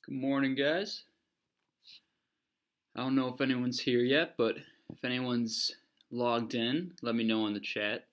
Good morning, guys. I don't know if anyone's here yet, but if anyone's logged in, let me know in the chat.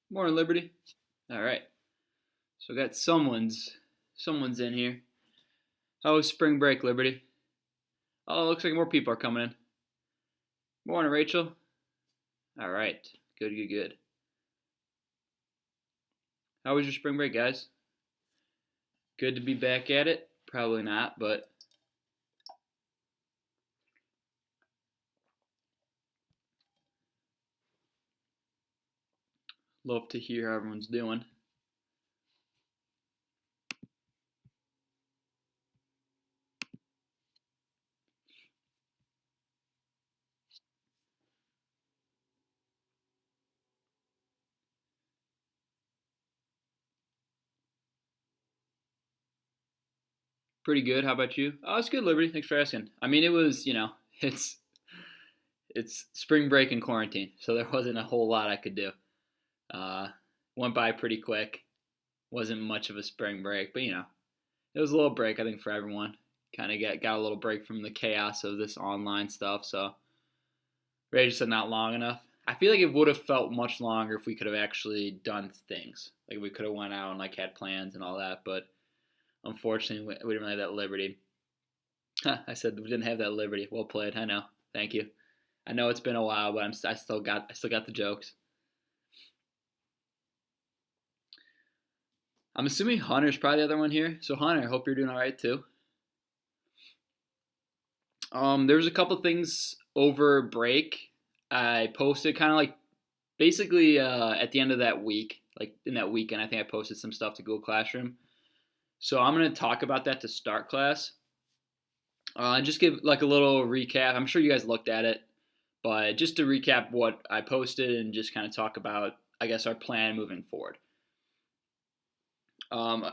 Morning, Liberty. All right. So I got someone's in here. How was spring break, Liberty? Oh, looks like more people are coming in. Morning, Rachel. All right. Good. How was your spring break, guys? Good to be back at it? Probably not, but love to hear how everyone's doing. Pretty good. How about you? Oh, it's good, Liberty. Thanks for asking. I mean, it was, it's spring break and quarantine, so there wasn't a whole lot I could do. Uh, Went by pretty quick. Wasn't much of a spring break, but it was a little break I think for everyone. Kind of got a little break from the chaos of this online stuff. So Ray just said not long enough. I feel like it would have felt much longer if we could have actually done things. Like we could have went out and like had plans and all that, but unfortunately we didn't really have that liberty. I said we didn't have that liberty. Well played. I know. Thank you. I know it's been a while, but I still got the jokes. I'm assuming Hunter's probably the other one here. So Hunter, I hope you're doing all right too. There was a couple things over break. I posted kind of like basically at the end of that week, like in that weekend, I think I posted some stuff to Google Classroom. So I'm going to talk about that to start class. And just give like a little recap. I'm sure you guys looked at it, but just to recap what I posted and just kind of talk about, I guess, our plan moving forward. Um,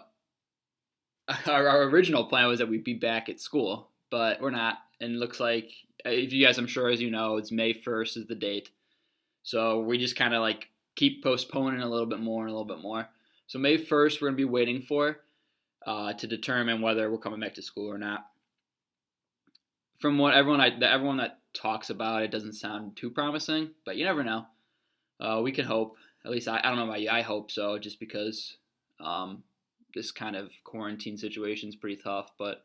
our original plan was that we'd be back at school, but we're not. And it looks like, if you guys, I'm sure, as you know, it's May 1st is the date. So we just kind of like keep postponing a little bit more and a little bit more. So May 1st, we're going to be waiting for to determine whether we're coming back to school or not. From what everyone that talks about, it doesn't sound too promising, but you never know. We can hope. At least I don't know about you. I hope so, just because this kind of quarantine situation is pretty tough. But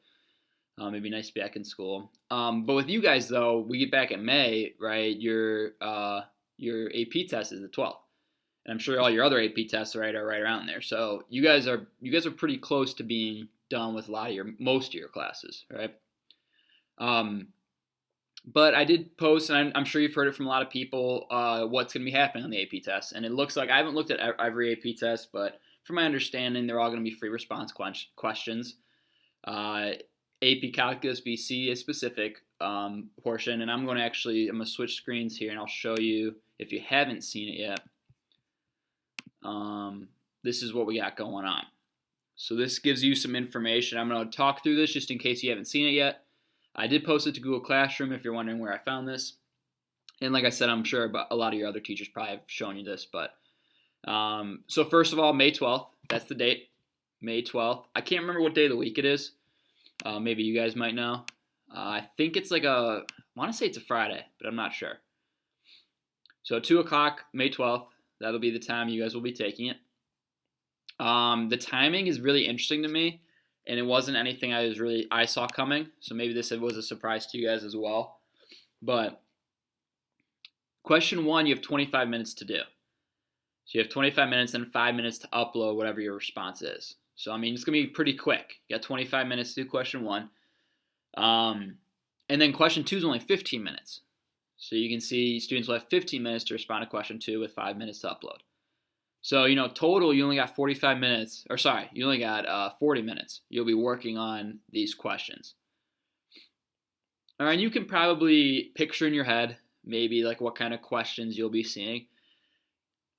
it'd be nice to be back in school. But with you guys though, we get back in May, right? Your AP test is the 12th, and I'm sure all your other AP tests, right, are right around there. So you guys are pretty close to being done with most of your classes, right? But I did post, and I'm sure you've heard it from a lot of people, what's going to be happening on the AP test. And it looks like, I haven't looked at every AP test, but from my understanding, they're all going to be free response questions. AP Calculus BC is specific portion, and I'm going to switch screens here, and I'll show you, if you haven't seen it yet, this is what we got going on. So this gives you some information. I'm going to talk through this just in case you haven't seen it yet. I did post it to Google Classroom if you're wondering where I found this. And like I said, I'm sure a lot of your other teachers probably have shown you this. But so first of all, May 12th, that's the date, May 12th. I can't remember what day of the week it is. Maybe you guys might know. I think it's I want to say it's a Friday, but I'm not sure. So 2 o'clock, May 12th, that'll be the time you guys will be taking it. The timing is really interesting to me, and it wasn't anything I saw coming, so maybe this was a surprise to you guys as well. But Question 1, you have 25 minutes to do. So you have 25 minutes and 5 minutes to upload whatever your response is. So, I mean, it's going to be pretty quick. You got 25 minutes to do question 1. And then question 2 is only 15 minutes. So you can see students will have 15 minutes to respond to question 2 with 5 minutes to upload. So, total, you only got 45 minutes. Or sorry, you only got 40 minutes. You'll be working on these questions. All right, and you can probably picture in your head maybe like what kind of questions you'll be seeing.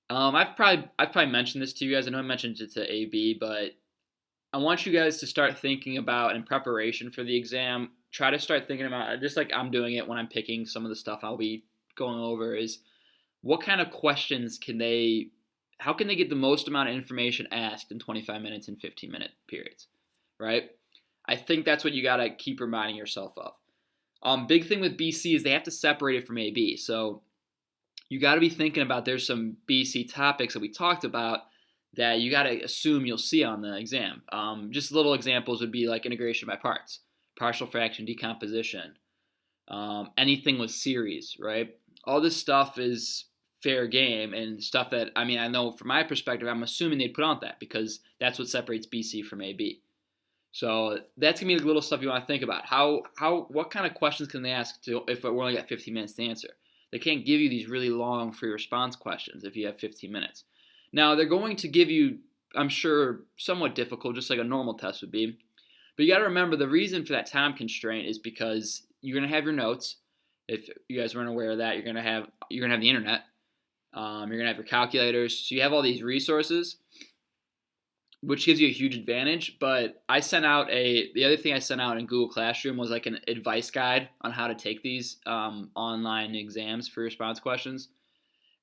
I've probably mentioned this to you guys. I know I mentioned it to AB, but I want you guys to start thinking about, in preparation for the exam, try to start thinking about, just like I'm doing it when I'm picking some of the stuff I'll be going over, is what kind of questions how can they get the most amount of information asked in 25 minutes and 15-minute periods, right? I think that's what you got to keep reminding yourself of. Big thing with BC is they have to separate it from AB. So you got to be thinking about, there's some BC topics that we talked about that you got to assume you'll see on the exam. Just little examples would be like integration by parts, partial fraction decomposition, anything with series, right? All this stuff is fair game and stuff that, I mean, I know from my perspective, I'm assuming they'd put on that because that's what separates BC from AB. So that's going to be the little stuff you want to think about. What kind of questions can they ask if we're only got 15 minutes to answer? They can't give you these really long free response questions if you have 15 minutes. Now, they're going to give you, I'm sure, somewhat difficult, just like a normal test would be. But you got to remember, the reason for that time constraint is because you're going to have your notes. If you guys weren't aware of that, you're going to have the internet. You're going to have your calculators. So you have all these resources, which gives you a huge advantage. But the other thing I sent out in Google Classroom was like an advice guide on how to take these online exams for response questions.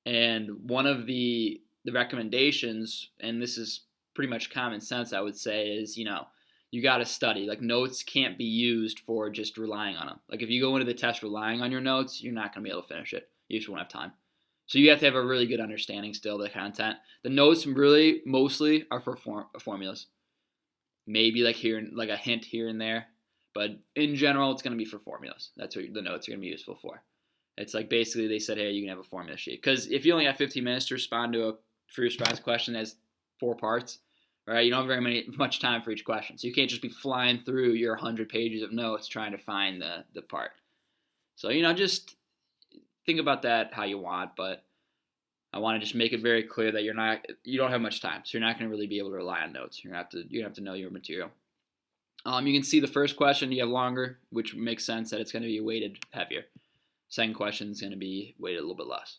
And one of the recommendations, and this is pretty much common sense, I would say, is, you got to study. Like, notes can't be used for just relying on them. Like, if you go into the test relying on your notes, you're not going to be able to finish it. You just won't have time. So you have to have a really good understanding still of the content. The notes really mostly are for formulas. Maybe like a hint here and there. But in general, it's going to be for formulas. That's what the notes are going to be useful for. It's like basically they said, hey, you can have a formula sheet. Because if you only have 15 minutes to respond to a free response question that has 4 parts, right, you don't have much time for each question. So you can't just be flying through your 100 pages of notes trying to find the part. So, just think about that how you want, but I want to just make it very clear that you don't have much time, so you're not going to really be able to rely on notes. You're going to have to know your material. You can see the first question you have longer, which makes sense that it's going to be weighted heavier. Second question is going to be weighted a little bit less.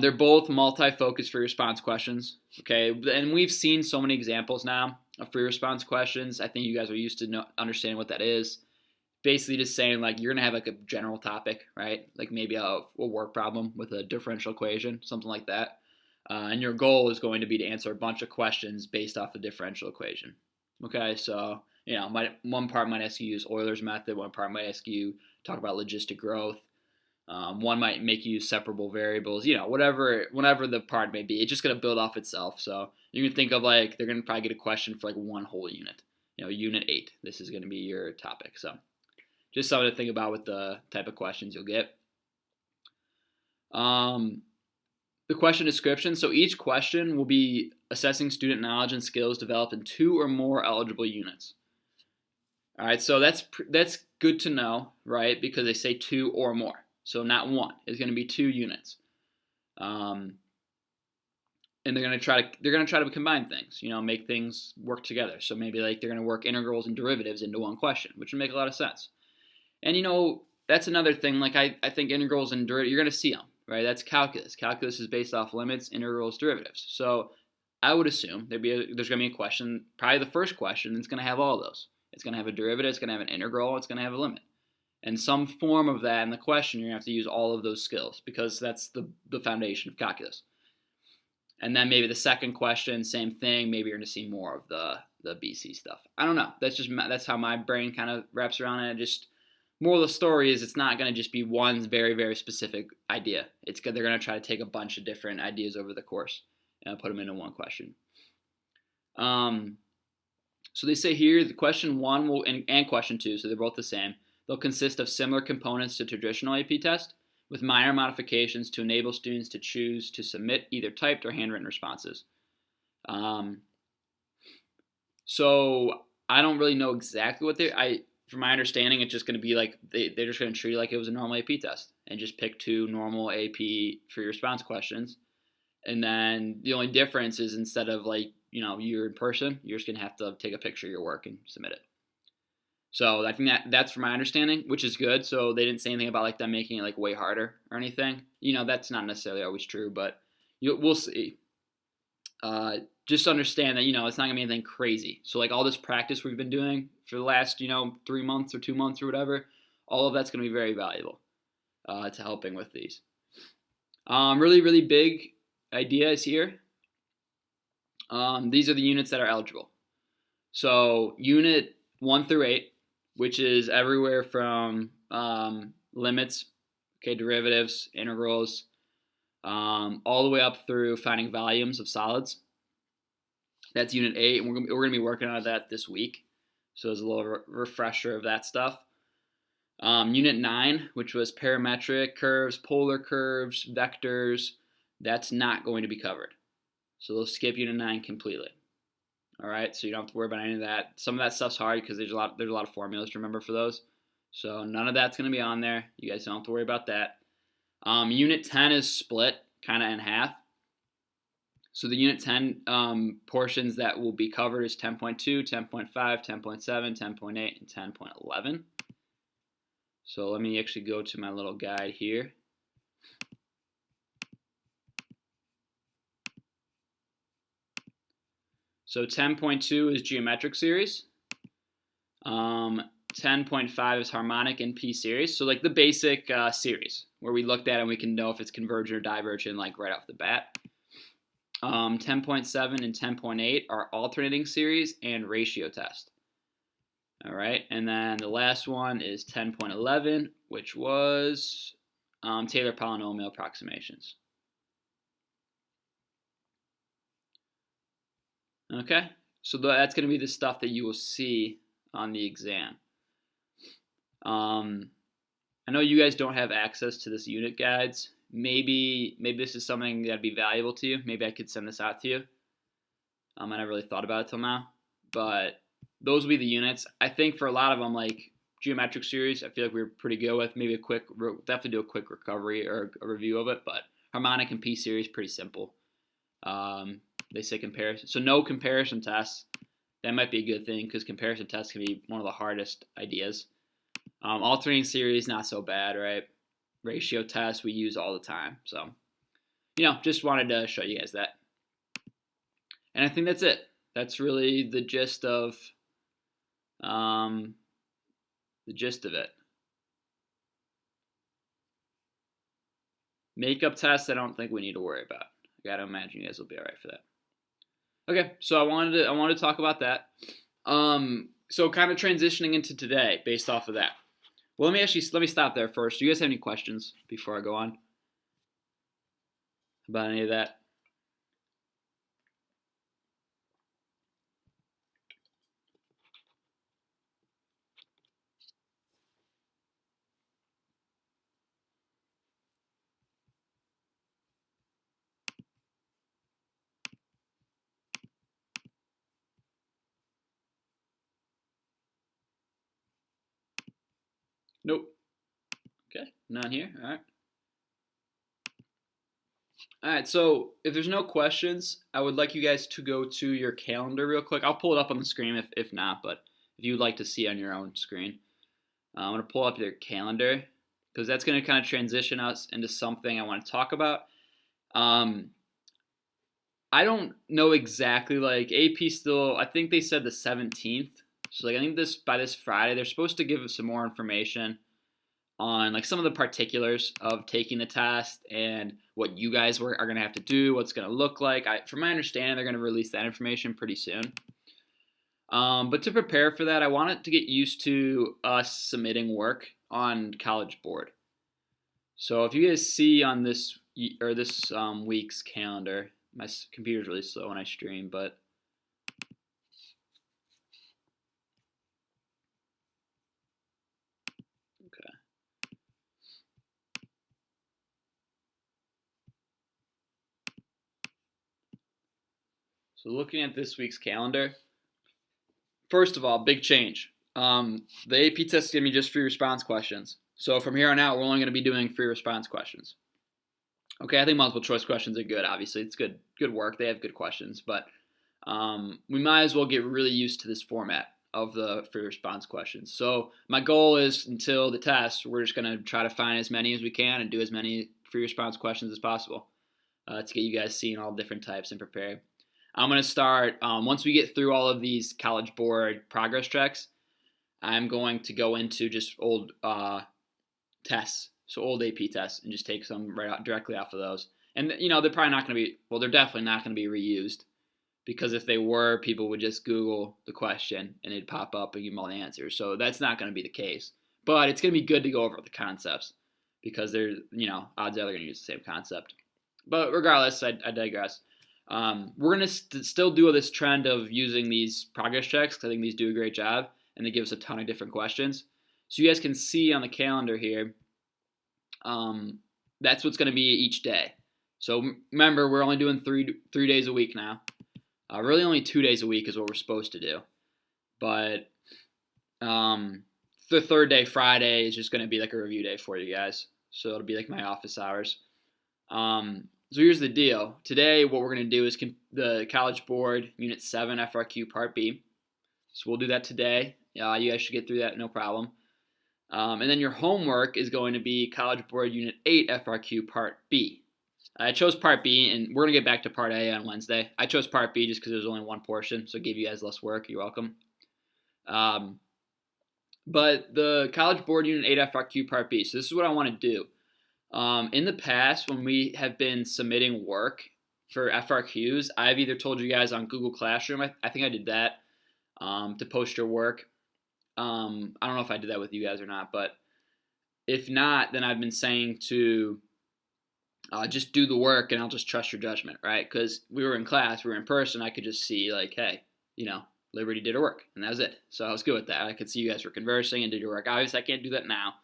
They're both multi-focus free response questions. Okay, and we've seen so many examples now of free response questions. I think you guys are used to understanding what that is. Basically just saying, like, you're going to have like a general topic, right? Like maybe a work problem with a differential equation, something like that. And your goal is going to be to answer a bunch of questions based off the differential equation. Okay, so, one part might ask you use Euler's method. One part might ask you talk about logistic growth. One might make you use separable variables. Whatever the part may be. It's just going to build off itself. So you can think of, like, they're going to probably get a question for like one whole unit. Unit 8. This is going to be your topic. So just something to think about with the type of questions you'll get. The question description. So each question will be assessing student knowledge and skills developed in 2 or more eligible units. All right, so that's good to know, right? Because they say 2 or more. So not 1. It's going to be 2 units. And they're going to try to combine things, make things work together. So maybe like they're going to work integrals and derivatives into one question, which would make a lot of sense. And that's another thing. Like I think integrals and derivatives, you're going to see them, right? That's calculus. Calculus is based off limits, integrals, derivatives. So I would assume there's going to be a question, probably the first question, that's going to have all those. It's going to have a derivative, it's going to have an integral, it's going to have a limit. And some form of that in the question, you're going to have to use all of those skills because that's the foundation of calculus. And then maybe the second question, same thing. Maybe you're going to see more of the BC stuff. I don't know. That's how my brain kind of wraps around it. Just moral of the story is it's not going to just be one very, very specific idea. They're going to try to take a bunch of different ideas over the course and put them into one question. So they say here the question 1 and question 2, so they're both the same. They'll consist of similar components to traditional AP test, with minor modifications to enable students to choose to submit either typed or handwritten responses. So I don't really know exactly what from my understanding, it's just going to be like they're just going to treat it like it was a normal AP test and just pick 2 normal AP free response questions. And then the only difference is instead of like, you're in person, you're just going to have to take a picture of your work and submit it. So I think that's from my understanding, which is good. So they didn't say anything about like them making it like way harder or anything. That's not necessarily always true, but we'll see. Just understand that it's not gonna be anything crazy. So like all this practice we've been doing for the last 3 months or 2 months or whatever, all of that's gonna be very valuable to helping with these. Really, really big ideas here. These are the units that are eligible. So unit 1 through 8, which is everywhere from limits, derivatives, integrals, all the way up through finding volumes of solids. That's unit 8, and we're going to be working on that this week. So there's a little refresher of that stuff. Unit 9, which was parametric curves, polar curves, vectors, that's not going to be covered. So they'll skip unit 9 completely. All right, so you don't have to worry about any of that. Some of that stuff's hard because there's a lot of formulas to remember for those. So none of that's going to be on there. You guys don't have to worry about that. Unit 10 is split kind of in half. So the Unit 10 portions that will be covered is 10.2, 10.5, 10.7, 10.8, and 10.11. So let me actually go to my little guide here. So 10.2 is geometric series. 10.5 is harmonic and P series. So like the basic series where we looked at it and we can know if it's convergent or divergent like right off the bat. 10.7 and 10.8 are alternating series and ratio test. All right, and then the last one is 10.11, which was Taylor polynomial approximations. Okay, so that's going to be the stuff that you will see on the exam. I know you guys don't have access to this unit guides. Maybe this is something that'd be valuable to you. Maybe I could send this out to you. I never really thought about it till now, but those will be the units. I think for a lot of them, like geometric series, I feel like we were pretty good with. Maybe definitely do a quick recovery or a review of it, but harmonic and P series, pretty simple. They say comparison. So no comparison tests. That might be a good thing because comparison tests can be one of the hardest ideas. Alternating series, not so bad, right? Ratio tests we use all the time. So, just wanted to show you guys that. And I think that's it. That's really the gist of it. Makeup tests, I don't think we need to worry about. I gotta imagine you guys will be all right for that. Okay, so I wanted to talk about that. So kind of transitioning into today based off of that. Well, let me stop there first. Do you guys have any questions before I go on about any of that? Nope. Okay, none here. All right. All right, so if there's no questions, I would like you guys to go to your calendar real quick. I'll pull it up on the screen if not, but if you'd like to see on your own screen. I'm going to pull up your calendar because that's going to kind of transition us into something I want to talk about. I don't know exactly, like AP still, I think they said the 17th. So like I think by this Friday, they're supposed to give us some more information on like some of the particulars of taking the test and what you guys are going to have to do, what's going to look like. From my understanding, they're going to release that information pretty soon. But to prepare for that, I wanted to get used to us submitting work on College Board. So if you guys see on this week's calendar, my computer's really slow when I stream, but okay. So looking at this week's calendar, first of all, big change. The AP test is going to be just free response questions. So from here on out, we're only going to be doing free response questions. Okay, I think multiple choice questions are good. Obviously, it's good work. They have good questions, but we might as well get really used to this format of the free response questions. So my goal is until the test, we're just going to try to find as many as we can and do as many free response questions as possible to get you guys seeing all different types and prepare. I'm going to start, once we get through all of these College Board progress checks, I'm going to go into just old tests, so old AP tests, and just take some right out directly off of those. And, they're probably not going to be, they're definitely not going to be reused, because if they were, people would just Google the question and it'd pop up and give them all the answers. So that's not going to be the case. But it's going to be good to go over the concepts, because they're, odds are they're going to use the same concept. But regardless, I digress. We're going to still do this trend of using these progress checks, because I think these do a great job, and they give us a ton of different questions. So you guys can see on the calendar here, that's what's going to be each day. So remember, we're only doing three days a week now. Really only 2 days a week is what we're supposed to do. But the third day, Friday, is just going to be like a review day for you guys. So it'll be like my office hours. So here's the deal. Today, what we're going to do is the College Board Unit 7 FRQ Part B. So we'll do that today. You guys should get through that, no problem. And then your homework is going to be College Board Unit 8 FRQ Part B. I chose Part B, and we're going to get back to Part A on Wednesday. I chose Part B just because there's only one portion, so it gave you guys less work. You're welcome. But the College Board Unit 8 FRQ Part B, so this is what I want to do. In the past, when we have been submitting work for FRQs, I've either told you guys on Google Classroom, I think I did that, to post your work. I don't know if I did that with you guys or not, but if not, then I've been saying to just do the work and I'll just trust your judgment, right? Because we were in class, we were in person, I could just see like, hey, Liberty did her work, and that was it. So I was good with that. I could see you guys were conversing and did your work. Obviously, I can't do that now.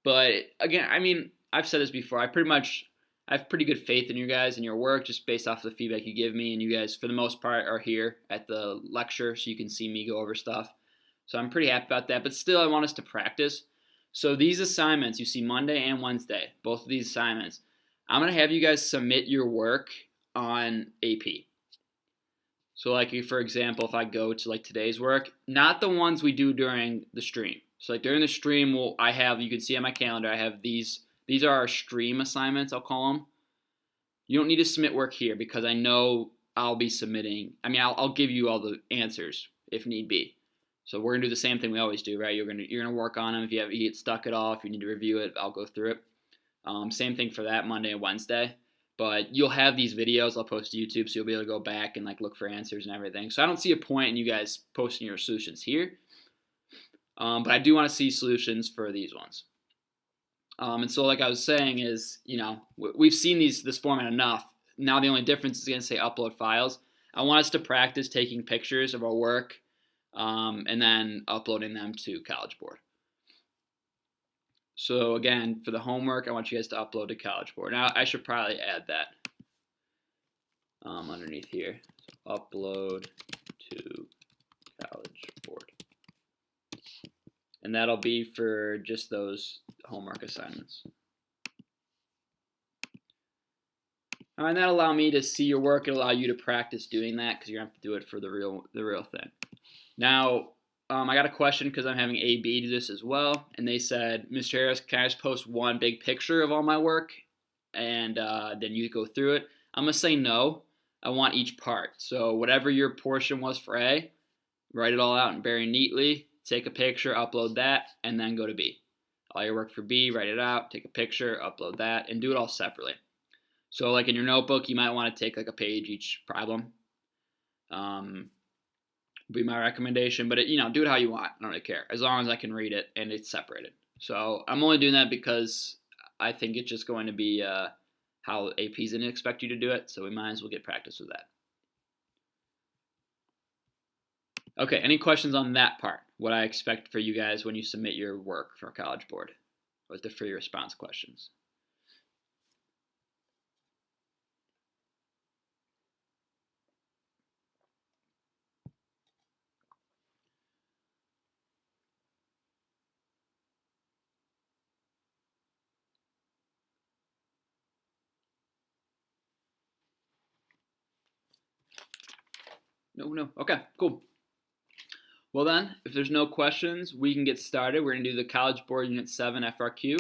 But again, I mean, I've said this before. I have pretty good faith in you guys and your work just based off the feedback you give me. And you guys, for the most part, are here at the lecture so you can see me go over stuff. So I'm pretty happy about that. But still, I want us to practice. So these assignments, you see Monday and Wednesday, both of these assignments, I'm going to have you guys submit your work on AP. So like, for example, if I go to like today's work, not the ones we do during the stream. So like during the stream, you can see on my calendar, I have these are our stream assignments, I'll call them. You don't need to submit work here because I know I'll be submitting. I mean, I'll give you all the answers if need be. So we're going to do the same thing we always do, right? You're going to work on them. If you get stuck at all, if you need to review it, I'll go through it. Same thing for that Monday and Wednesday. But you'll have these videos I'll post to YouTube, so you'll be able to go back and like look for answers and everything. So I don't see a point in you guys posting your solutions here. But I do want to see solutions for these ones. And so like I was saying is, we've seen this format enough. Now the only difference is going to say upload files. I want us to practice taking pictures of our work and then uploading them to College Board. So again, for the homework, I want you guys to upload to College Board. Now I should probably add that underneath here. So upload to College Board. And that'll be for just those homework assignments. And that'll allow me to see your work. It'll allow you to practice doing that because you're going to have to do it for the real thing. Now, I got a question because I'm having AB do this as well. And they said, Mr. Harris, can I just post one big picture of all my work? And then you go through it. I'm going to say no. I want each part. So whatever your portion was for A, write it all out and very neatly. Take a picture, upload that, and then go to B. All your work for B, write it out, take a picture, upload that, and do it all separately. So like in your notebook, you might want to take like a page each problem. Be my recommendation, but do it how you want. I don't really care, as long as I can read it and it's separated. So I'm only doing that because I think it's just going to be how AP's going to expect you to do it, so we might as well get practice with that. Okay, any questions on that part? What I expect for you guys when you submit your work for College Board with the free response questions. No. Okay, cool. Well then, if there's no questions, we can get started. We're going to do the College Board Unit 7 FRQ.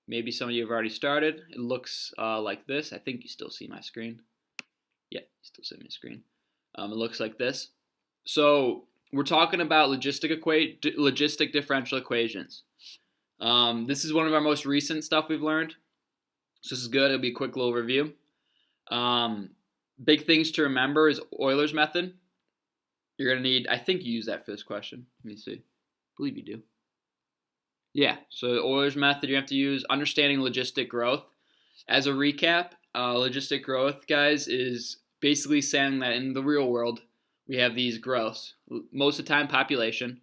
Maybe some of you have already started. It looks like this. I think you still see my screen. Yeah, you still see my screen. It looks like this. So we're talking about logistic differential equations. This is one of our most recent stuff we've learned. So this is good. It'll be a quick little review. Big things to remember is Euler's method. You're going to need, I think you use that for this question. Let me see. I believe you do. Yeah, so Euler's method you have to use, understanding logistic growth. As a recap, logistic growth, guys, is basically saying that in the real world, we have these growths. Most of the time, population,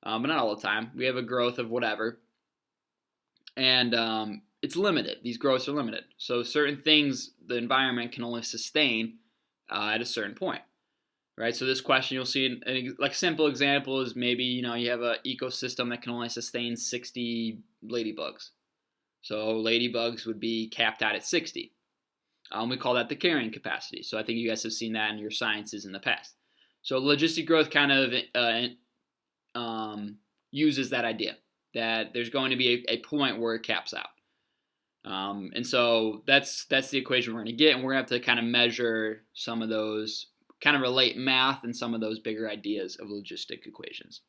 but not all the time. We have a growth of whatever. And it's limited. These growths are limited. So certain things the environment can only sustain at a certain point. Right, so this question you'll see, like a simple example is maybe you have an ecosystem that can only sustain 60 ladybugs. So ladybugs would be capped out at 60. We call that the carrying capacity. So I think you guys have seen that in your sciences in the past. So logistic growth kind of uses that idea that there's going to be a point where it caps out. And so that's the equation we're going to get, and we're going to have to kind of measure some of those, kind of relate math and some of those bigger ideas of logistic equations.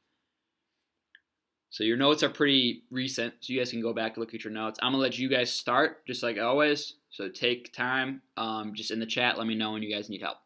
So your notes are pretty recent, so you guys can go back and look at your notes. I'm going to let you guys start, just like always. So take time, just in the chat, let me know when you guys need help.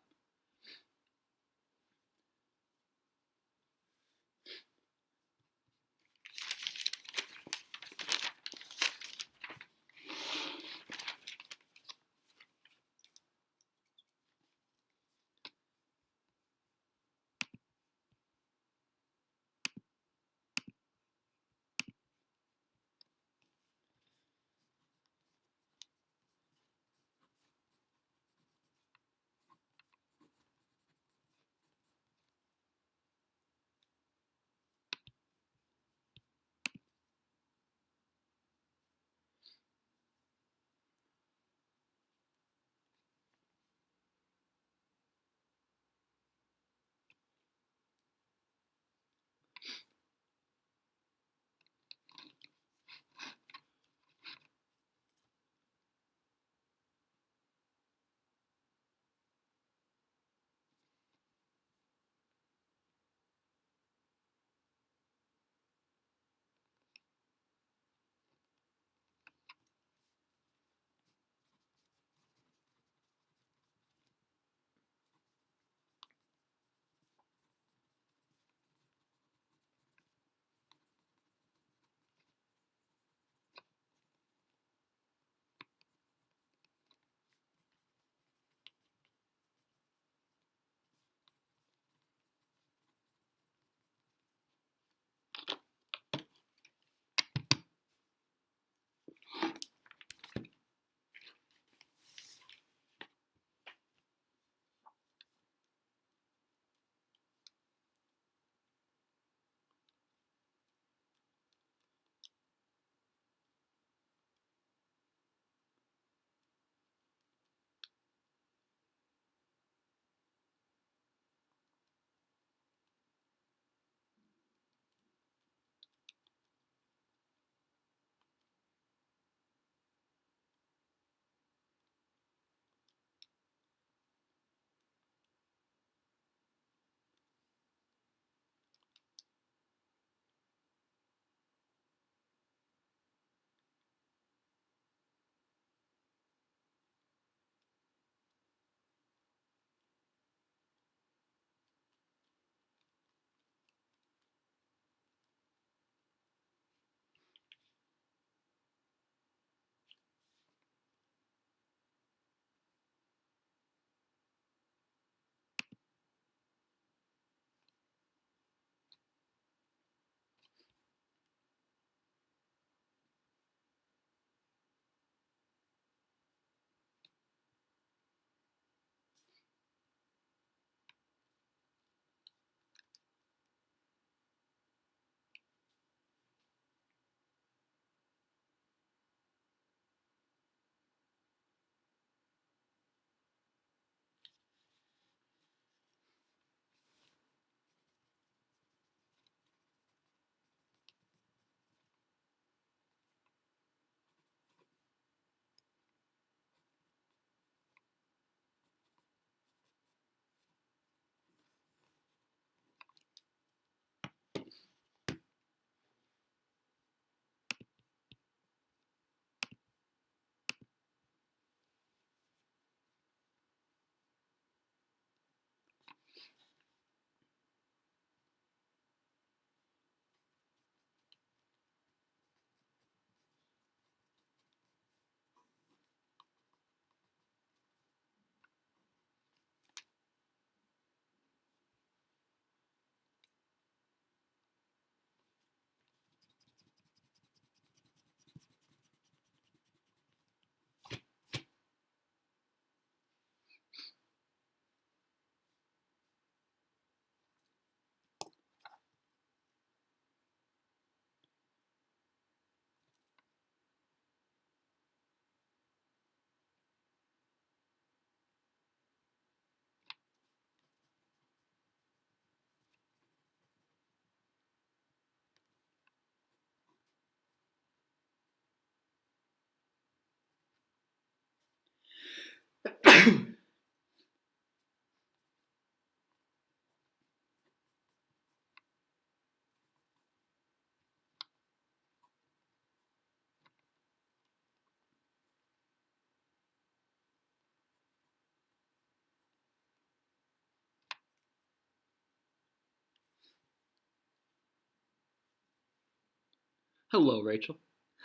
Hello, Rachel.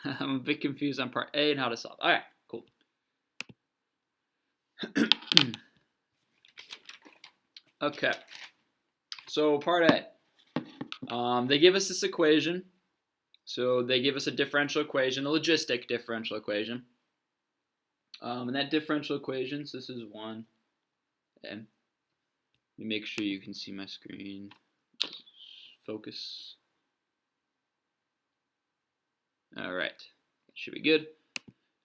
I'm a bit confused on part A and how to solve. All right, cool. Okay, so part A. They give us this equation. So they give us a differential equation, a logistic differential equation. And that differential equation, so this is 1. And let me make sure you can see my screen. Focus. All right, should be good.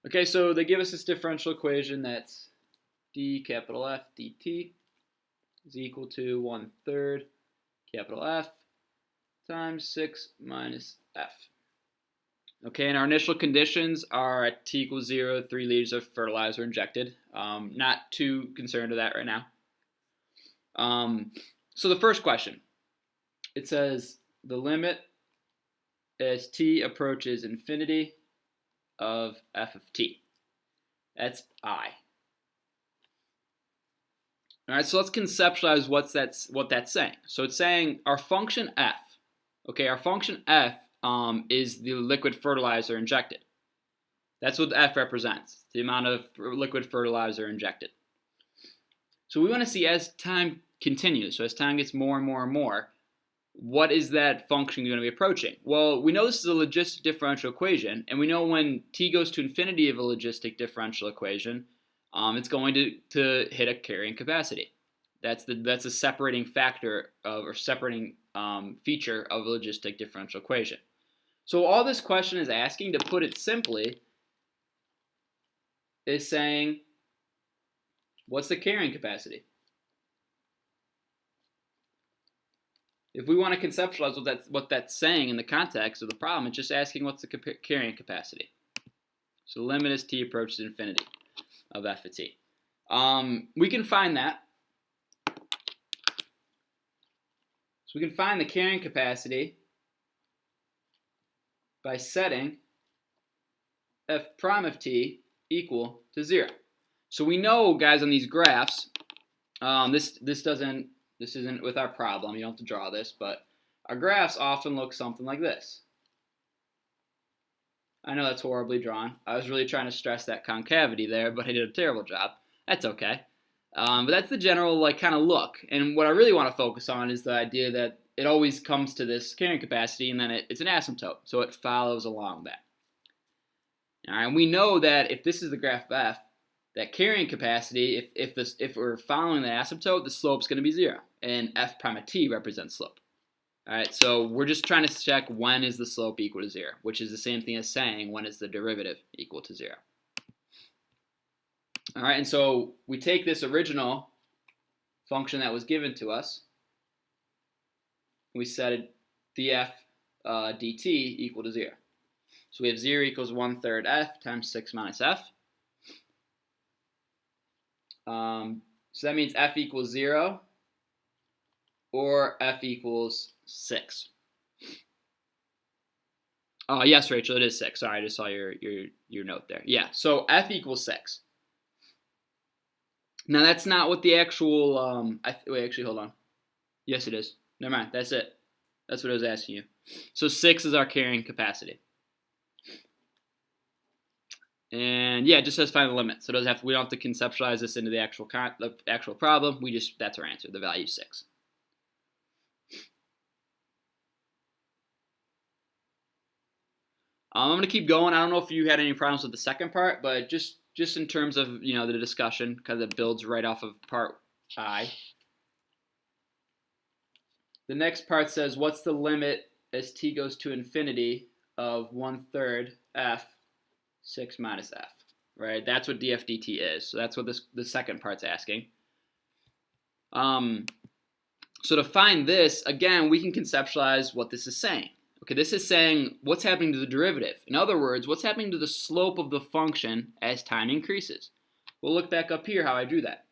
Okay, so they give us this differential equation that's d capital F dt is equal to 1/3 capital F times 6 minus F. Okay, and our initial conditions are at t equals 0, 3 liters of fertilizer injected. Not too concerned with that right now. So the first question, it says the limit as t approaches infinity of f of t. That's I. All right, so let's conceptualize what that's saying. So it's saying our function f. Okay, our function f is the liquid fertilizer injected. That's what the f represents, the amount of liquid fertilizer injected. So we want to see as time continues, so as time gets more and more and more, what is that function going to be approaching? Well, we know this is a logistic differential equation, and we know when t goes to infinity of a logistic differential equation, it's going to hit a carrying capacity. That's a separating factor of, or separating feature of a logistic differential equation. So all this question is asking, to put it simply, is saying, what's the carrying capacity? If we want to conceptualize what that's saying in the context of the problem, it's just asking what's the carrying capacity. So the limit as t approaches infinity of f of t. We can find that. So we can find the carrying capacity by setting f prime of t equal to 0. So we know, guys, on these graphs, this isn't with our problem. You don't have to draw this, but our graphs often look something like this. I know that's horribly drawn. I was really trying to stress that concavity there, but I did a terrible job. That's okay. But that's the general kind of look. And what I really want to focus on is the idea that it always comes to this carrying capacity, and then it's an asymptote, so it follows along that. All right, and we know that if this is the graph of f, that carrying capacity, if we're following the asymptote, the slope's going to be 0, and f prime of t represents slope. All right, so we're just trying to check when is the slope equal to 0, which is the same thing as saying when is the derivative equal to 0. All right, and so we take this original function that was given to us, we set it df dt equal to 0. So we have 0 equals 1/3 f times 6 minus f. So that means f equals 0 or f equals 6. Oh, yes, Rachel, it is 6. Sorry, I just saw your note there. Yeah, so f equals 6. Now, that's not what the actual, wait, actually, hold on. Yes, it is. Never mind, that's it. That's what I was asking you. So 6 is our carrying capacity. And yeah, it just says find the limit. So we don't have to conceptualize this into the actual problem. That's our answer. The value is 6. I'm going to keep going. I don't know if you had any problems with the second part, but just in terms of the discussion, because it builds right off of part I. The next part says, what's the limit as t goes to infinity of 1/3 f 6 minus f, right? That's what df dt is. So that's what the second part's asking. So to find this, again, we can conceptualize what this is saying. Okay, this is saying what's happening to the derivative. In other words, what's happening to the slope of the function as time increases. We'll look back up here how I drew that.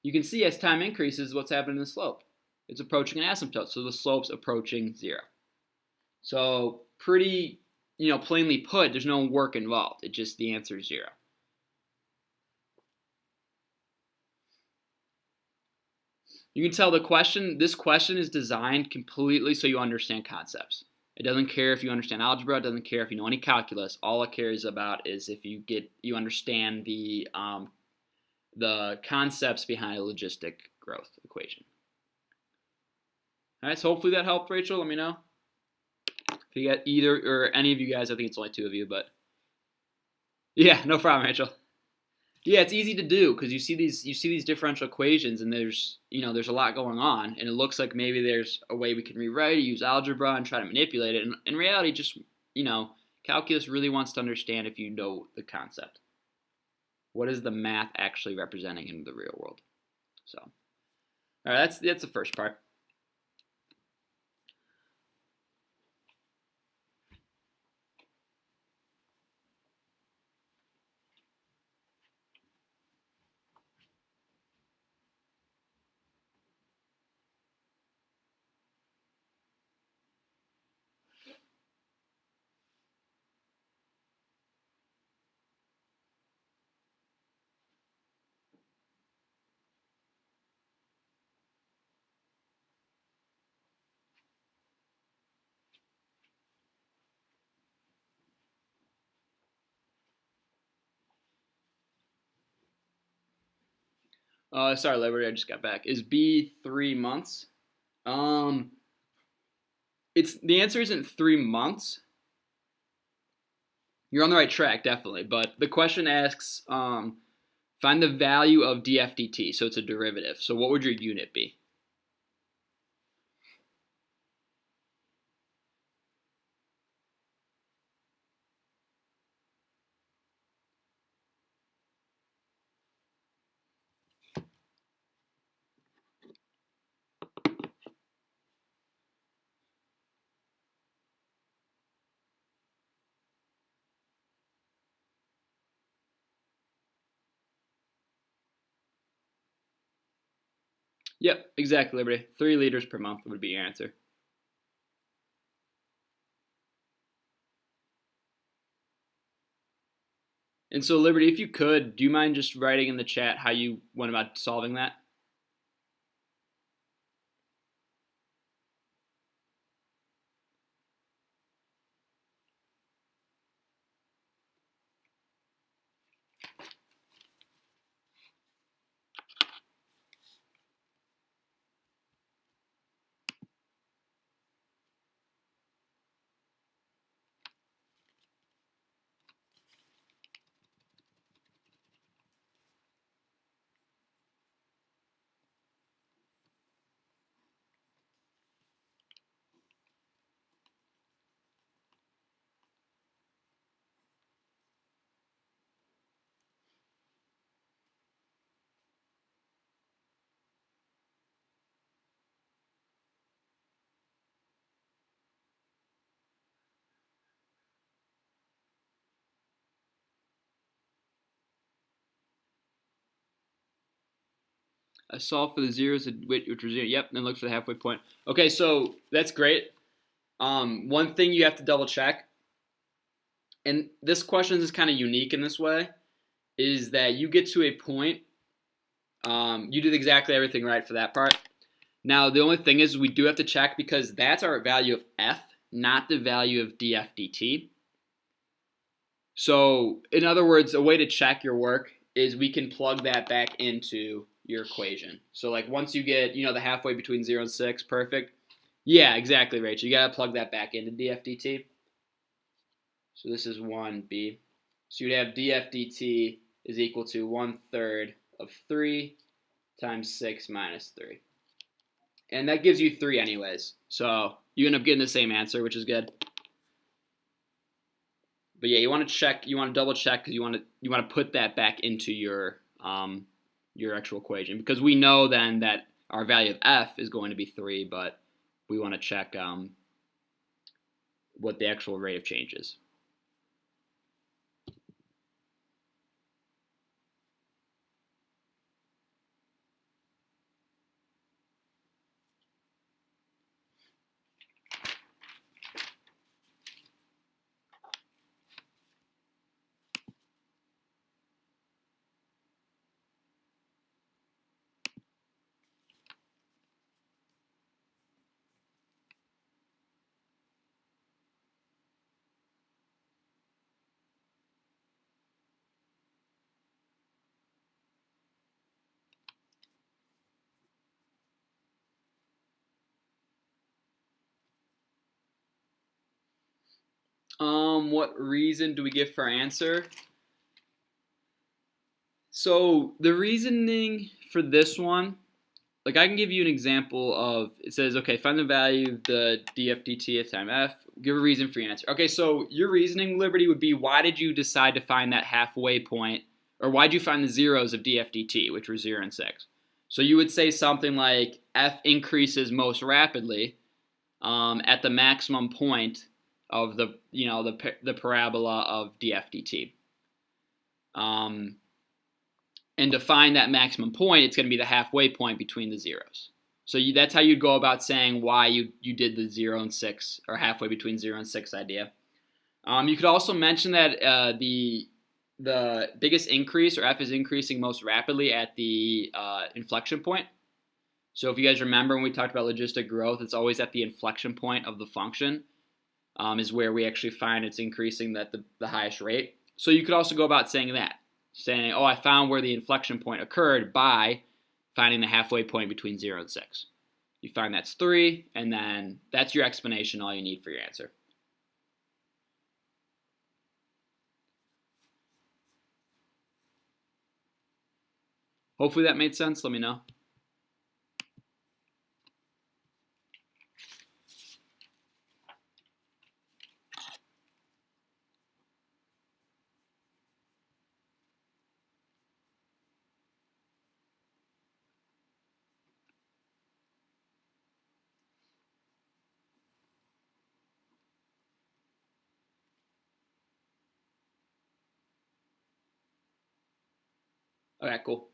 You can see as time increases, what's happening to the slope. It's approaching an asymptote, so the slope's approaching 0. So pretty, plainly put, there's no work involved. It's just the answer is 0. You can tell this question is designed completely so you understand concepts. It doesn't care if you understand algebra. It doesn't care if you know any calculus. All it cares about is if you understand the concepts behind a logistic growth equation. All right, so hopefully that helped, Rachel. Let me know if you got either or any of you guys. I think it's only two of you, but yeah, no problem, Rachel. Yeah, it's easy to do because you see these differential equations, and there's a lot going on, and it looks like maybe there's a way we can rewrite it, use algebra, and try to manipulate it. And in reality, just calculus really wants to understand if you know the concept. What is the math actually representing in the real world? So, all right, that's the first part. Sorry, Liberty, I just got back. Is B 3 months? It's the answer isn't 3 months. You're on the right track, definitely. But the question asks, find the value of df dt. So it's a derivative. So what would your unit be? Yep, exactly, Liberty. 3 liters per month would be your answer. And so, Liberty, if you could, do you mind just writing in the chat how you went about solving that? I solved for the zeros, which were zero. Yep, and look for the halfway point. Okay, so that's great. One thing you have to double check, and this question is kind of unique in this way, is that you get to a point, you did exactly everything right for that part. Now, the only thing is we do have to check because that's our value of f, not the value of df dt. So, in other words, a way to check your work is we can plug that back into your equation. So, like, once you get, the halfway between 0 and 6, perfect. Yeah, exactly, Rachel. You got to plug that back into df dt. So, this is 1b. So, you'd have df dt is equal to 1/3 of 3 times 6 minus 3. And that gives you 3 anyways. So, you end up getting the same answer, which is good. But yeah, you want to check. You want to double check because you want to put that back into your actual equation because we know then that our value of f is going to be 3, but we want to check what the actual rate of change is. What reason do we give for our answer? So the reasoning for this one, like I can give you an example of, it says, okay, find the value of the df dt at time f, give a reason for your answer. Okay, so your reasoning, Liberty, would be why did you decide to find that halfway point, or why did you find the zeros of df dt, which were 0 and 6? So you would say something like f increases most rapidly at the maximum point of the parabola of df dt. And to find that maximum point, it's going to be the halfway point between the zeros. So that's how you'd go about saying why you did the 0 and 6, or halfway between 0 and 6 idea. You could also mention that the biggest increase, or f is increasing most rapidly at the inflection point. So if you guys remember when we talked about logistic growth, it's always at the inflection point of the function is where we actually find it's increasing at the highest rate. So you could also go about saying that. Saying, oh, I found where the inflection point occurred by finding the halfway point between 0 and 6. You find that's 3, and then that's your explanation, all you need for your answer. Hopefully that made sense. Let me know. Okay, cool.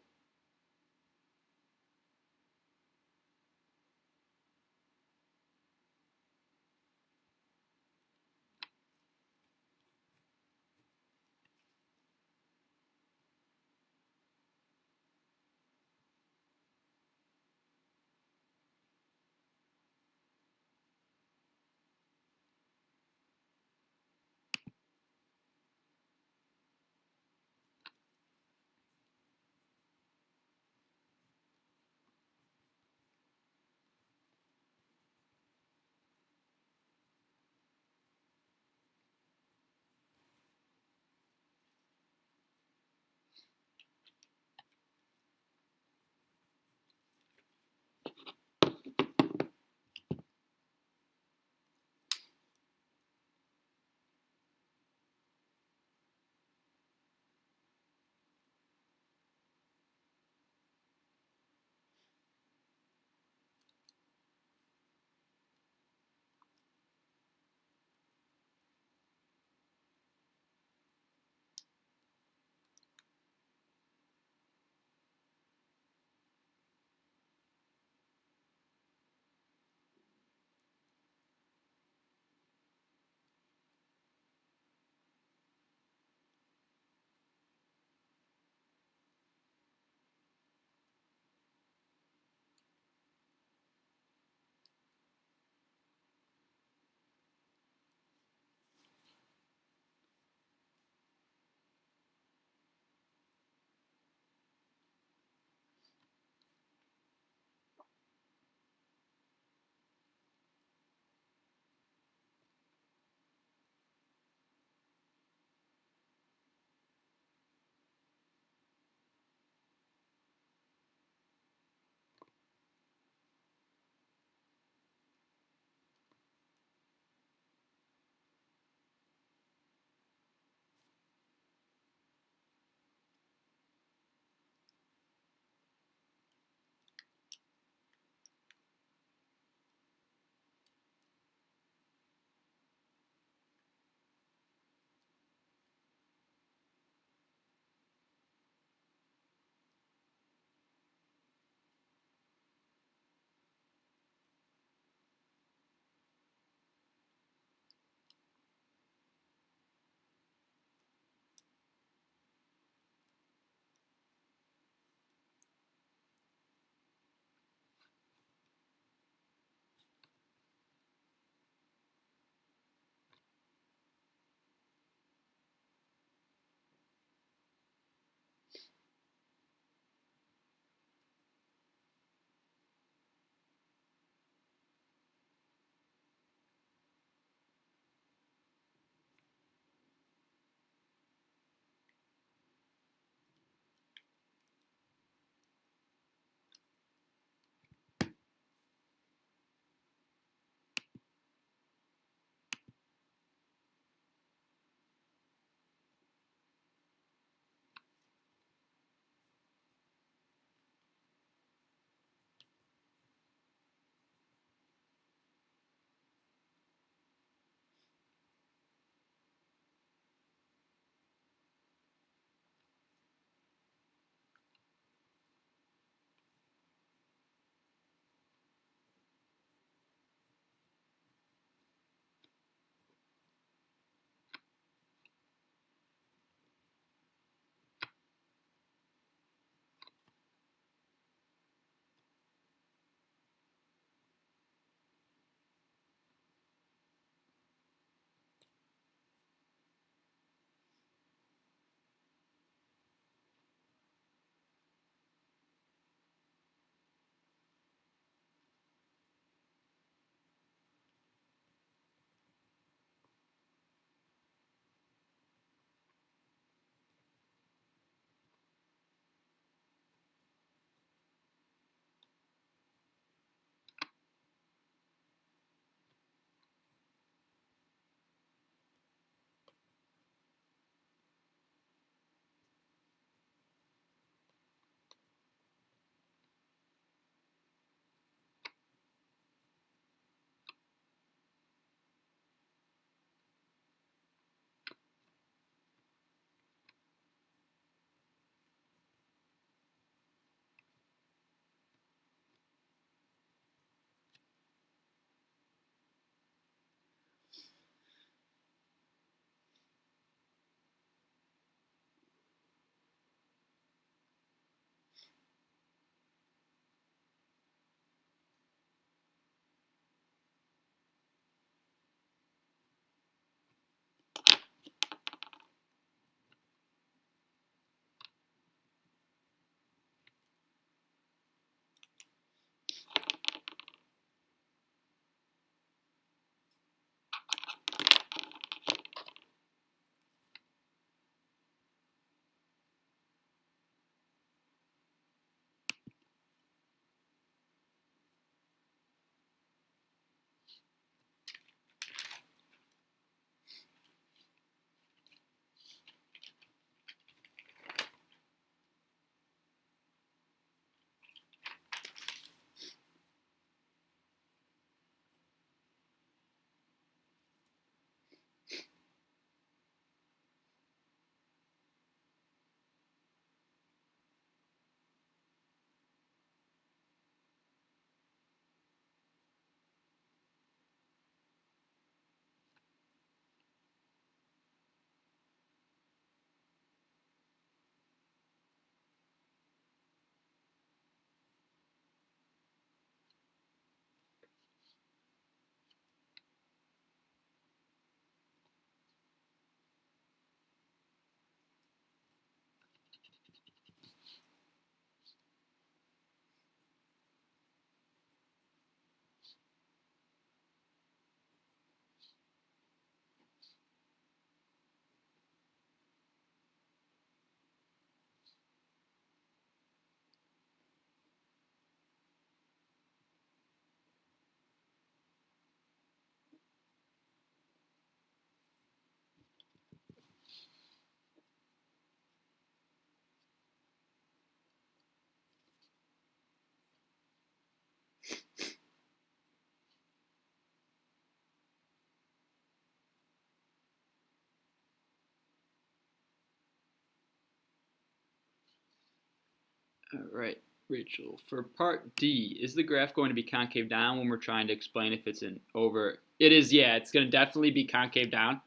All right, Rachel. For part D, is the graph going to be concave down when we're trying to explain if it's an over? It is, yeah. It's going to definitely be concave down.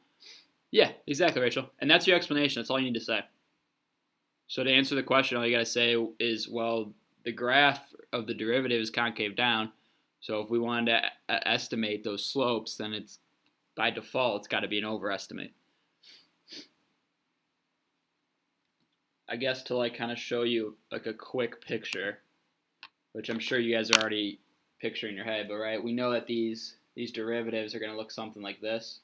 Yeah, exactly, Rachel. And that's your explanation. That's all you need to say. So to answer the question, all you got to say is, well, the graph of the derivative is concave down. So if we wanted to estimate those slopes, then it's by default, it's got to be an overestimate. I guess to like kind of show you like a quick picture, which I'm sure you guys are already picturing in your head, but right, we know that these derivatives are going to look something like this.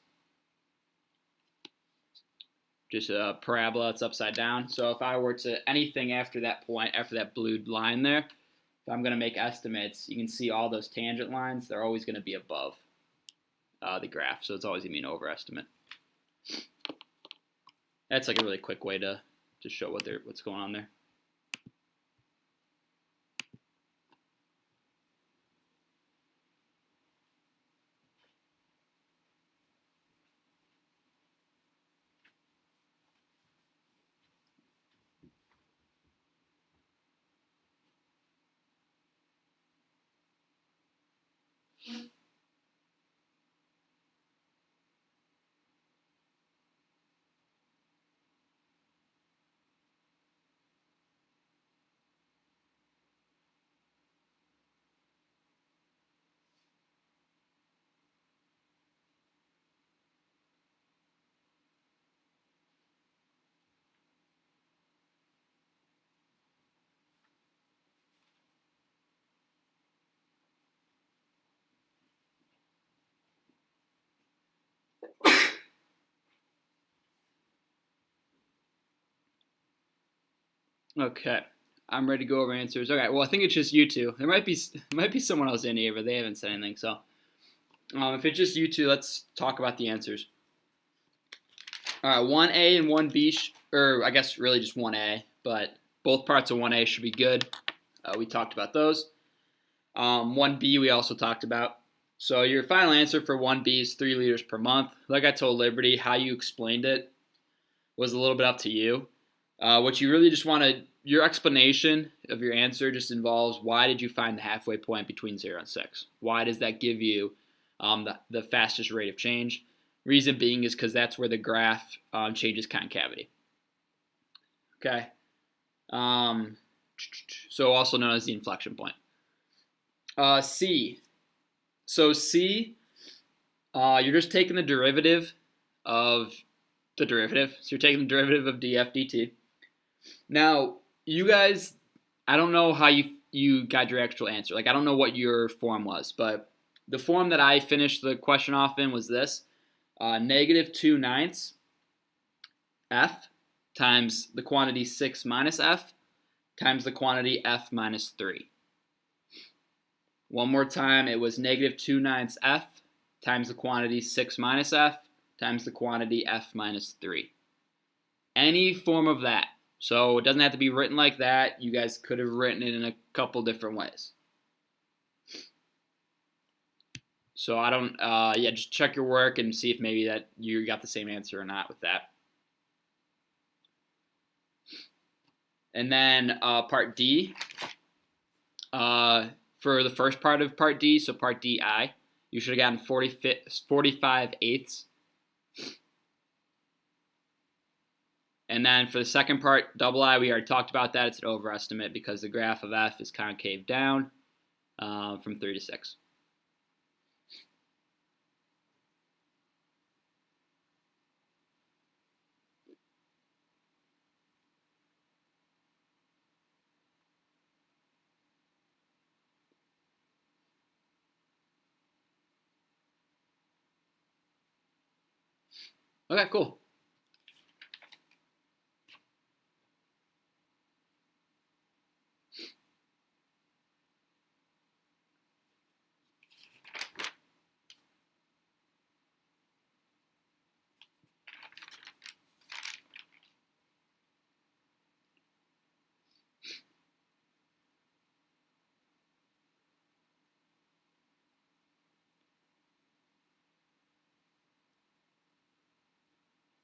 Just a parabola, it's upside down. So if I were to anything after that point, after that blue line there, if I'm going to make estimates, you can see all those tangent lines, they're always going to be above the graph, so it's always going to be an overestimate. That's like a really quick way to show what's going on there. Okay, I'm ready to go over answers. Okay, well I think it's just you two. There might be someone else in here, but they haven't said anything. So if it's just you two, let's talk about the answers. All right, 1A and 1B, or I guess really just 1A, but both parts of 1A should be good. We talked about those. 1B we also talked about. So your final answer for 1B is 3 liters per month. Like I told Liberty, how you explained it was a little bit up to you. What you really just want to, your explanation of your answer just involves why did you find the halfway point between 0 and 6? Why does that give you the fastest rate of change? Reason being is because that's where the graph changes concavity. Okay. So also known as the inflection point. C. So C, you're just taking the derivative of the derivative. So you're taking the derivative of df dt. Now, you guys, I don't know how you got your actual answer. Like, I don't know what your form was, but the form that I finished the question off in was this. Negative 2/9 f times the quantity 6 minus f times the quantity f minus 3. One more time, it was negative 2/9 f times the quantity 6 minus f times the quantity f minus 3. Any form of that. So it doesn't have to be written like that. You guys could have written it in a couple different ways. So I don't, just check your work and see if maybe that you got the same answer or not with that. And then part D, for the first part of part D, so part DI, you should have gotten 45/8. And then for the second part, double I, we already talked about that. It's an overestimate because the graph of f is concave down from 3 to 6. Okay, cool.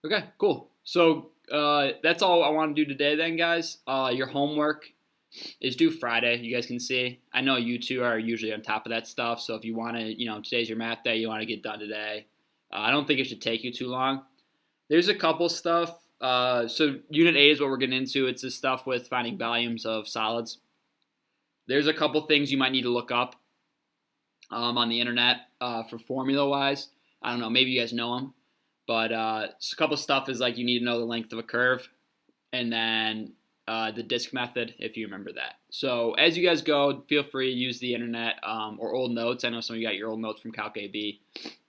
Okay, cool. So that's all I want to do today then, guys. Your homework is due Friday. You guys can see. I know you two are usually on top of that stuff, so if you want to, today's your math day, you want to get done today. I don't think it should take you too long. There's a couple stuff. So Unit 8 is what we're getting into. It's this stuff with finding volumes of solids. There's a couple things you might need to look up on the internet for formula-wise. I don't know. Maybe you guys know them. But a couple stuff is like you need to know the length of a curve, and then the disk method, if you remember that. So as you guys go, feel free to use the internet or old notes. I know some of you got your old notes from Calc AB.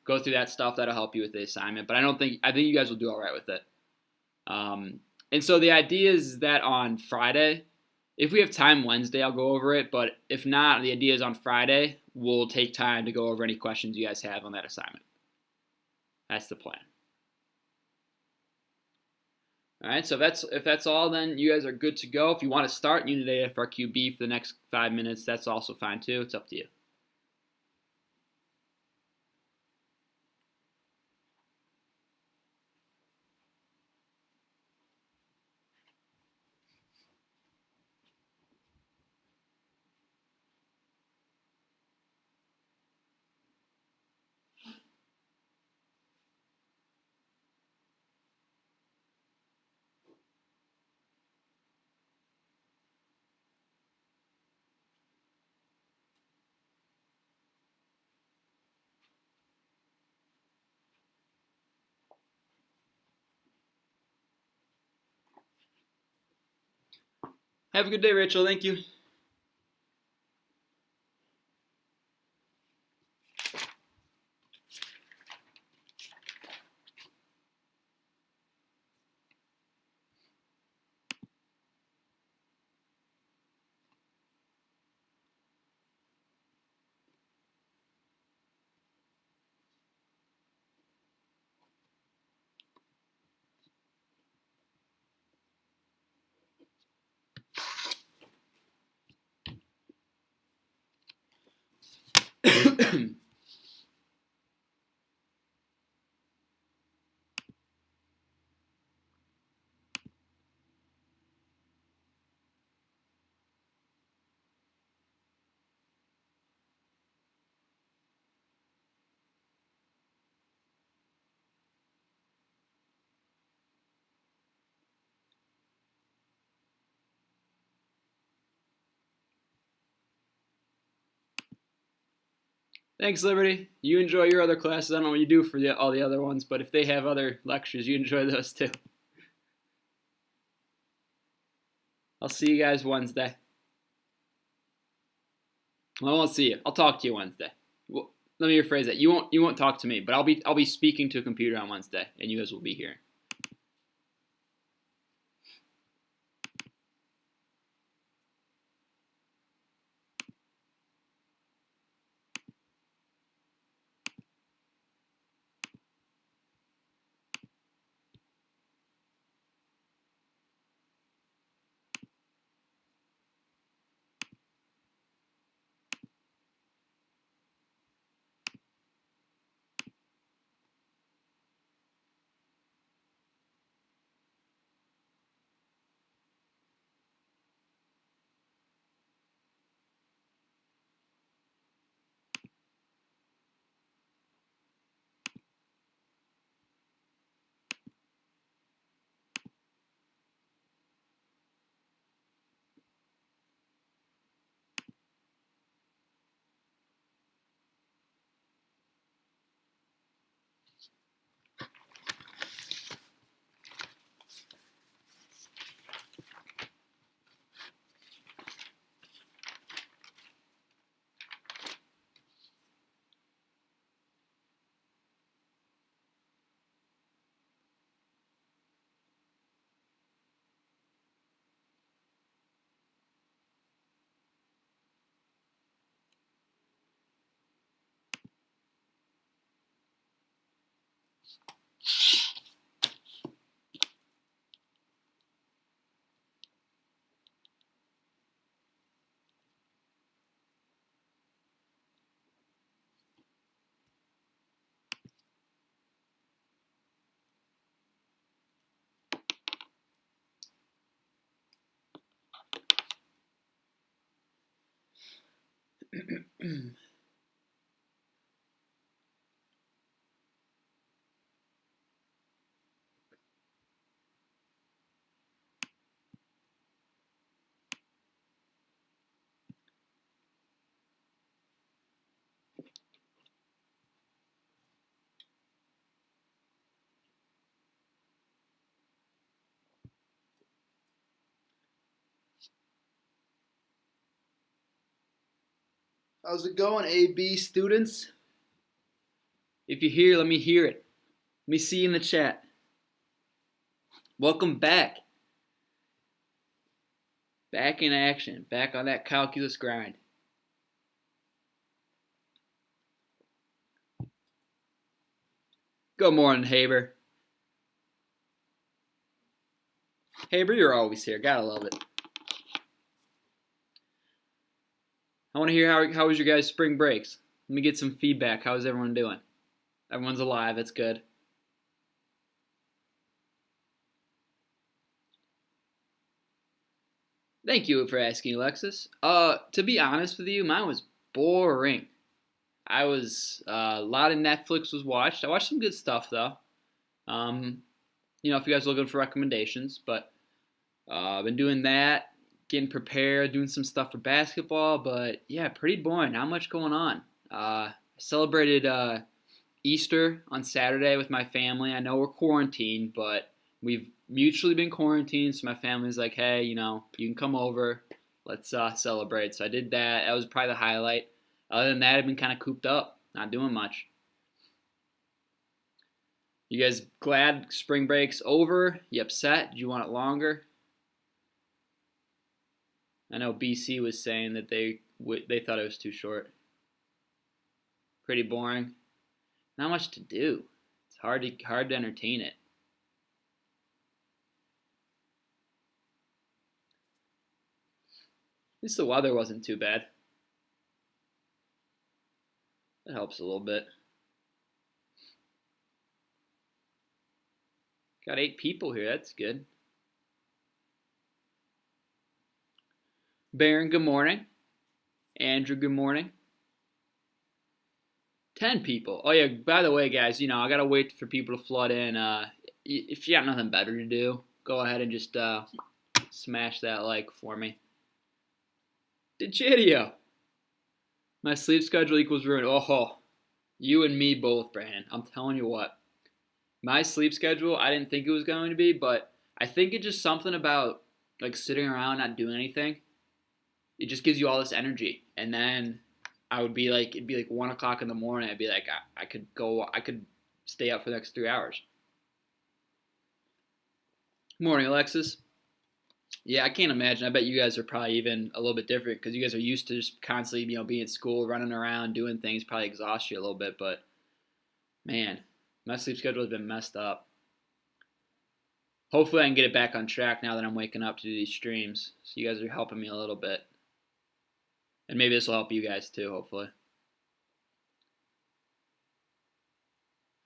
Go through that stuff. That'll help you with the assignment. But I think you guys will do all right with it. And so the idea is that on Friday, if we have time Wednesday, I'll go over it. But if not, the idea is on Friday, we'll take time to go over any questions you guys have on that assignment. That's the plan. All right, so if that's all, then you guys are good to go. If you want to start Unit 8 FRQ B for the next 5 minutes, that's also fine too. It's up to you. Have a good day, Rachel. Thank you. Thanks, Liberty. You enjoy your other classes. I don't know what you do for all the other ones, but if they have other lectures, you enjoy those too. I'll see you guys Wednesday. Well, I won't see you. I'll talk to you Wednesday. Well, let me rephrase that. You won't talk to me, but I'll be speaking to a computer on Wednesday, and you guys will be here. How's it going, AB students? If you're here, let me hear it. Let me see you in the chat. Welcome back. Back in action. Back on that calculus grind. Good morning, Haber. Haber, you're always here. Gotta love it. I want to hear how was your guys' spring breaks. Let me get some feedback. How's everyone doing? Everyone's alive. That's good. Thank you for asking, Alexis. To be honest with you, mine was boring. I was a lot of Netflix was watched. I watched some good stuff though. If you guys are looking for recommendations, but I've been doing that, getting prepared, doing some stuff for basketball. But yeah, pretty boring. Not much going on. I celebrated Easter on Saturday with my family. I know we're quarantined, but we've mutually been quarantined, so my family's like, hey, you can come over. Let's celebrate. So I did that. That was probably the highlight. Other than that, I've been kind of cooped up, not doing much. You guys glad spring break's over? You upset? Do you want it longer? I know BC was saying that they thought it was too short. Pretty boring. Not much to do. It's hard to entertain it. At least the weather wasn't too bad. That helps a little bit. Got 8 people here. That's good. Baron, good morning. Andrew, good morning. 10 people. Oh, yeah, by the way, guys, I got to wait for people to flood in. If you got nothing better to do, go ahead and just smash that like for me. Digidio. My sleep schedule equals ruin. Oh, you and me both, Brandon. I'm telling you what. My sleep schedule, I didn't think it was going to be, but I think it's just something about like sitting around not doing anything. It just gives you all this energy. And then it'd be like 1 o'clock in the morning. I'd be like, I could stay up for the next 3 hours. Morning, Alexis. Yeah, I can't imagine. I bet you guys are probably even a little bit different because you guys are used to just constantly, being at school, running around, doing things, probably exhaust you a little bit. But man, my sleep schedule has been messed up. Hopefully, I can get it back on track now that I'm waking up to do these streams. So you guys are helping me a little bit, and maybe this will help you guys too. Hopefully,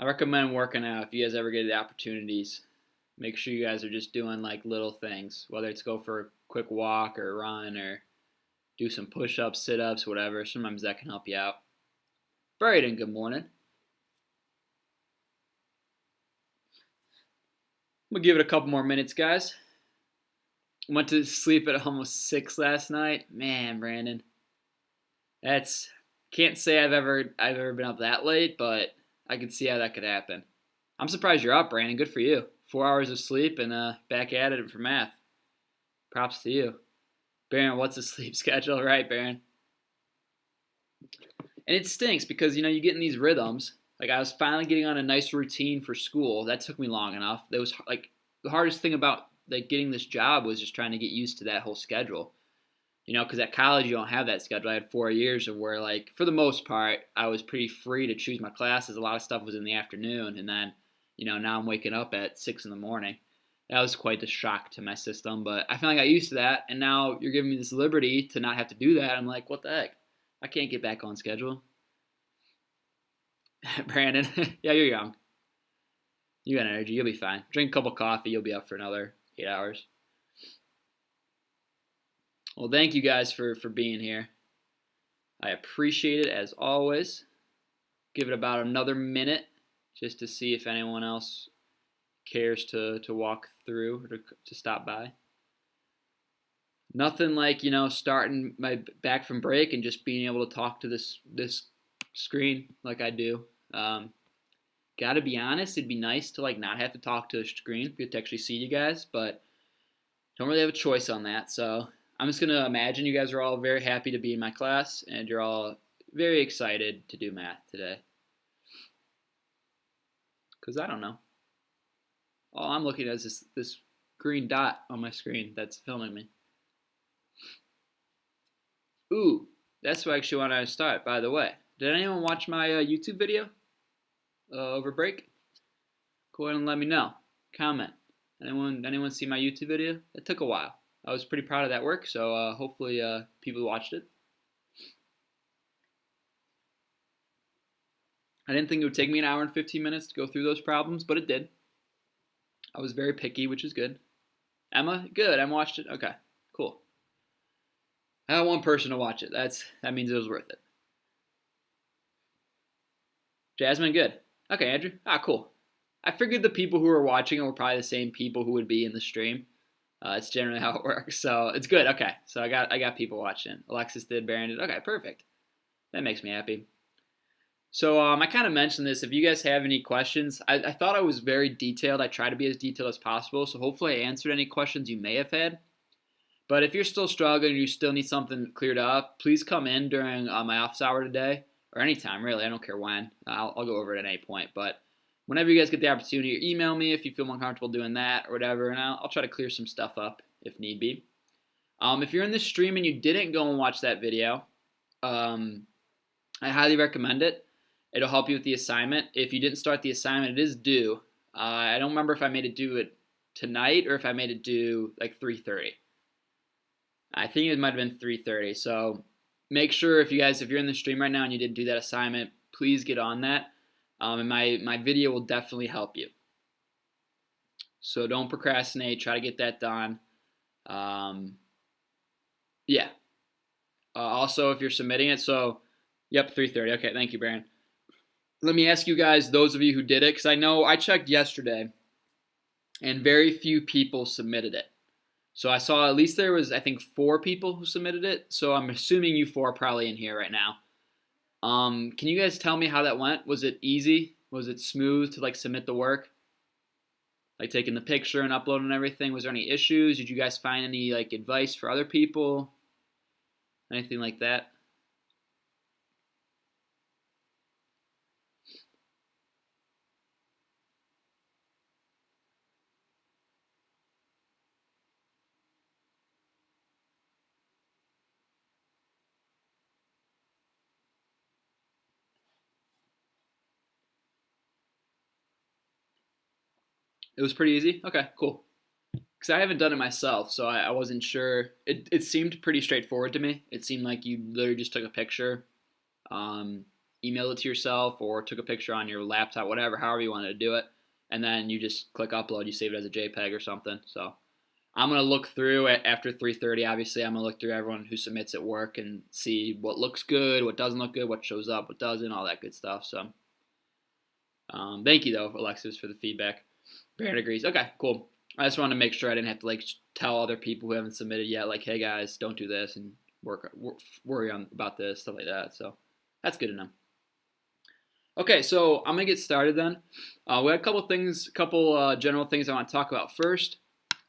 I recommend working out if you guys ever get the opportunities. Make sure you guys are just doing like little things, whether it's go for a quick walk or run or do some push-ups, sit-ups, whatever. Sometimes that can help you out. Brayden, good morning. We'll give it a couple more minutes, guys. Went to sleep at almost 6 last night. Man, Brandon, can't say I've ever been up that late, but I can see how that could happen. I'm surprised you're up, Brandon. Good for you. 4 hours of sleep and back at it for math. Props to you. Baron, what's the sleep schedule? Right, Baron? And it stinks because, you get in these rhythms. Like, I was finally getting on a nice routine for school. That took me long enough. That was, like, the hardest thing about, like, getting this job was just trying to get used to that whole schedule. Because at college you don't have that schedule. I had 4 years of where, like, for the most part, I was pretty free to choose my classes. A lot of stuff was in the afternoon, and then now I'm waking up at 6 in the morning. That was quite the shock to my system, but I finally got used to that, and now you're giving me this liberty to not have to do that. I'm like, what the heck? I can't get back on schedule. Brandon, yeah, you're young. You got energy. You'll be fine. Drink a cup of coffee. You'll be up for another 8 hours. Well, thank you guys for being here. I appreciate it as always. Give it about another minute just to see if anyone else cares to walk through or to stop by. Nothing like, starting my back from break and just being able to talk to this screen like I do. Gotta be honest, it'd be nice to not have to talk to a screen to actually see you guys, but don't really have a choice on that. So I'm just gonna imagine you guys are all very happy to be in my class and you're all very excited to do math today. Because I don't know. All I'm looking at is this green dot on my screen that's filming me. Ooh, that's what I actually want to start, by the way. Did anyone watch my YouTube video over break? Go ahead and let me know. Comment. Anyone see my YouTube video? It took a while. I was pretty proud of that work, so hopefully people watched it. I didn't think it would take me an hour and 15 minutes to go through those problems, but it did. I was very picky, which is good. Emma? Good. Emma watched it? Okay, cool. I had one person to watch it. That means it was worth it. Jasmine? Good. Okay, Andrew? Cool. I figured the people who were watching it were probably the same people who would be in the stream. It's generally how it works, so it's good. Okay, so I got people watching. Alexis did, Baron did. Okay, perfect. That makes me happy. So I kind of mentioned this. If you guys have any questions, I thought I was very detailed. I try to be as detailed as possible, so hopefully I answered any questions you may have had. But if you're still struggling, you still need something cleared up, please come in during my office hour today, or anytime really. I don't care when. I'll go over it at any point. But whenever you guys get the opportunity, email me if you feel more comfortable doing that or whatever, and I'll try to clear some stuff up if need be. If you're in this stream and you didn't go and watch that video, I highly recommend it. It'll help you with the assignment. If you didn't start the assignment, it is due. I don't remember if I made it due it tonight or if I made it due like 3:30. I think it might have been 3:30. So make sure if you're in the stream right now and you didn't do that assignment, please get on that. And my video will definitely help you. So don't procrastinate. Try to get that done. Yeah. Also, if you're submitting it, so yep, 3:30. Okay, thank you, Baron. Let me ask you guys, those of you who did it, because I know I checked yesterday, and very few people submitted it. So I saw at least there was, I think, 4 people who submitted it. So I'm assuming you 4 are probably in here right now. Can you guys tell me how that went? Was it easy? Was it smooth to submit the work? Like taking the picture and uploading and everything? Was there any issues? Did you guys find any advice for other people? Anything like that? It was pretty easy? Okay, cool. Because I haven't done it myself, so I wasn't sure. It seemed pretty straightforward to me. It seemed like you literally just took a picture, emailed it to yourself, or took a picture on your laptop, whatever, however you wanted to do it, and then you just click upload. You save it as a JPEG or something. So I'm going to look through it after 3:30. Obviously, I'm going to look through everyone who submits at work and see what looks good, what doesn't look good, what shows up, what doesn't, all that good stuff. So thank you, though, Alexis, for the feedback. Baron agrees. Okay, cool. I just wanted to make sure I didn't have to tell other people who haven't submitted yet, hey guys, don't do this and worry about this, stuff like that. So that's good to know. Okay, so I'm gonna get started then. We had a couple general things I want to talk about first,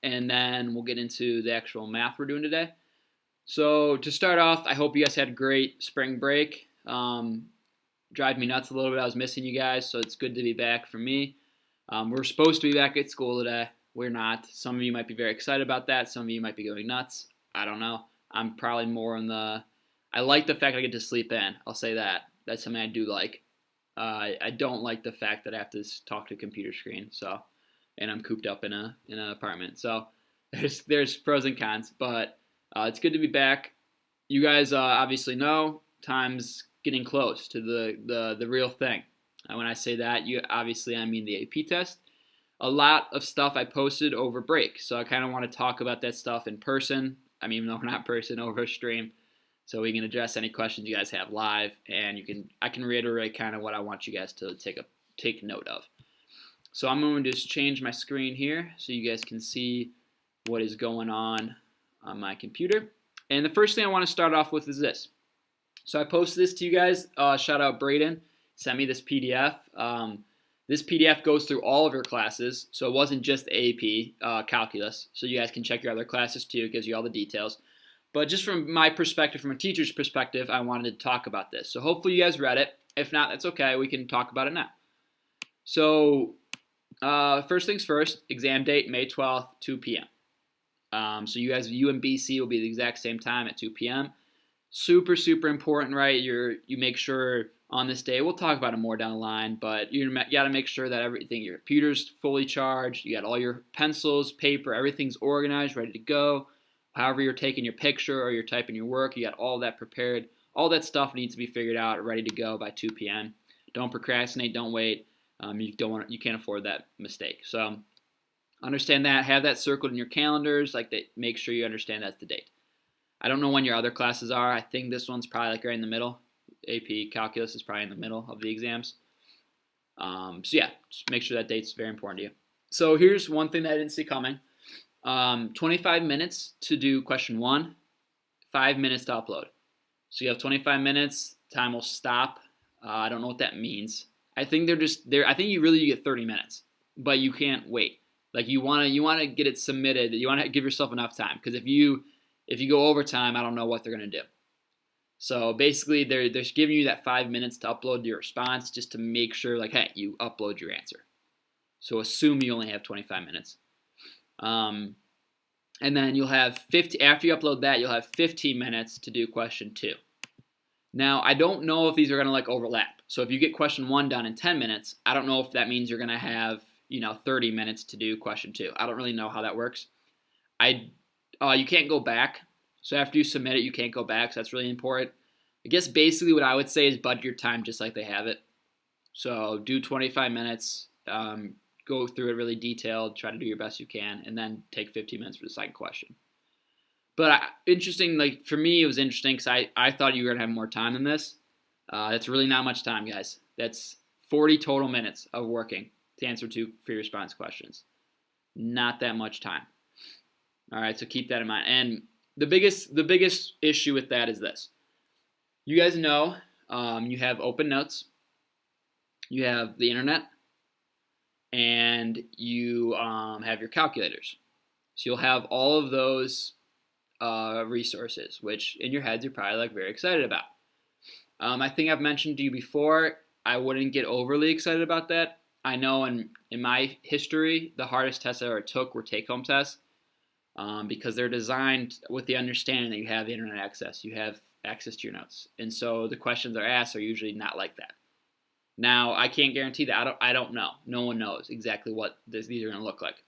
and then we'll get into the actual math we're doing today. So to start off, I hope you guys had a great spring break. Drive me nuts a little bit. I was missing you guys, so it's good to be back for me. We're supposed to be back at school today. We're not. Some of you might be very excited about that. Some of you might be going nuts. I don't know. I'm probably more in I like the fact I get to sleep in. I'll say that. That's something I do like. I don't like the fact that I have to talk to a computer screen. And I'm cooped up in an apartment. So there's pros and cons. But it's good to be back. You guys obviously know time's getting close to the real thing. And when I say that, I mean the AP test. A lot of stuff I posted over break, so I kind of want to talk about that stuff in person. I mean, no, not person, over stream. so we can address any questions you guys have live, and I can reiterate kind of what I want you guys to take note of. So I'm going to just change my screen here so you guys can see what is going on my computer. And the first thing I want to start off with is this. So I posted this to you guys. Shout out Braden, sent me this PDF. This PDF goes through all of your classes, so it wasn't just AP calculus. So you guys can check your other classes too. It gives you all the details. But just from my perspective, from a teacher's perspective, I wanted to talk about this. So hopefully you guys read it. If not, that's okay. We can talk about it now. So first things first, exam date, May 12th, 2 p.m. So you and BC will be the exact same time at 2 p.m. Super, super important, right? You make sure on this day, we'll talk about it more down the line, but you got to make sure that your computer's fully charged, you got all your pencils, paper, everything's organized, ready to go. However you're taking your picture or you're typing your work, you got all that prepared. All that stuff needs to be figured out, ready to go by 2 p.m. Don't procrastinate, don't wait. You can't afford that mistake. So understand that, have that circled in your calendars, make sure you understand that's the date. I don't know when your other classes are. I think this one's probably right in the middle. AP Calculus is probably in the middle of the exams. So yeah, just make sure that date's very important to you. So here's one thing that I didn't see coming. 25 minutes to do question 1, 5 minutes to upload. So you have 25 minutes, time will stop. I don't know what that means. I think I think you get 30 minutes, but you can't wait. You want to get it submitted. You want to give yourself enough time, because if you go over time, I don't know what they're going to do. So basically, they're giving you that 5 minutes to upload your response just to make sure, hey, you upload your answer. So assume you only have 25 minutes. And then you'll have after you upload that, you'll have 15 minutes to do question 2. Now, I don't know if these are going to overlap. So if you get question 1 done in 10 minutes, I don't know if that means you're going to have 30 minutes to do question 2. I don't really know how that works. You can't go back. So after you submit it, you can't go back. So that's really important. I guess basically what I would say is budget your time just like they have it. So do 25 minutes, go through it really detailed, try to do your best you can, and then take 15 minutes for the second question. But interesting, for me, it was interesting because I thought you were going to have more time than this. That's really not much time, guys. That's 40 total minutes of working to answer 2 free response questions. Not that much time. All right, so keep that in mind. And the biggest issue with that is this. You guys know you have open notes, you have the internet, and you have your calculators. So you'll have all of those resources, which in your heads you're probably very excited about. I think I've mentioned to you before, I wouldn't get overly excited about that. I know in my history, the hardest tests I ever took were take-home tests. Because they're designed with the understanding that you have internet access, you have access to your notes, and so the questions they're asked are usually not like that. Now, I can't guarantee that. I don't know. No one knows exactly what these are going to look like.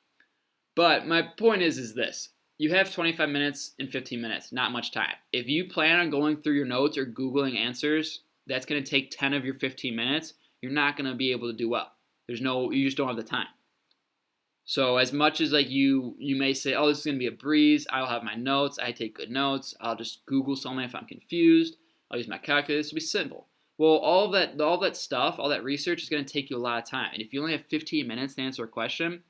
But my point is this. You have 25 minutes and 15 minutes, not much time. If you plan on going through your notes or Googling answers, that's going to take 10 of your 15 minutes. You're not going to be able to do well. You just don't have the time. So as much as you may say, oh, this is going to be a breeze, I'll have my notes, I take good notes, I'll just Google something if I'm confused, I'll use my calculator, this will be simple. Well, all that stuff, all that research is going to take you a lot of time. And if you only have 15 minutes to answer a question,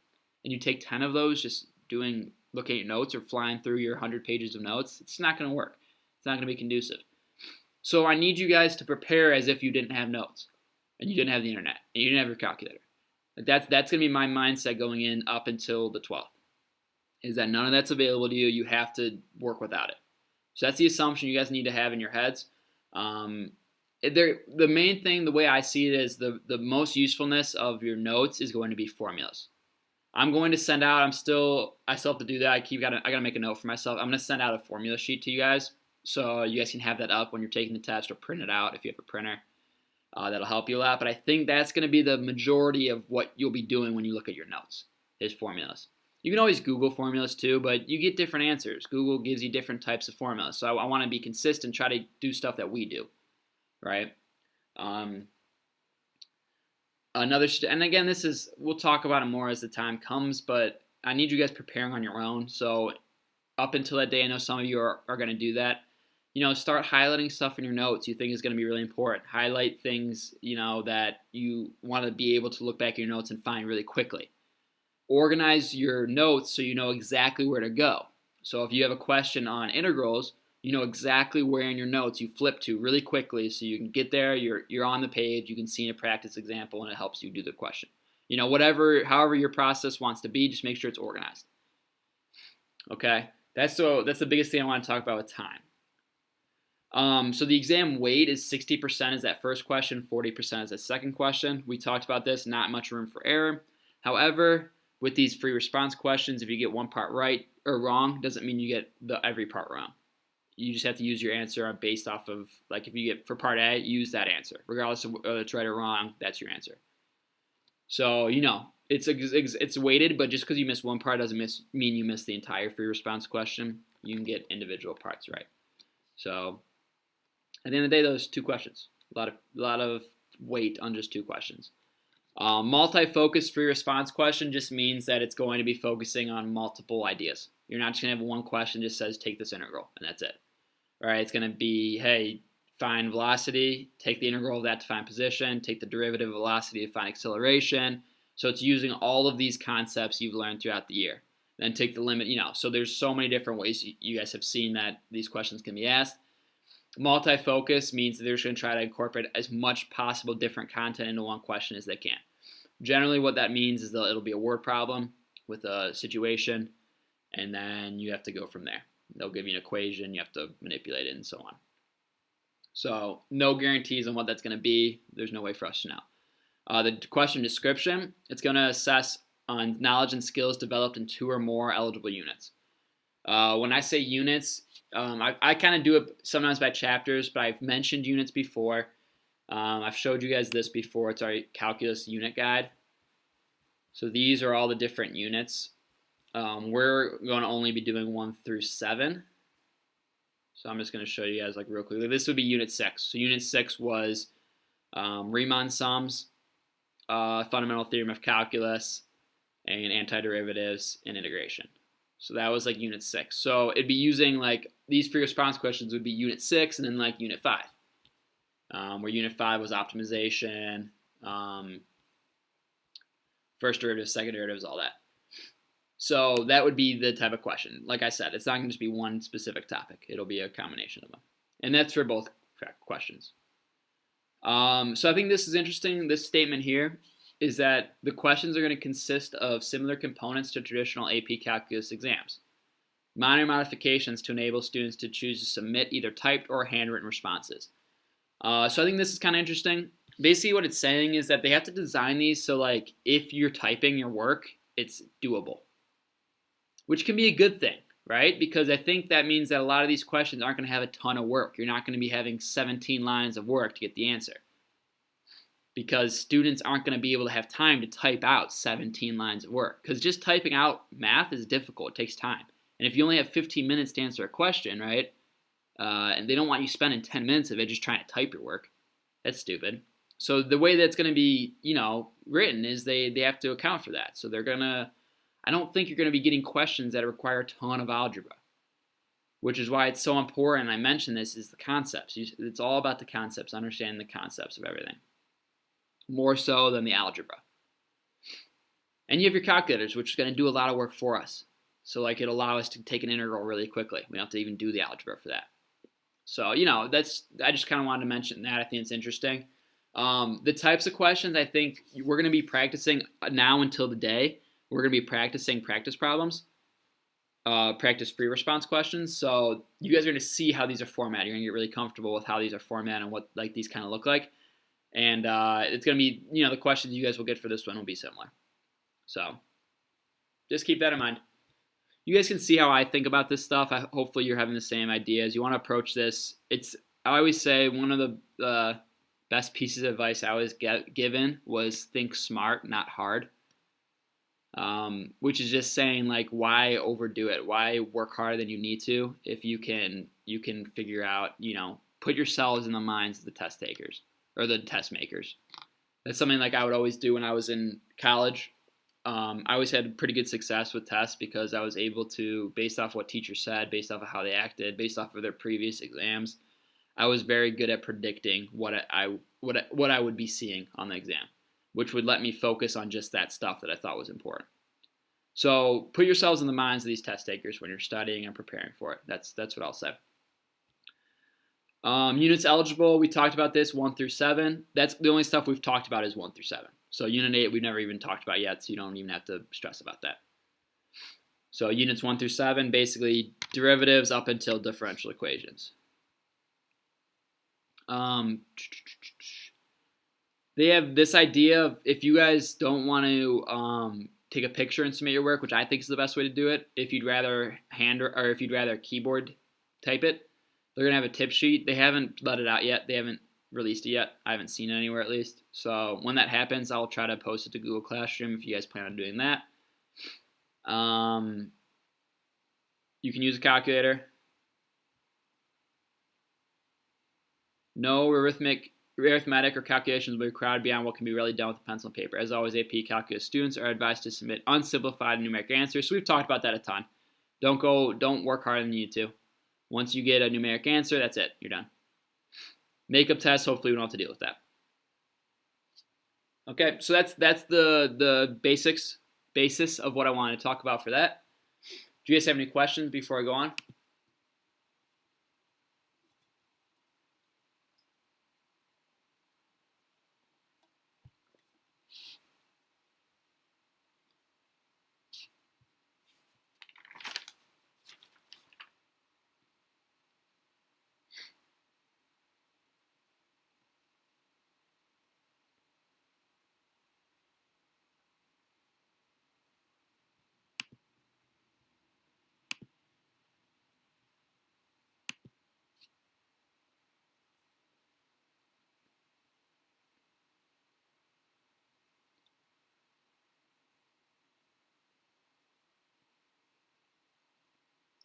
and you take 10 of those just looking at your notes or flying through your 100 pages of notes, it's not going to work. It's not going to be conducive. So I need you guys to prepare as if you didn't have notes, and you didn't have the internet, and you didn't have your calculator. That's going to be my mindset going in up until the 12th, is that none of that's available to you. You have to work without it. So that's the assumption you guys need to have in your heads. The main thing, the way I see it, is the most usefulness of your notes is going to be formulas. I'm going to send out, I still have to do that. I got to make a note for myself. I'm going to send out a formula sheet to you guys, so you guys can have that up when you're taking the test, or print it out if you have a printer. That'll help you a lot, but I think that's going to be the majority of what you'll be doing when you look at your notes, is formulas. You can always Google formulas too, but you get different answers. Google gives you different types of formulas, so I want to be consistent, try to do stuff that we do, right? And again, we'll talk about it more as the time comes, but I need you guys preparing on your own. So up until that day, I know some of you are going to do that. start highlighting stuff in your notes you think is going to be really important. Highlight things, that you want to be able to look back at your notes and find really quickly. Organize your notes so you know exactly where to go. So if you have a question on integrals, you know exactly where in your notes you flip to really quickly so you can get there, you're on the page, you can see a practice example, and it helps you do the question. However your process wants to be, just make sure it's organized. Okay? That's the biggest thing I want to talk about with time. So the exam weight is 60% is that first question, 40% is that second question. We talked about this, not much room for error. However, with these free response questions, if you get one part right or wrong, doesn't mean you get every part wrong. You just have to use your answer based off of, like, if you get for part A, use that answer. Regardless of whether it's right or wrong, that's your answer. So, it's weighted, but just because you miss one part doesn't mean you miss the entire free response question. You can get individual parts right. So, at the end of the day, those 2 questions. A lot of weight on just 2 questions. Multi-focus free response question just means that it's going to be focusing on multiple ideas. You're not just going to have one question that just says take this integral, and that's it. All right, it's going to be, hey, find velocity, take the integral of that to find position, take the derivative of velocity to find acceleration. So it's using all of these concepts you've learned throughout the year. Then take the limit, so there's so many different ways you guys have seen that these questions can be asked. Multi-focus means that they're just going to try to incorporate as much possible different content into one question as they can. Generally, what that means is that it'll be a word problem with a situation, and then you have to go from there. They'll give you an equation, you have to manipulate it, and so on. So no guarantees on what that's going to be. There's no way for us to know. The question description, it's going to assess on knowledge and skills developed in 2 or more eligible units. When I say units, I kind of do it sometimes by chapters, but I've mentioned units before. I've showed you guys this before. It's our calculus unit guide. So these are all the different units. We're going to only be doing 1 through 7. So I'm just going to show you guys real quickly. This would be unit 6. So unit 6 was Riemann sums, fundamental theorem of calculus, and antiderivatives and integration. So that was unit 6. So it'd be using these free response questions would be unit 6 and then unit 5. Where unit 5 was optimization, first derivatives, second derivatives, all that. So that would be the type of question. Like I said, it's not going to just be one specific topic. It'll be a combination of them. And that's for both questions. So I think this is interesting. This statement here is that the questions are going to consist of similar components to traditional AP calculus exams. Minor modifications to enable students to choose to submit either typed or handwritten responses. So I think this is kind of interesting. Basically what it's saying is that they have to design these so if you're typing your work, it's doable. Which can be a good thing, right? Because I think that means that a lot of these questions aren't going to have a ton of work. You're not going to be having 17 lines of work to get the answer. Because students aren't going to be able to have time to type out 17 lines of work. Because just typing out math is difficult. It takes time. And if you only have 15 minutes to answer a question, right, and they don't want you spending 10 minutes of it just trying to type your work, that's stupid. So the way that's going to be, written is they have to account for that. So they're going to, I don't think you're going to be getting questions that require a ton of algebra, which is why it's so important, I mentioned this, is the concepts. It's all about the concepts, understanding the concepts of everything, more so than the algebra. And you have your calculators, which is going to do a lot of work for us. So it'll allow us to take an integral really quickly. We don't have to even do the algebra for that. So, I just kind of wanted to mention that. I think it's interesting. The types of questions I think we're going to be practicing now until the day. We're going to be practicing practice problems, practice free response questions. So you guys are going to see how these are formatted. You're going to get really comfortable with how these are formatted and what these kind of look like. And it's going to be, the questions you guys will get for this one will be similar. So just keep that in mind. You guys can see how I think about this stuff. Hopefully you're having the same ideas. You want to approach this. I always say one of the best pieces of advice I always get given was think smart, not hard. Which is just saying why overdo it? Why work harder than you need to if you can figure out, put yourselves in the minds of the test takers or the test makers. That's something I would always do when I was in college. I always had pretty good success with tests because I was able to, based off what teachers said, based off of how they acted, based off of their previous exams, I was very good at predicting what I would be seeing on the exam, which would let me focus on just that stuff that I thought was important. So put yourselves in the minds of these test takers when you're studying and preparing for it. That's what I'll say. Units eligible, we talked about this, 1 through 7. That's the only stuff we've talked about is 1 through 7. So Unit 8 we've never even talked about yet, so you don't even have to stress about that. So Units 1 through 7, basically derivatives up until differential equations. They have this idea of if you guys don't want to take a picture and submit your work, which I think is the best way to do it, if you'd rather if you'd rather keyboard type it, they're going to have a tip sheet. They haven't let it out yet. They haven't released it yet. I haven't seen it anywhere at least. So when that happens, I'll try to post it to Google Classroom if you guys plan on doing that. You can use a calculator. No arithmetic or calculations will be required beyond what can be readily done with a pencil and paper. As always, AP Calculus students are advised to submit unsimplified numeric answers. So we've talked about that a ton. Don't work harder than you need to. Once you get a numeric answer, that's it. You're done. Makeup test, hopefully we don't have to deal with that. Okay, so that's the basis of what I wanted to talk about for that. Do you guys have any questions before I go on?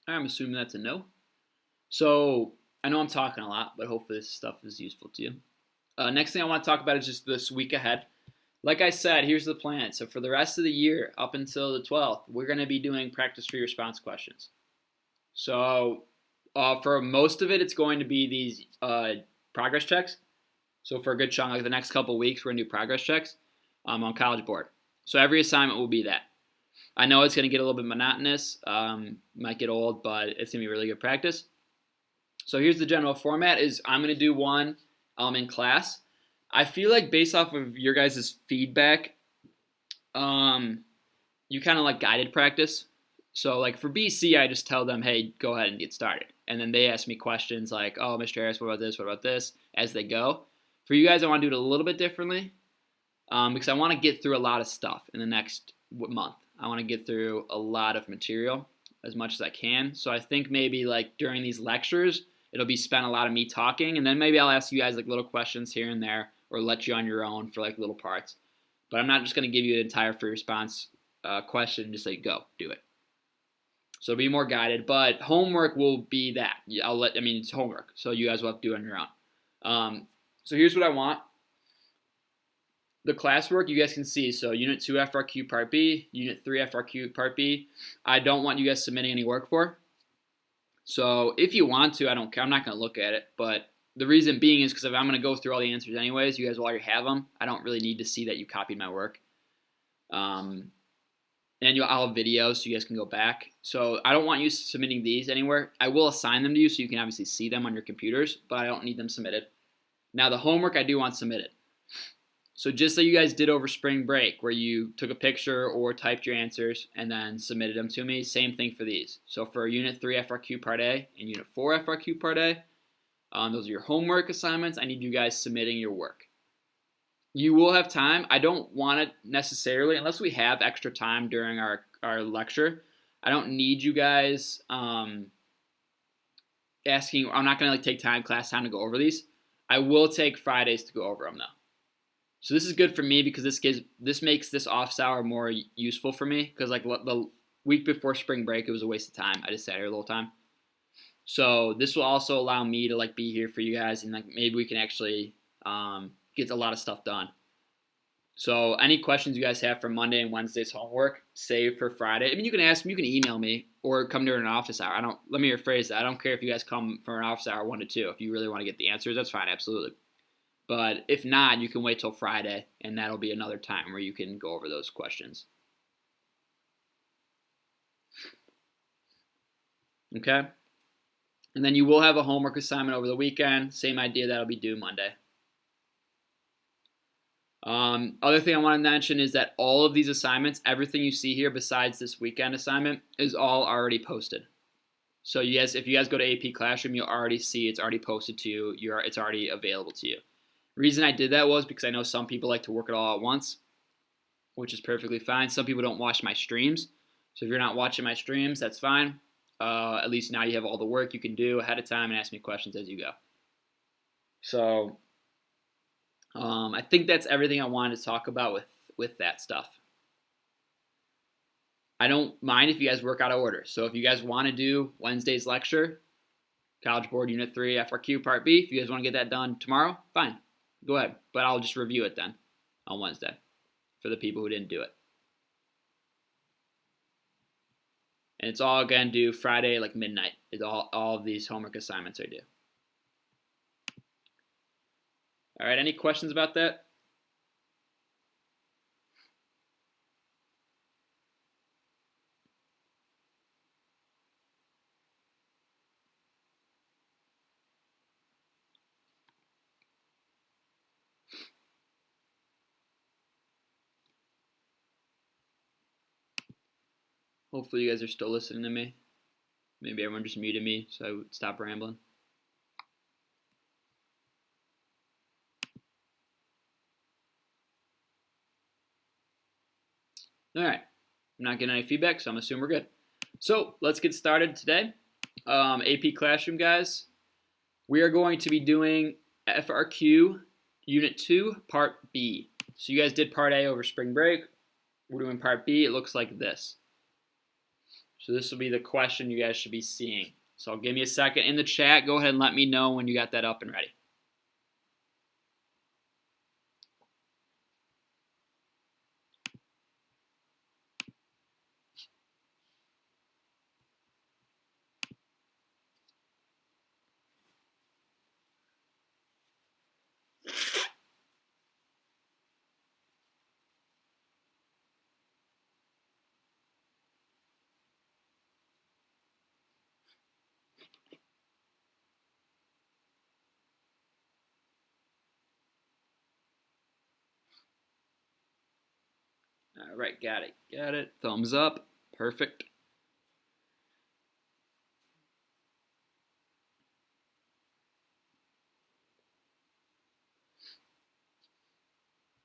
I'm assuming that's a no. So I know I'm talking a lot, but hopefully this stuff is useful to you. Next thing I want to talk about is just this week ahead. Like I said, here's the plan. So for the rest of the year, up until the 12th, we're going to be doing practice free response questions. So for most of it, it's going to be these progress checks. So for a good chunk, like the next couple of weeks, we're going to do progress checks on College Board. So every assignment will be that. I know it's going to get a little bit monotonous, might get old, but it's going to be really good practice. So here's the general format is I'm going to do one in class. I feel like based off of your guys' feedback, you kind of like guided practice. So like for BC, I just tell them, hey, go ahead and get started. And then they ask me questions like, oh, Mr. Harris, what about this? What about this? As they go. For you guys, I want to do it a little bit differently because I want to get through a lot of stuff in the next month. I want to get through a lot of material as much as I can. So I think maybe like during these lectures, it'll be spent a lot of me talking. And then maybe I'll ask you guys like little questions here and there or let you on your own for like little parts. But I'm not just going to give you an entire free response question and just say, go, do it. So it'll be more guided, but homework will be that. It's homework, so you guys will have to do it on your own. So here's what I want. The classwork you guys can see. So Unit 2 FRQ Part B, Unit 3 FRQ Part B. I don't want you guys submitting any work for. So if you want to, I don't care. I'm not going to look at it, but the reason being is because if I'm going to go through all the answers anyways, you guys will already have them. I don't really need to see that you copied my work. And I'll have videos so you guys can go back. So I don't want you submitting these anywhere. I will assign them to you so you can obviously see them on your computers, but I don't need them submitted. Now the homework I do want submitted. So just like you guys did over spring break where you took a picture or typed your answers and then submitted them to me, same thing for these. So for Unit 3 FRQ Part A and Unit 4 FRQ Part A, those are your homework assignments. I need you guys submitting your work. You will have time. I don't want it necessarily, unless we have extra time during our lecture. I don't need you guys asking. I'm not going to take class time to go over these. I will take Fridays to go over them though. So this is good for me because this makes this office hour more useful for me because like the week before spring break it was a waste of time. I just sat here the whole time. So this will also allow me to be here for you guys and maybe we can actually get a lot of stuff done. So any questions you guys have for Monday and Wednesday's homework, save for Friday. I mean, you can ask me, you can email me, or come during an office hour. Let me rephrase that. I don't care if you guys come for an office hour 1 to 2. If you really want to get the answers, that's fine, absolutely. But if not, you can wait till Friday, and that'll be another time where you can go over those questions. Okay? And then you will have a homework assignment over the weekend. Same idea, that'll be due Monday. Other thing I want to mention is that all of these assignments, everything you see here besides this weekend assignment, is all already posted. So you guys, if you guys go to AP Classroom, you'll already see it's already posted to you. It's already available to you. The reason I did that was because I know some people like to work it all at once, which is perfectly fine. Some people don't watch my streams. So if you're not watching my streams, that's fine. At least now you have all the work you can do ahead of time and ask me questions as you go. So I think that's everything I wanted to talk about with that stuff. I don't mind if you guys work out of order. So if you guys want to do Wednesday's lecture, College Board Unit 3, FRQ Part B, if you guys want to get that done tomorrow, fine. Go ahead. But I'll just review it then on Wednesday for the people who didn't do it. And it's all, again, due Friday, like midnight. It's all of these homework assignments are due. All right, any questions about that? Hopefully you guys are still listening to me. Maybe everyone just muted me so I would stop rambling. All right, I'm not getting any feedback, so I'm assuming we're good. So let's get started today. AP Classroom, guys. We are going to be doing FRQ Unit 2, Part B. So you guys did Part A over spring break. We're doing Part B. It looks like this. So this will be the question you guys should be seeing. So give me a second in the chat. Go ahead and let me know when you got that up and ready. All right, got it. Got it. Thumbs up. Perfect.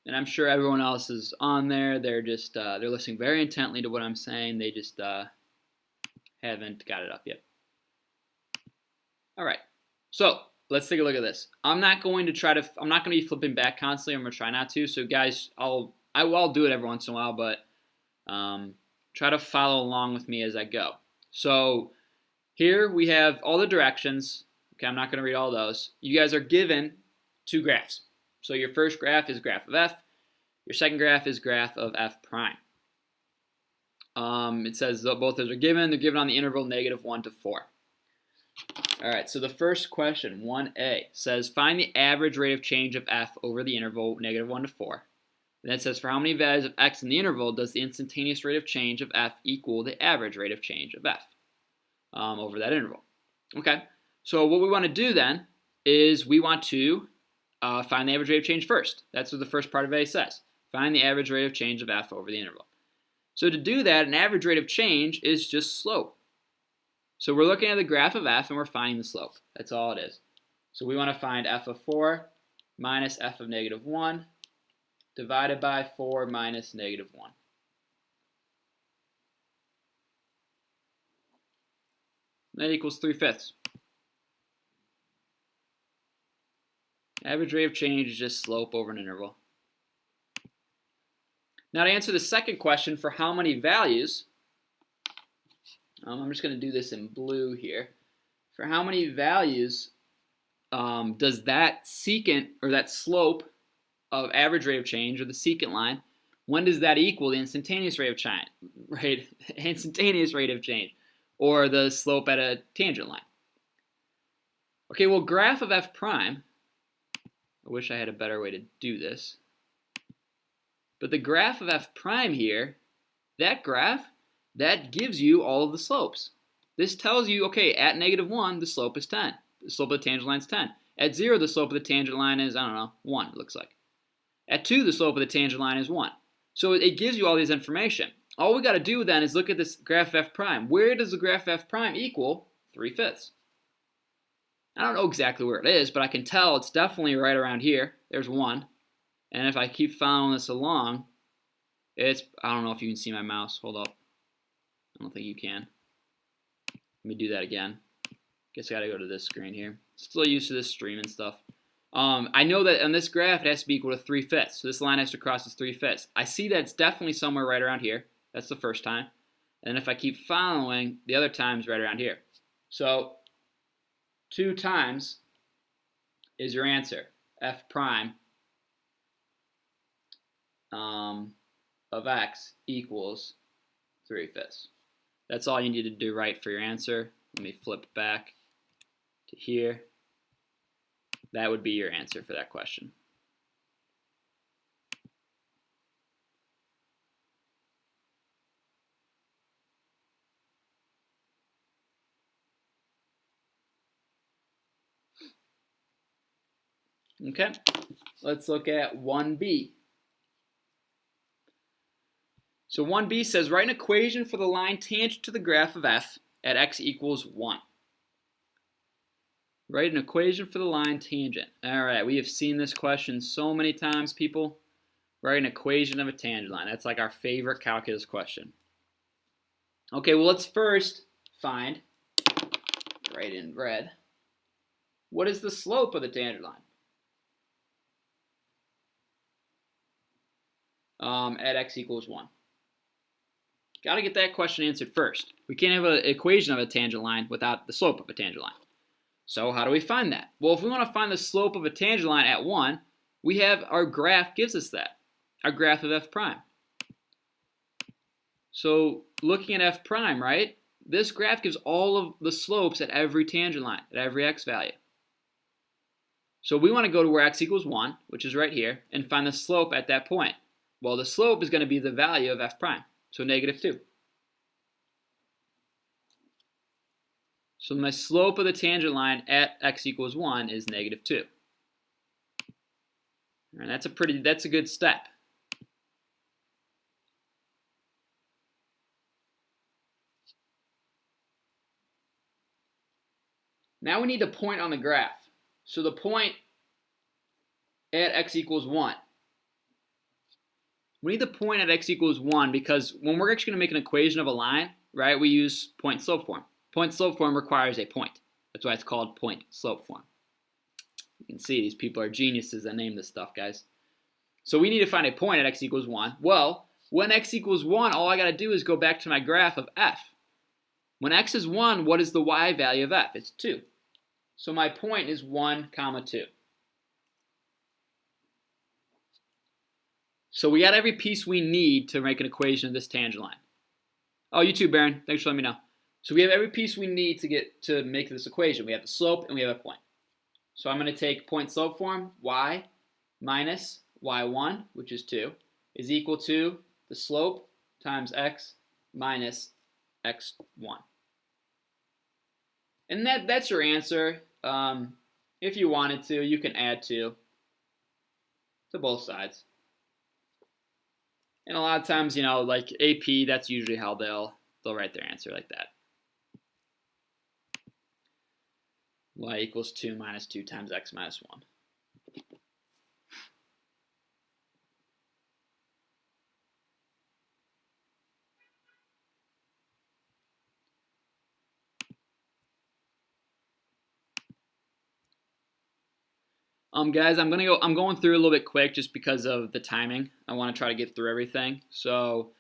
And I'm sure everyone else is on there. They're just they're listening very intently to what I'm saying. They just haven't got it up yet. All right. So let's take a look at this. I'm not going to be flipping back constantly. I'm going to try not to. So guys, I will do it every once in a while, but try to follow along with me as I go. So here we have all the directions. Okay, I'm not going to read all those. You guys are given two graphs. So your first graph is graph of f. Your second graph is graph of f prime. It says that both those are given. They're given on the interval -1 to 4. All right, so the first question, 1a, says find the average rate of change of f over the interval -1 to 4. And then it says for how many values of x in the interval does the instantaneous rate of change of f equal the average rate of change of f over that interval. Okay, so what we want to do then is we want to find the average rate of change first. That's what the first part of A says. Find the average rate of change of f over the interval. So to do that, an average rate of change is just slope. So we're looking at the graph of f and we're finding the slope. That's all it is. So we want to find f of 4 minus f of -1 divided by 4 minus -1. That equals 3/5. Average rate of change is just slope over an interval. Now to answer the second question, for how many values, I'm just going to do this in blue here. For how many values does that secant, or that slope of average rate of change, or the secant line, when does that equal the instantaneous rate of change, instantaneous rate of change, or the slope at a tangent line? Okay, well, graph of f prime, I wish I had a better way to do this, but the graph of f prime here, that graph, that gives you all of the slopes. This tells you, okay, at -1, the slope is 10. The slope of the tangent line is 10. At 0, the slope of the tangent line is, I don't know, 1, it looks like. At 2, the slope of the tangent line is 1. So it gives you all this information. All we got to do then is look at this graph of f prime. Where does the graph of f prime equal 3/5? I don't know exactly where it is, but I can tell it's definitely right around here. There's 1. And if I keep following this along, it's, I don't know if you can see my mouse. Hold up. I don't think you can. Let me do that again. Guess I got to go to this screen here. Still used to this stream and stuff. I know that on this graph it has to be equal to 3/5. So this line has to cross as 3/5. I see that it's definitely somewhere right around here. That's the first time. And if I keep following, the other time's right around here. So 2 times is your answer. F prime of x equals 3/5. That's all you need to do right for your answer. Let me flip back to here. That would be your answer for that question. Okay, let's look at 1b. So 1b says, write an equation for the line tangent to the graph of f at x equals 1. Write an equation for the line tangent. All right, we have seen this question so many times, people. Write an equation of a tangent line. That's like our favorite calculus question. Okay, well, let's first find, right in red, what is the slope of the tangent line? At x equals 1. Got to get that question answered first. We can't have an equation of a tangent line without the slope of a tangent line. So how do we find that? Well, if we want to find the slope of a tangent line at 1, we have our graph gives us that, our graph of f prime. So looking at f prime, right, this graph gives all of the slopes at every tangent line, at every x value. So we want to go to where x equals 1, which is right here, and find the slope at that point. Well, the slope is going to be the value of f prime, so -2. So my slope of the tangent line at x equals 1 is -2. And that's a good step. Now we need the point on the graph. So the point at x equals 1. We need the point at x equals 1 because when we're actually going to make an equation of a line, right, we use point-slope form. Point-slope form requires a point. That's why it's called point-slope form. You can see these people are geniuses that name this stuff, guys. So we need to find a point at x equals 1. Well, when x equals 1, all I got to do is go back to my graph of f. When x is 1, what is the y value of f? It's 2. So my point is 1, 2. So we got every piece we need to make an equation of this tangent line. Oh, you too, Baron. Thanks for letting me know. So we have every piece we need to make this equation. We have the slope and we have a point. So I'm going to take point-slope form. Y minus y1, which is 2, is equal to the slope times x minus x1. And that's your answer. If you wanted to, you can add 2 to both sides. And a lot of times, you know, like AP, that's usually how they'll write their answer like that. Y equals 2 minus 2 times x minus 1. Guys, I'm going through a little bit quick just because of the timing. I want to try to get through everything. So,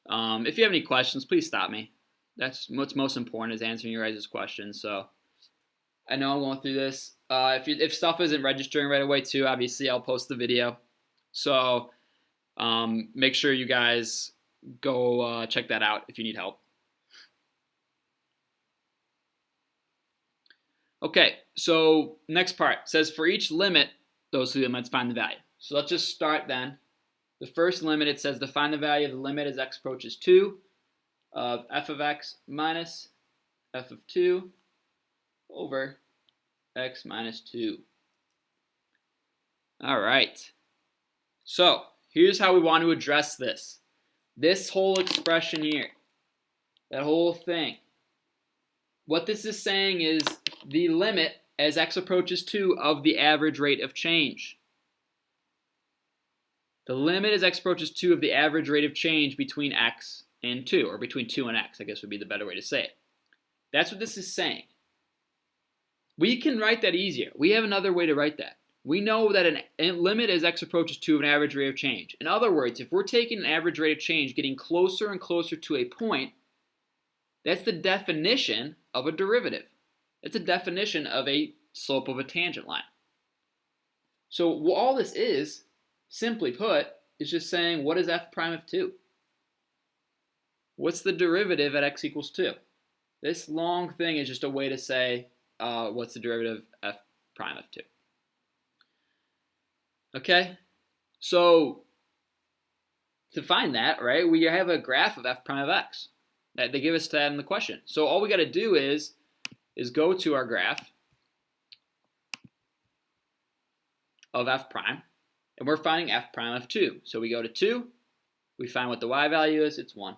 if you have any questions, please stop me. That's what's most important, is answering your guys' questions. So, I know I'm going through this. If stuff isn't registering right away too, obviously I'll post the video. So make sure you guys go check that out if you need help. Okay, so next part says for each limit, those two limits, find the value. So let's just start then. The first limit, it says to find the value of the limit as x approaches 2 of f of x minus f of 2 over x minus 2. All right. So here's how we want to address this. This whole expression here, that whole thing. What this is saying is the limit as x approaches 2 of the average rate of change. The limit as x approaches 2 of the average rate of change between x and 2, or between 2 and x, I guess would be the better way to say it. That's what this is saying. We can write that easier. We have another way to write that. We know that a limit as x approaches 2 of an average rate of change. In other words, if we're taking an average rate of change getting closer and closer to a point, that's the definition of a derivative. It's a definition of a slope of a tangent line. So all this is, simply put, is just saying what is f prime of 2? What's the derivative at x equals 2? This long thing is just a way to say what's the derivative of f prime of 2. Okay, so to find that, right, we have a graph of f prime of x. That they give us that in the question. So all we got to do is go to our graph of f prime, and we're finding f prime of 2. So we go to 2, we find what the y value is, it's 1.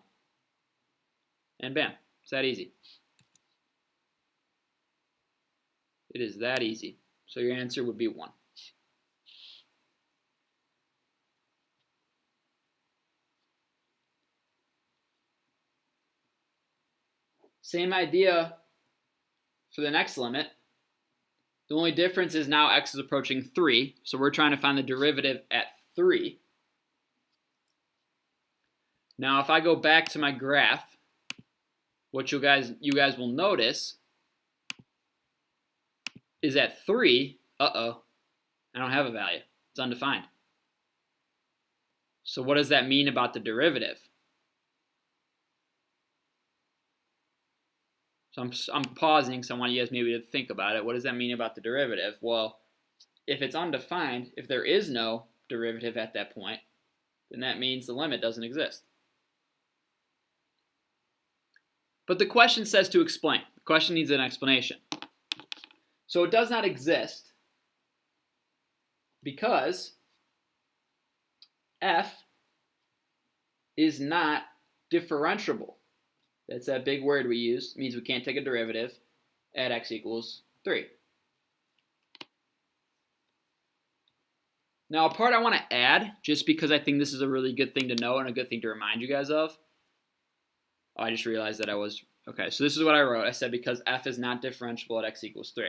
And bam, it's that easy. It is that easy. So your answer would be 1. Same idea for the next limit. The only difference is now x is approaching 3, so we're trying to find the derivative at 3. Now if I go back to my graph, what you guys will notice is at 3, I don't have a value. It's undefined. So what does that mean about the derivative? So I'm pausing, so I want you guys maybe to think about it. What does that mean about the derivative? Well, if it's undefined, if there is no derivative at that point, then that means the limit doesn't exist. But the question says to explain. The question needs an explanation. So it does not exist because f is not differentiable. That's that big word we use. It means we can't take a derivative at x equals 3. Now a part I want to add, just because I think this is a really good thing to know and a good thing to remind you guys of. Oh, I just realized that okay, so this is what I wrote. I said because f is not differentiable at x equals 3.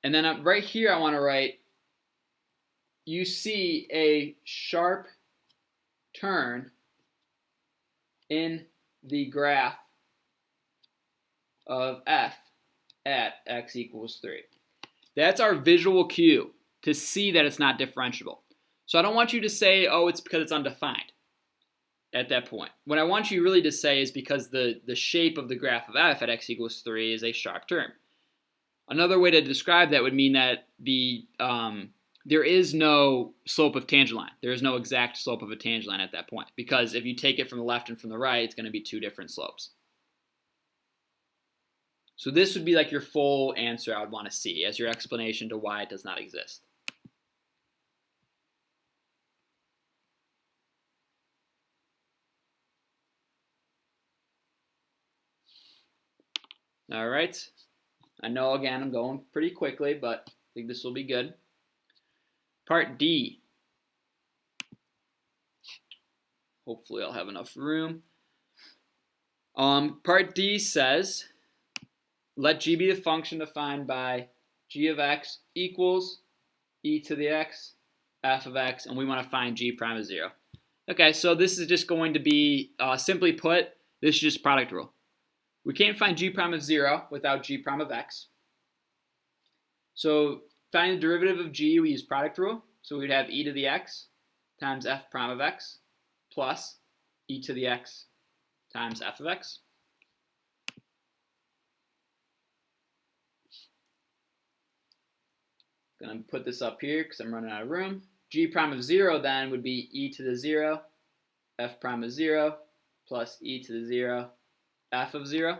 And then right here I want to write, you see a sharp turn in the graph of f at x equals 3. That's our visual cue to see that it's not differentiable. So I don't want you to say, oh, it's because it's undefined at that point. What I want you really to say is because the shape of the graph of f at x equals 3 is a sharp turn. Another way to describe that would mean that there is no slope of tangent line. There is no exact slope of a tangent line at that point, because if you take it from the left and from the right, it's going to be two different slopes. So this would be like your full answer I would want to see as your explanation to why it does not exist. All right. I know, again, I'm going pretty quickly, but I think this will be good. Part D. Hopefully I'll have enough room. Part D says, let g be the function defined by g of x equals e to the x, f of x, and we want to find g prime of 0. Okay, so this is just going to be, simply put, this is just product rule. We can't find g prime of 0 without g prime of x. So find the derivative of g, we use product rule. So we'd have e to the x times f prime of x plus e to the x times f of x. Gonna put this up here because I'm running out of room. G prime of 0 then would be e to the 0, f prime of 0, plus e to the 0, f of 0.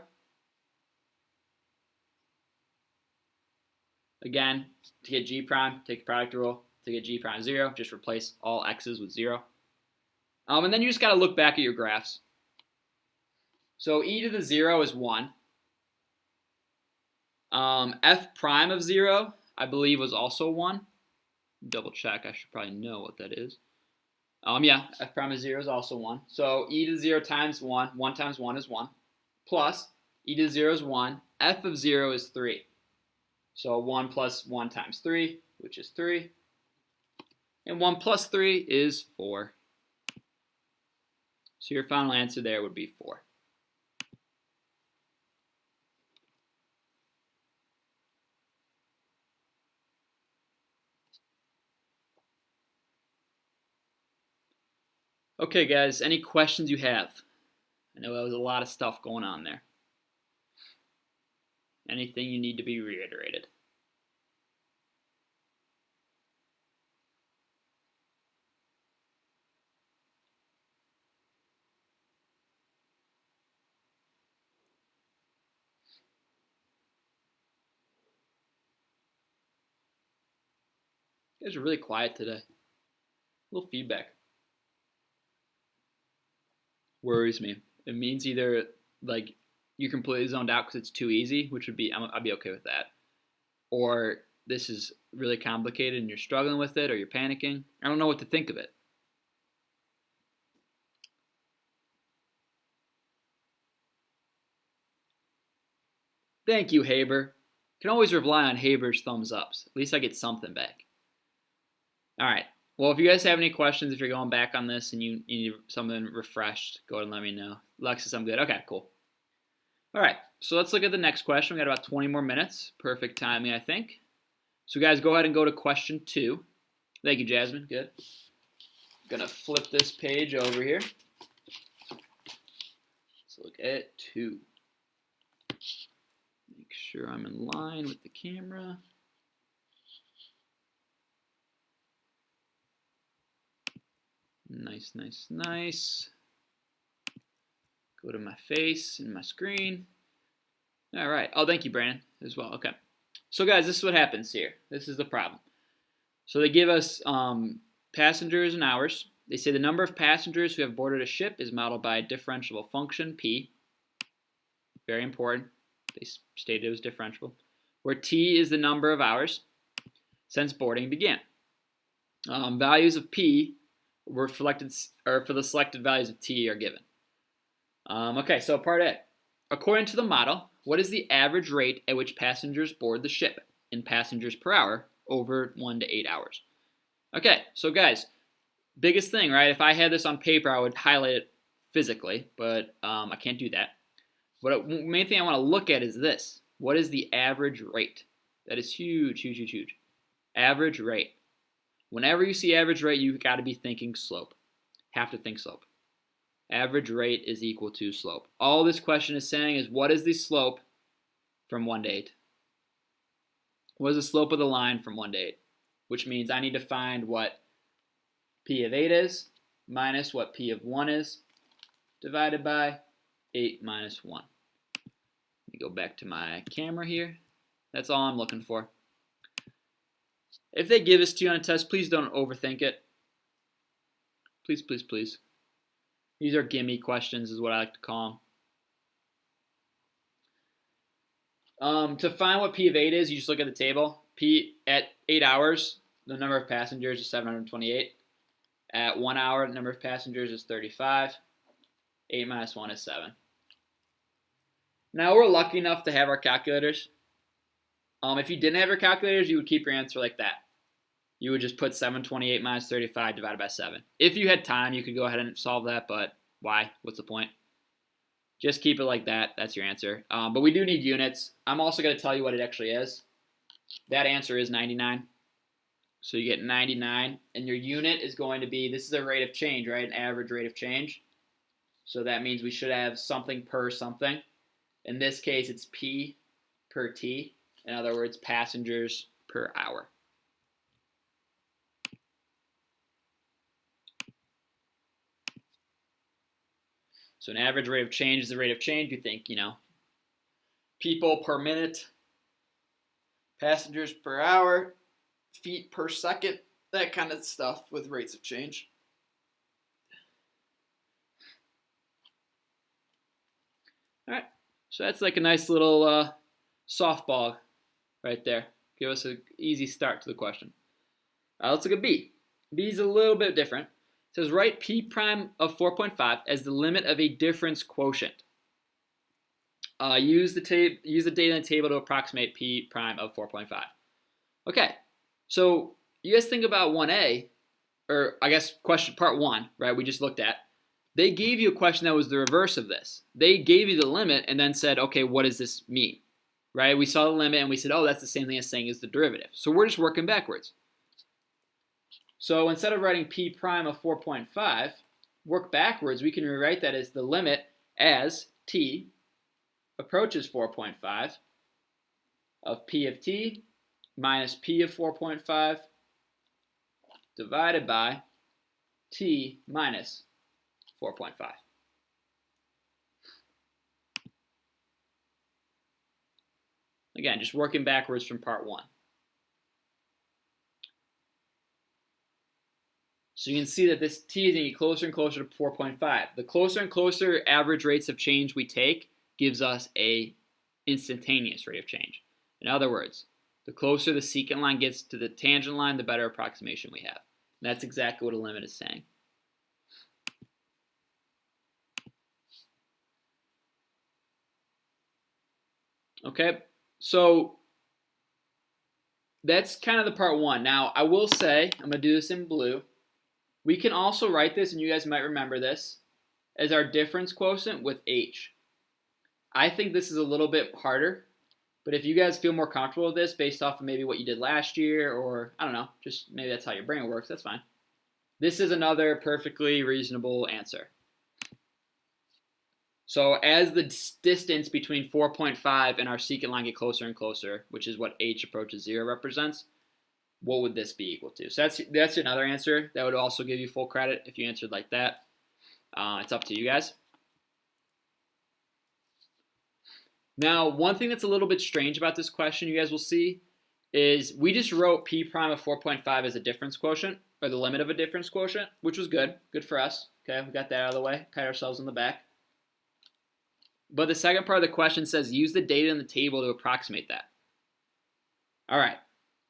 Again, to get g prime, take the product rule. To get g prime 0, just replace all x's with 0. And then you just got to look back at your graphs. So e to the 0 is 1. F prime of 0, I believe, was also 1. Double check. I should probably know what that is. Yeah, f prime of 0 is also 1. So e to the 0 times 1. 1 times 1 is 1. Plus e to the 0 is 1. F of 0 is 3. So 1 plus 1 times 3, which is 3. And 1 plus 3 is 4. So your final answer there would be 4. Okay, guys, any questions you have? I know that was a lot of stuff going on there. Anything you need to be reiterated? You guys are really quiet today. A little feedback. Worries me. It means either like you're completely zoned out because it's too easy, which would be I'd be okay with that, or this is really complicated and you're struggling with it, or you're panicking. I don't know what to think of it. Thank you, Haber. Can always rely on Haber's thumbs ups. At least I get something back. All right. Well, if you guys have any questions, if you're going back on this and you need something refreshed, go ahead and let me know. Alexis, I'm good. Okay, cool. All right, so let's look at the next question. We got about 20 more minutes. Perfect timing, I think. So guys, go ahead and go to question 2. Thank you, Jasmine. Good. I'm going to flip this page over here. Let's look at 2. Make sure I'm in line with the camera. Nice, nice, nice. Go to my face and my screen. All right. Oh, thank you, Brandon, as well. Okay. So, guys, this is what happens here. This is the problem. So they give us passengers and hours. They say the number of passengers who have boarded a ship is modeled by a differentiable function, P. Very important. They stated it was differentiable. Where T is the number of hours since boarding began. Values of P were selected, or for the selected values of T are given. Okay, so part A. According to the model, what is the average rate at which passengers board the ship in passengers per hour over 1 to 8 hours? Okay, so guys, biggest thing, right? If I had this on paper, I would highlight it physically, but I can't do that. But the main thing I want to look at is this. What is the average rate? That is huge, huge, huge, huge. Average rate. Whenever you see average rate, you've got to be thinking slope. Have to think slope. Average rate is equal to slope. All this question is saying is what is the slope from 1 to 8? What is the slope of the line from 1 to 8? Which means I need to find what P of 8 is minus what P of 1 is divided by 8 minus 1. Let me go back to my camera here. That's all I'm looking for. If they give this to you on a test, please don't overthink it. Please, please, please. These are gimme questions is what I like to call them. To find what P of 8 is, you just look at the table. P at 8 hours, the number of passengers is 728. At 1 hour, the number of passengers is 35. 8 minus 1 is 7. Now, we're lucky enough to have our calculators. If you didn't have your calculators, you would keep your answer like that. You would just put 728 minus 35 divided by 7. If you had time, you could go ahead and solve that, but why? What's the point? Just keep it like that. That's your answer. But we do need units. I'm also going to tell you what it actually is. That answer is 99. So you get 99, and your unit is going to be, this is a rate of change, right? An average rate of change. So that means we should have something per something. In this case, it's P per T. In other words, passengers per hour. So an average rate of change is the rate of change. You think, people per minute, passengers per hour, feet per second, that kind of stuff with rates of change. All right, so that's like a nice little softball right there. Give us an easy start to the question. Let's look at B. B is a little bit different. It says write P prime of 4.5 as the limit of a difference quotient. Use the data in the table to approximate P prime of 4.5. Okay, so you guys think about 1A, or I guess question part 1, right, we just looked at. They gave you a question that was the reverse of this. They gave you the limit and then said, okay, what does this mean? Right? We saw the limit and we said, oh, that's the same thing as saying is the derivative. So we're just working backwards. So instead of writing P prime of 4.5, work backwards, we can rewrite that as the limit as T approaches 4.5 of P of T minus P of 4.5 divided by T minus 4.5. Again, just working backwards from part 1. So you can see that this T is going to get closer and closer to 4.5. The closer and closer average rates of change we take gives us a instantaneous rate of change. In other words, the closer the secant line gets to the tangent line, the better approximation we have. And that's exactly what a limit is saying. Okay, so that's kind of the part 1. Now, I will say, I'm going to do this in blue. We can also write this, and you guys might remember this, as our difference quotient with H. I think this is a little bit harder, but if you guys feel more comfortable with this based off of maybe what you did last year, or I don't know, just maybe that's how your brain works, that's fine. This is another perfectly reasonable answer. So as the distance between 4.5 and our secant line get closer and closer, which is what H approaches 0 represents, what would this be equal to? So that's another answer. That would also give you full credit if you answered like that. It's up to you guys. Now, one thing that's a little bit strange about this question, you guys will see, is we just wrote P prime of 4.5 as a difference quotient, or the limit of a difference quotient, which was good. Good for us. Okay, we got that out of the way. Pat ourselves on the back. But the second part of the question says use the data in the table to approximate that. All right.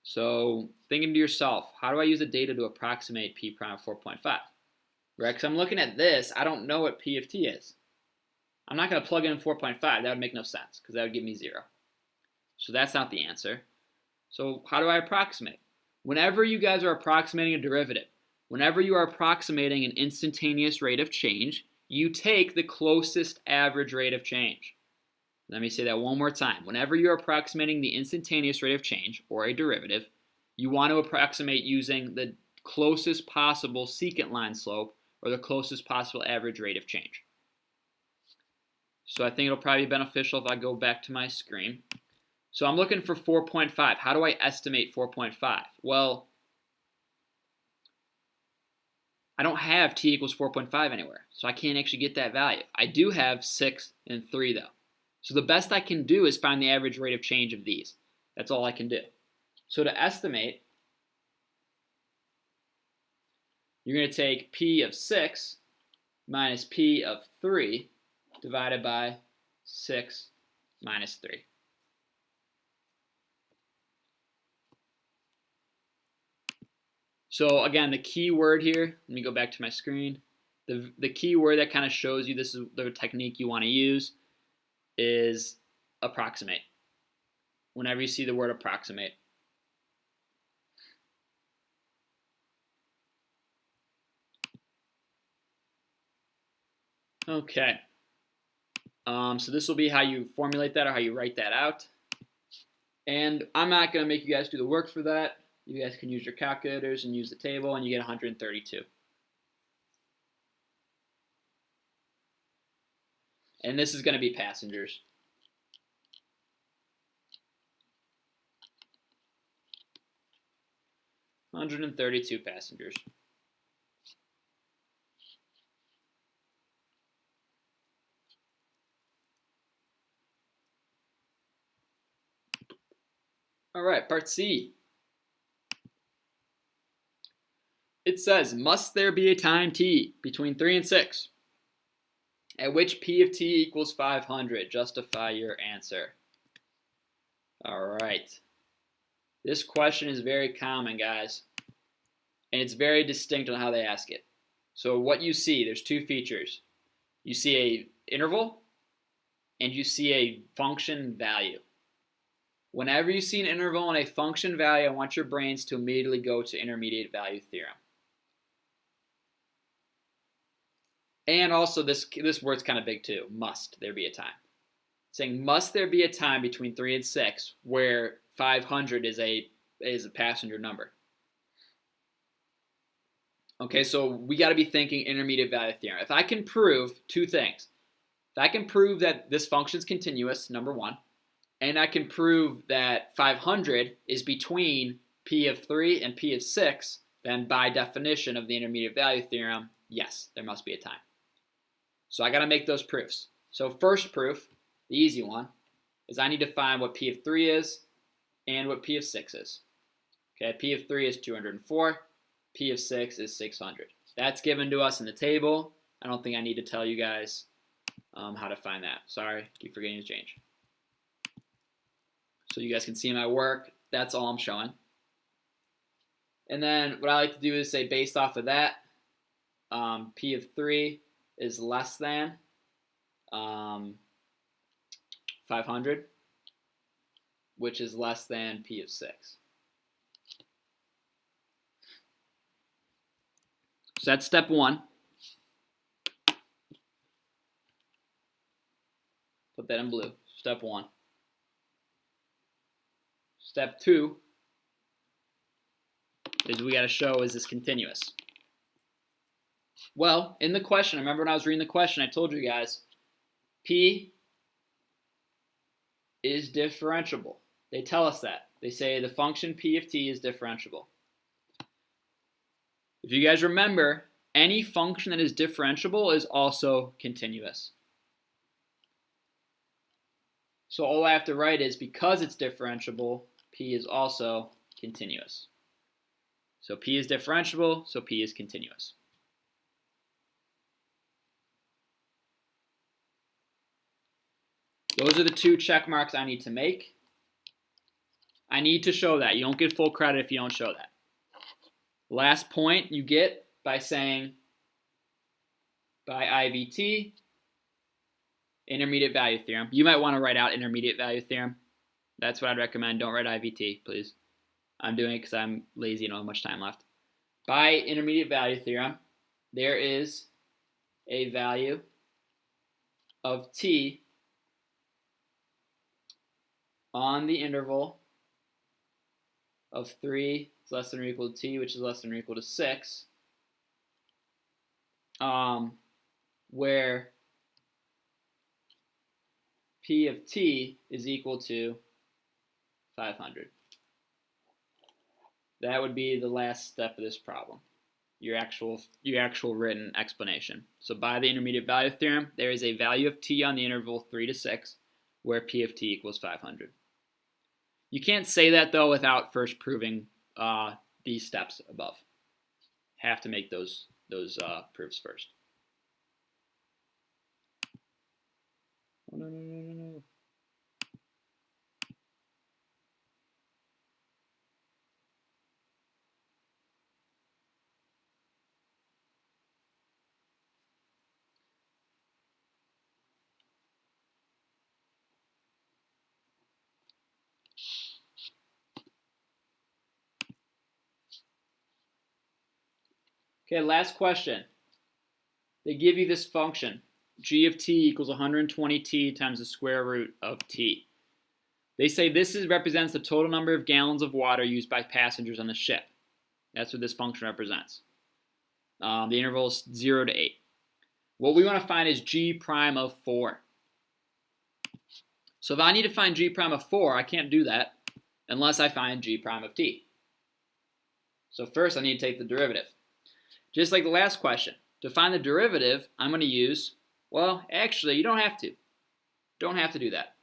So thinking to yourself, how do I use the data to approximate P prime of 4.5? Right, because I'm looking at this, I don't know what P of T is. I'm not going to plug in 4.5. That would make no sense because that would give me 0. So that's not the answer. So how do I approximate? Whenever you guys are approximating a derivative, whenever you are approximating an instantaneous rate of change, you take the closest average rate of change. Let me say that one more time. Whenever you're approximating the instantaneous rate of change, or a derivative, you want to approximate using the closest possible secant line slope, or the closest possible average rate of change. So I think it'll probably be beneficial if I go back to my screen. So I'm looking for 4.5. How do I estimate 4.5? Well, I don't have t equals 4.5 anywhere, so I can't actually get that value. I do have 6 and 3 though. So the best I can do is find the average rate of change of these. That's all I can do. So to estimate, you're going to take P of 6 minus P of 3 divided by 6 minus 3. So again, the key word here, let me go back to my screen. The key word that kind of shows you this is the technique you want to use is approximate. Whenever you see the word approximate. Okay. So this will be how you formulate that or how you write that out. And I'm not going to make you guys do the work for that. You guys can use your calculators and use the table, and you get 132. And this is going to be passengers. $132 passengers. All right, part C. It says, must there be a time t between 3 and 6 at which p of t equals 500? Justify your answer. All right. This question is very common, guys, and it's very distinct on how they ask it. So what you see, there's two features. You see a interval, and you see a function value. Whenever you see an interval and a function value, I want your brains to immediately go to intermediate value theorem. And also, this word's kind of big too. Must there be a time? Saying, must there be a time between 3 and 6 where 500 is a passenger number? Okay, so we got to be thinking intermediate value theorem. If I can prove two things, if I can prove that this function is continuous, number one, and I can prove that 500 is between p of 3 and p of 6, then by definition of the intermediate value theorem, yes, there must be a time. So I got to make those proofs. So first proof, the easy one, is I need to find what p of 3 is and what p of 6 is. Okay, p of 3 is 204, p of 6 is 600. That's given to us in the table. I don't think I need to tell you guys how to find that. Sorry, keep forgetting to change. So you guys can see my work. That's all I'm showing. And then what I like to do is say, based off of that, p of 3 is less than 500, which is less than p of 6. So that's step one. Put that in blue. Step one. Step two is we got to show, is this continuous? Well, in the question, I remember when I was reading the question, I told you guys, P is differentiable. They tell us that. They say the function P of t is differentiable. If you guys remember, any function that is differentiable is also continuous. So all I have to write is, because it's differentiable, P is also continuous. So P is differentiable, so P is continuous. Those are the two check marks I need to make. I need to show that. You don't get full credit if you don't show that. Last point you get by saying, by IVT, intermediate value theorem. You might want to write out intermediate value theorem. That's what I'd recommend. Don't write IVT, please. I'm doing it because I'm lazy and don't have much time left. By intermediate value theorem, there is a value of t on the interval of 3 is less than or equal to t, which is less than or equal to 6, where p of t is equal to 500. That would be the last step of this problem, your actual written explanation. So by the intermediate value theorem, there is a value of t on the interval 3 to 6, where p of t equals 500. You can't say that, though, without first proving these steps above. Have to make those proofs first. Oh, no. Okay, last question. They give you this function, g of t equals 120t times the square root of t. They say represents the total number of gallons of water used by passengers on the ship. That's what this function represents. The interval is 0 to 8. What we want to find is g prime of 4. So if I need to find g prime of 4, I can't do that unless I find g prime of t. So first I need to take the derivative. Just like the last question, to find the derivative, I'm going to use, well, actually, you don't have to. Don't have to do that.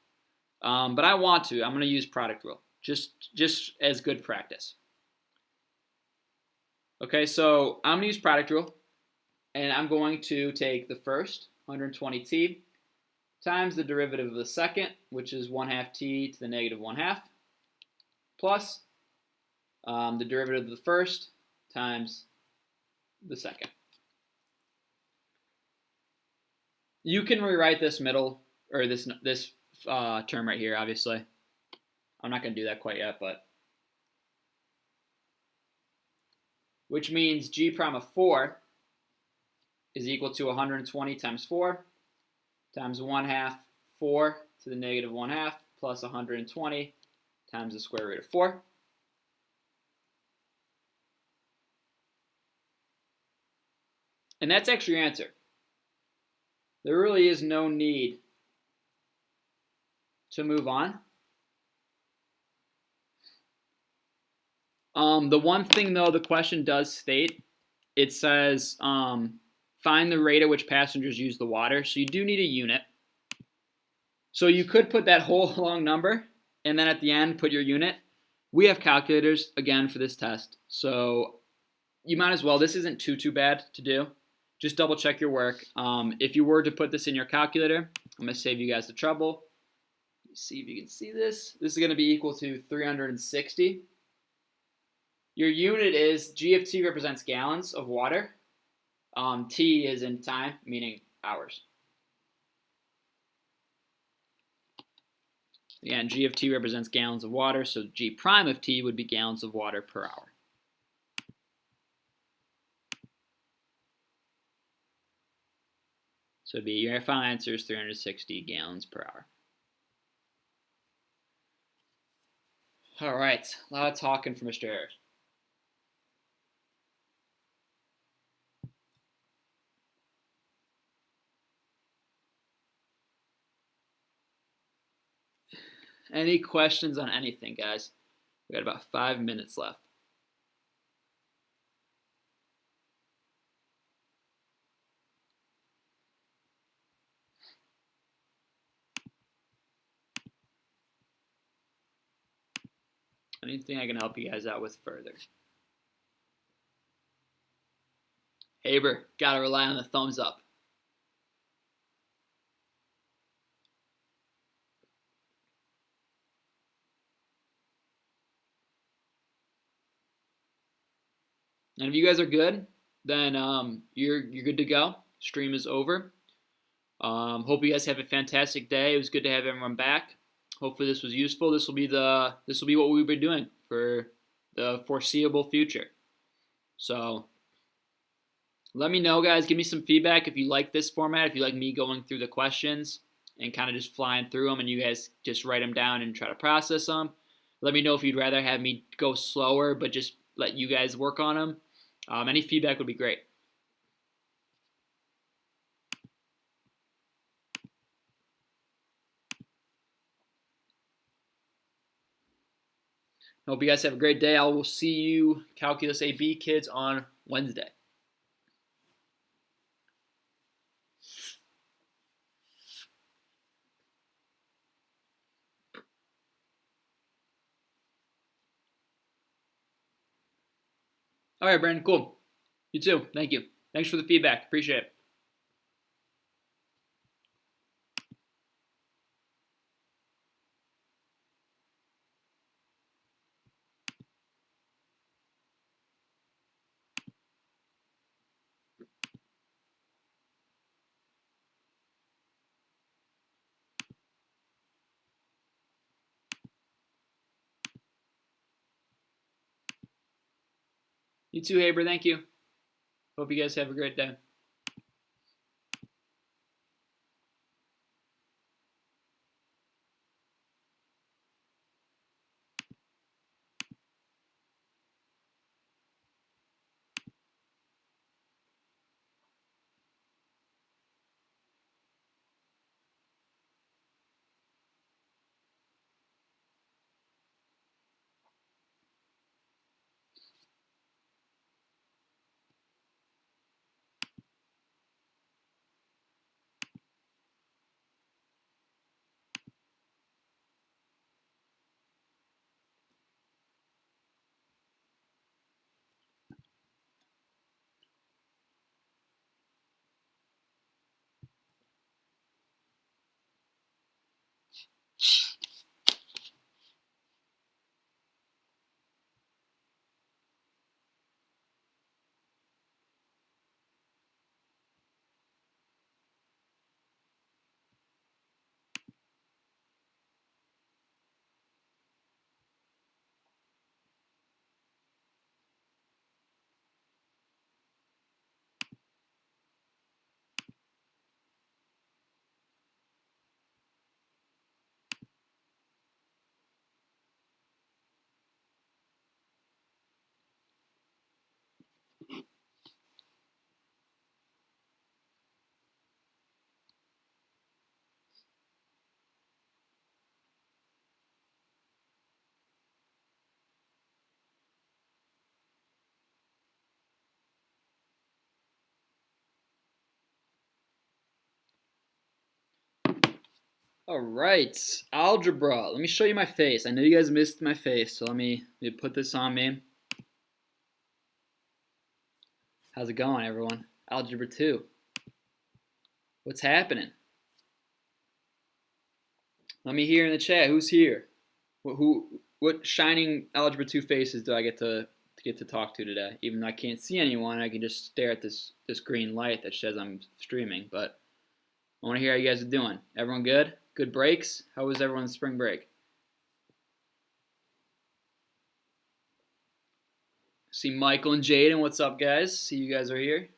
But I want to. I'm going to use product rule, just as good practice. Okay, so I'm going to use product rule, and I'm going to take the first, 120t, times the derivative of the second, which is 1/2 t to the negative 1/2, plus the derivative of the first times the second. You can rewrite this middle, or this term right here, obviously. I'm not going to do that quite yet, but which means g prime of 4 is equal to 120 times 4 times 1/2 4 to the negative 1/2 plus 120 times the square root of 4. And that's actually your answer. There really is no need to move on. The one thing, though, the question does state, it says find the rate at which passengers use the water. So you do need a unit. So you could put that whole long number, and then at the end put your unit. We have calculators, again, for this test. So you might as well. This isn't too bad to do. Just double check your work. If you were to put this in your calculator, I'm going to save you guys the trouble. Let's see if you can see this. This is going to be equal to 360. Your unit is, G of t represents gallons of water. T is in time, meaning hours. Again, G of t represents gallons of water, so G prime of t would be gallons of water per hour. So it'd be, your final answer is 360 gallons per hour. All right, a lot of talking for Mr. Harris. Any questions on anything, guys? We got about 5 minutes left. Anything I can help you guys out with further? Haber, gotta rely on the thumbs up. And if you guys are good, then you're good to go. Stream is over. Hope you guys have a fantastic day. It was good to have everyone back. Hopefully this was useful. This will be what we'll be doing for the foreseeable future. So let me know, guys. Give me some feedback if you like this format, if you like me going through the questions and kind of just flying through them and you guys just write them down and try to process them. Let me know if you'd rather have me go slower but just let you guys work on them. Any feedback would be great. Hope you guys have a great day. I will see you Calculus AB kids on Wednesday. All right, Brandon, cool. You too. Thank you. Thanks for the feedback. Appreciate it. You too, Haber. Thank you. Hope you guys have a great day. All right, algebra. Let me show you my face. I know you guys missed my face, so let me put this on me. How's it going, everyone? Algebra 2. What's happening? Let me hear in the chat. Who's here? What shining Algebra 2 faces do I get to talk to today? Even though I can't see anyone, I can just stare at this green light that says I'm streaming. But I want to hear how you guys are doing. Everyone good? Good breaks? How was everyone's spring break? See Michael and Jaden. What's up, guys? See you guys are here.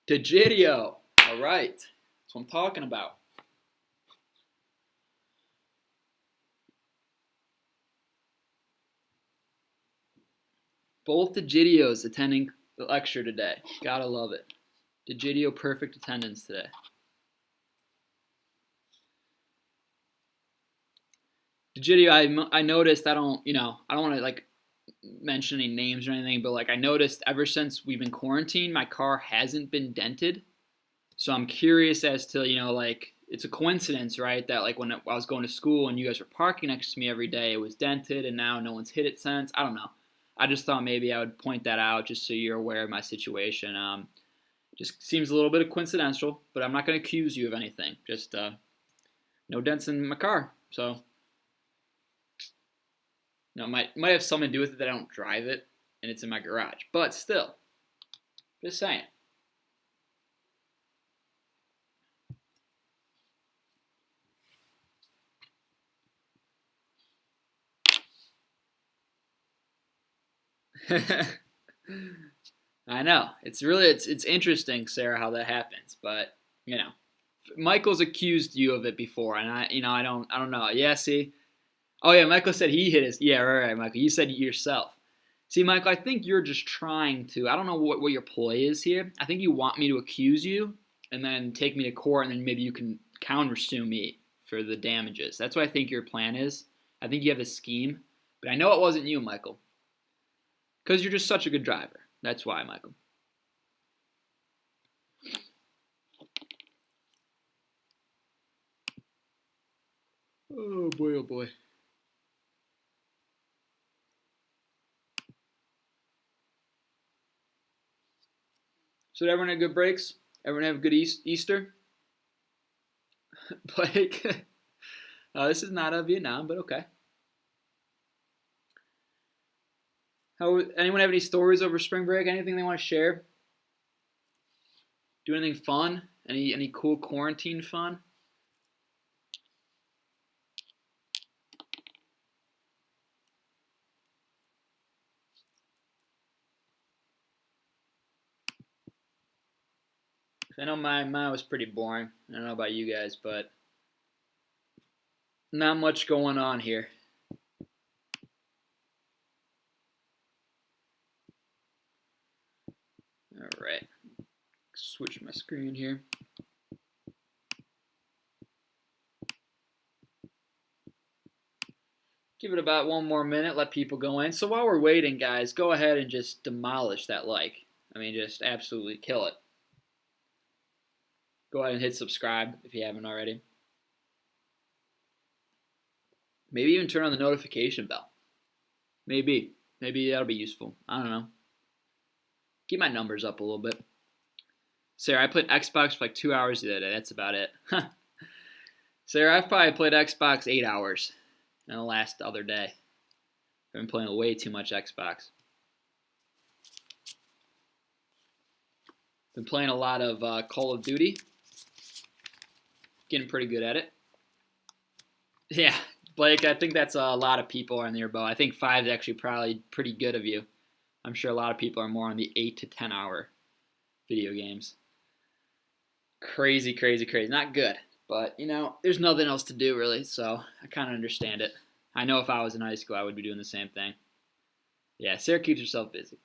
Digidio. All right. That's what I'm talking about. Both Digidios attending the lecture today. Gotta love it. Digidio perfect attendance today. Digidio, I noticed, I don't want to like mention any names or anything, but like I noticed ever since we've been quarantined, my car hasn't been dented. So I'm curious as to, like it's a coincidence, right? That like when I was going to school and you guys were parking next to me every day, it was dented and now no one's hit it since. I don't know. I just thought maybe I would point that out just so you're aware of my situation. Just seems a little bit coincidental, but I'm not going to accuse you of anything. Just no dents in my car. So, might have something to do with it that I don't drive it and it's in my garage. But still, just saying. I know. It's interesting, Sarah, how that happens. But, Michael's accused you of it before, and I don't know. Yeah, see? Oh yeah, Michael said he hit his. Yeah, right, Michael. You said it yourself. See, Michael, I think you're just trying to. I don't know what your ploy is here. I think you want me to accuse you and then take me to court, and then maybe you can countersue me for the damages. That's what I think your plan is. I think you have a scheme, but I know it wasn't you, Michael, because you're just such a good driver. That's why, Michael. Oh boy, oh boy. So did everyone have good breaks? Everyone have a good Easter? Blake? This is not Vietnam, but okay. Anyone have any stories over spring break? Anything they want to share? Do anything fun? Any cool quarantine fun? I know mine was pretty boring. I don't know about you guys, but not much going on here. All right. Switch my screen here. Give it about one more minute, let people go in. So while we're waiting, guys, go ahead and just demolish that like. I mean, just absolutely kill it. Go ahead and hit subscribe if you haven't already. Maybe even turn on the notification bell. Maybe that'll be useful. I don't know. Keep my numbers up a little bit. Sarah, I played Xbox for like 2 hours the other day. That's about it. Sarah, I've probably played Xbox 8 hours in the last other day. I've been playing way too much Xbox. Been playing a lot of Call of Duty. Getting pretty good at it. Yeah, Blake, I think that's a lot of people on your boat. I think 5 is actually probably pretty good of you. I'm sure a lot of people are more on the 8 to 10 hour video games. Crazy. Not good. But, there's nothing else to do, really, so I kind of understand it. I know if I was in high school, I would be doing the same thing. Yeah, Sarah keeps herself busy.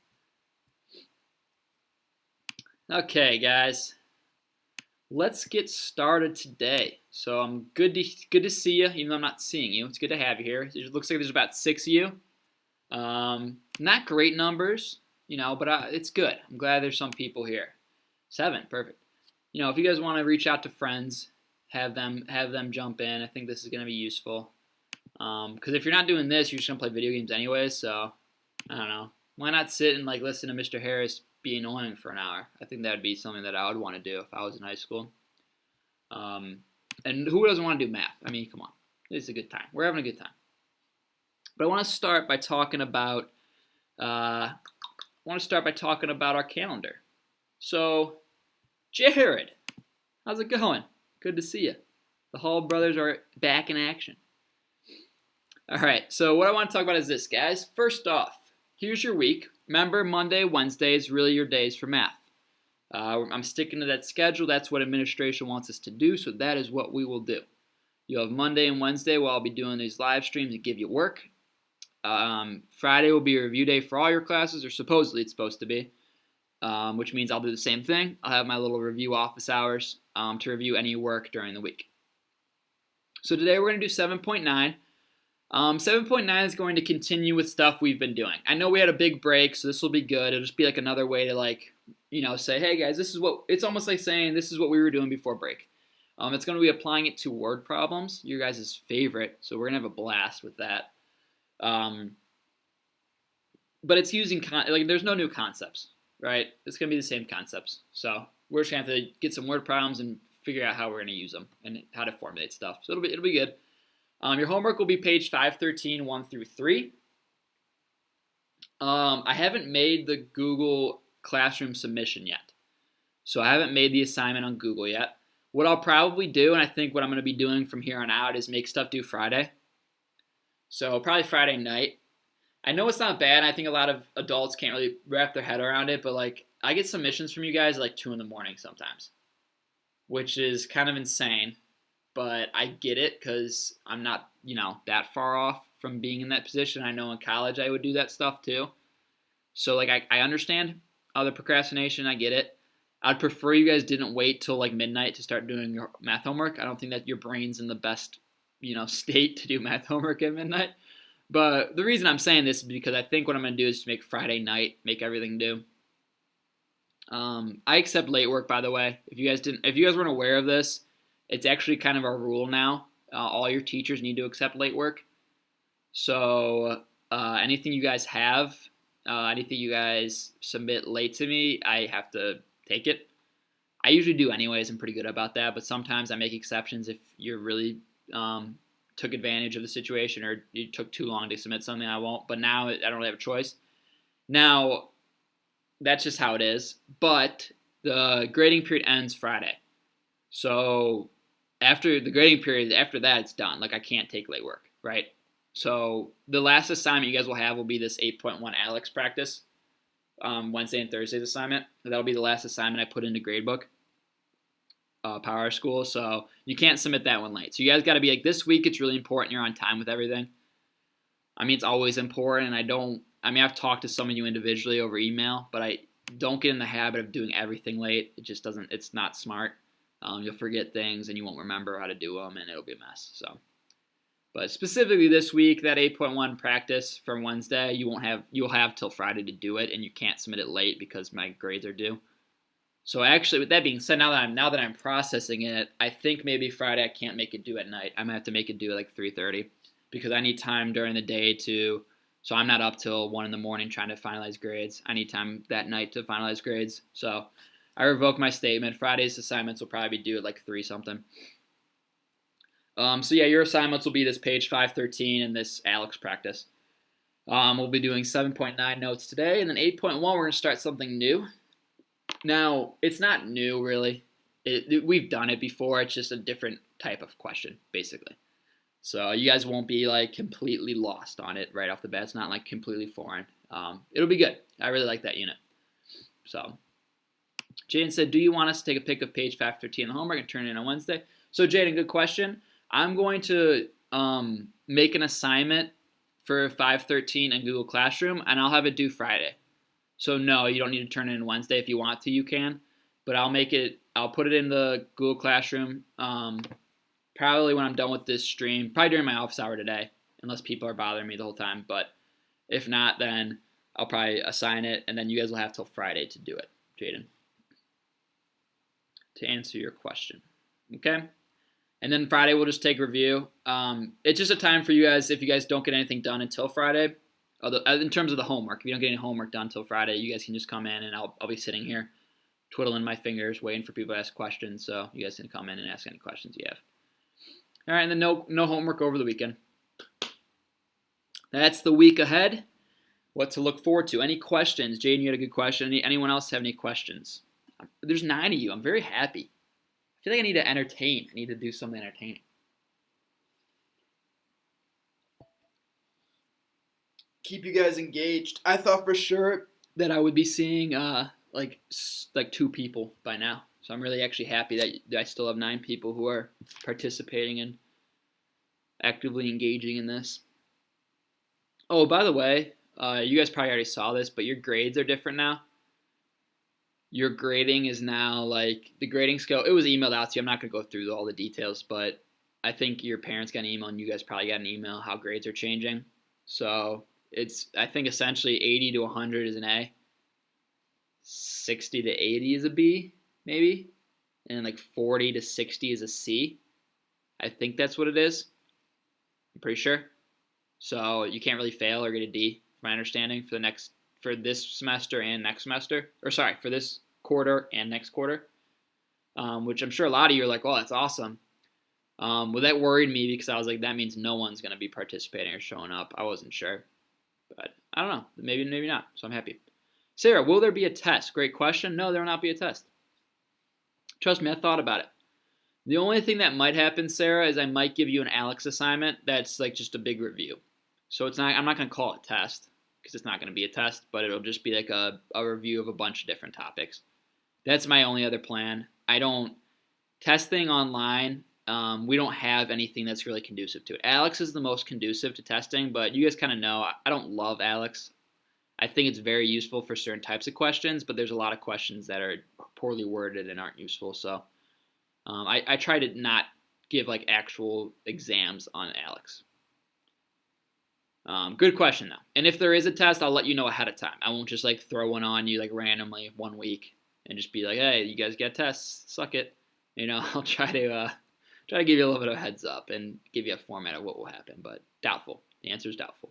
Okay, guys. Let's get started today. So I'm good to see you, even though I'm not seeing you. It's good to have you here. It looks like there's about 6 of you. Not great numbers, but it's good. I'm glad there's some people here. 7, perfect. If you guys want to reach out to friends, have them jump in. I think this is going to be useful. Because if you're not doing this, you're just going to play video games anyways, so I don't know. Why not sit and listen to Mr. Harris be annoying for an hour? I think that would be something that I would want to do if I was in high school. And who doesn't want to do math? I mean, come on. It's a good time. We're having a good time. But I want to start by talking about our calendar. So, Jared, how's it going? Good to see you. The Hall brothers are back in action. All right, so what I want to talk about is this, guys. First off, here's your week. Remember, Monday, Wednesday is really your days for math. I'm sticking to that schedule. That's what administration wants us to do, so that is what we will do. You'll have Monday and Wednesday where I'll be doing these live streams and give you work. Friday will be a review day for all your classes, or supposedly it's supposed to be, which means I'll do the same thing. I'll have my little review office hours to review any work during the week. So today we're going to do 7.9. 7.9 is going to continue with stuff we've been doing. I know we had a big break, so this will be good. It'll just be another way to say, hey guys, it's almost like saying this is what we were doing before break. It's going to be applying it to word problems, your guys' favorite, so we're going to have a blast with that. But it's using, there's no new concepts, right? It's going to be the same concepts. So we're just going to have to get some word problems and figure out how we're going to use them and how to formulate stuff. So it'll be good. Your homework will be page 513, 1 through 3. I haven't made the Google Classroom submission yet. So I haven't made the assignment on Google yet. What I'll probably do, and I think what I'm going to be doing from here on out, is make stuff due Friday. So probably Friday night. I know it's not bad. I think a lot of adults can't really wrap their head around it, but I get submissions from you guys at 2 in the morning sometimes, which is kind of insane. But I get it because I'm not, that far off from being in that position. I know in college I would do that stuff too. So I understand the procrastination. I get it. I'd prefer you guys didn't wait till midnight to start doing your math homework. I don't think that your brain's in the best, state to do math homework at midnight. But the reason I'm saying this is because I think what I'm going to do is just make Friday night, make everything due. I accept late work, by the way. If you guys weren't aware of this, it's actually kind of a rule now. All your teachers need to accept late work. So anything you guys have, anything you guys submit late to me, I have to take it. I usually do anyways. I'm pretty good about that. But sometimes I make exceptions if you're really took advantage of the situation or you took too long to submit something. I won't. But now I don't really have a choice. Now, that's just how it is. But the grading period ends Friday. So after the grading period, after that, it's done. I can't take late work, right? So the last assignment you guys will have will be this 8.1 Alex practice, Wednesday and Thursday's assignment. That'll be the last assignment I put into gradebook, Power School. So you can't submit that one late. So you guys got to be this week it's really important you're on time with everything. I mean, it's always important, and I've talked to some of you individually over email, but I don't get in the habit of doing everything late. It just doesn't, it's not smart. You'll forget things and you won't remember how to do them, and it'll be a mess. So, but specifically this week, that 8.1 practice from Wednesday, you'll have till Friday to do it, and you can't submit it late because my grades are due. So actually, with that being said, now that I'm processing it, I think maybe Friday I can't make it due at night. I'm gonna have to make it due at 3:30 because I need time during the day so I'm not up till 1 in the morning trying to finalize grades. I need time that night to finalize grades. So I revoke my statement. Friday's assignments will probably be due at 3 something. So yeah, your assignments will be this page 513 and this Alex practice. We'll be doing 7.9 notes today, and then 8.1 we're going to start something new. Now, it's not new really. We've done it before. It's just a different type of question, basically. So you guys won't be completely lost on it right off the bat. It's not completely foreign. It'll be good. I really like that unit. So Jaden said, do you want us to take a pic of page 513 in the homework and turn it in on Wednesday? So Jaden, good question. I'm going to make an assignment for 513 in Google Classroom, and I'll have it due Friday. So no, you don't need to turn it in Wednesday. If you want to, you can. But I'll put it in the Google Classroom probably when I'm done with this stream, probably during my office hour today, unless people are bothering me the whole time. But If not, then I'll probably assign it, and then you guys will have till Friday to do it, Jaden, to answer your question. Okay? And then Friday we'll just take review. It's just a time for you guys, if you guys don't get anything done until Friday, in terms of the homework, if you don't get any homework done until Friday, you guys can just come in, and I'll be sitting here twiddling my fingers, waiting for people to ask questions, so you guys can come in and ask any questions you have. All right, and then no homework over the weekend. That's the week ahead. What to look forward to. Any questions? Jaden, you had a good question. Anyone else have any questions? There's 9 of you. I'm very happy. I feel like I need to entertain. I need to do something entertaining. Keep you guys engaged. I thought for sure that I would be seeing like 2 people by now. So I'm really actually happy that I still have 9 people who are participating and actively engaging in this. Oh, by the way, you guys probably already saw this, but your grades are different now. Your grading is now like the grading scale. It was emailed out to you. I'm not going to go through all the details, but I think your parents got an email and you guys probably got an email how grades are changing. So it's, I think essentially 80 to 100 is an A, 60 to 80 is a B, maybe, and like 40 to 60 is a C. I think that's what it is. I'm pretty sure. So you can't really fail or get a D, from my understanding, for this semester and next semester. Or sorry, for this quarter and next quarter. Which I'm sure a lot of you are like, "Oh, that's awesome." Well, that worried me because I was like, that means no one's going to be participating or showing up. I wasn't sure. But I don't know. Maybe not. So I'm happy. Sarah, will there be a test? Great question. No, there will not be a test. Trust me, I thought about it. The only thing that might happen, Sarah, is I might give you an Alex assignment that's like just a big review. So I'm not going to call it a test because it's not going to be a test, but it'll just be like a review of a bunch of different topics. That's my only other plan. Testing online, we don't have anything that's really conducive to it. Alex is the most conducive to testing, but you guys kind of know I don't love Alex. I think it's very useful for certain types of questions, but there's a lot of questions that are poorly worded and aren't useful. So I try to not give like actual exams on Alex. Good question though. And if there is a test, I'll let you know ahead of time. I won't just like throw one on you like randomly 1 week and just be like, hey, you guys get tests, suck it. You know, I'll try to give you a little bit of a heads up and give you a format of what will happen, but doubtful. The answer is doubtful.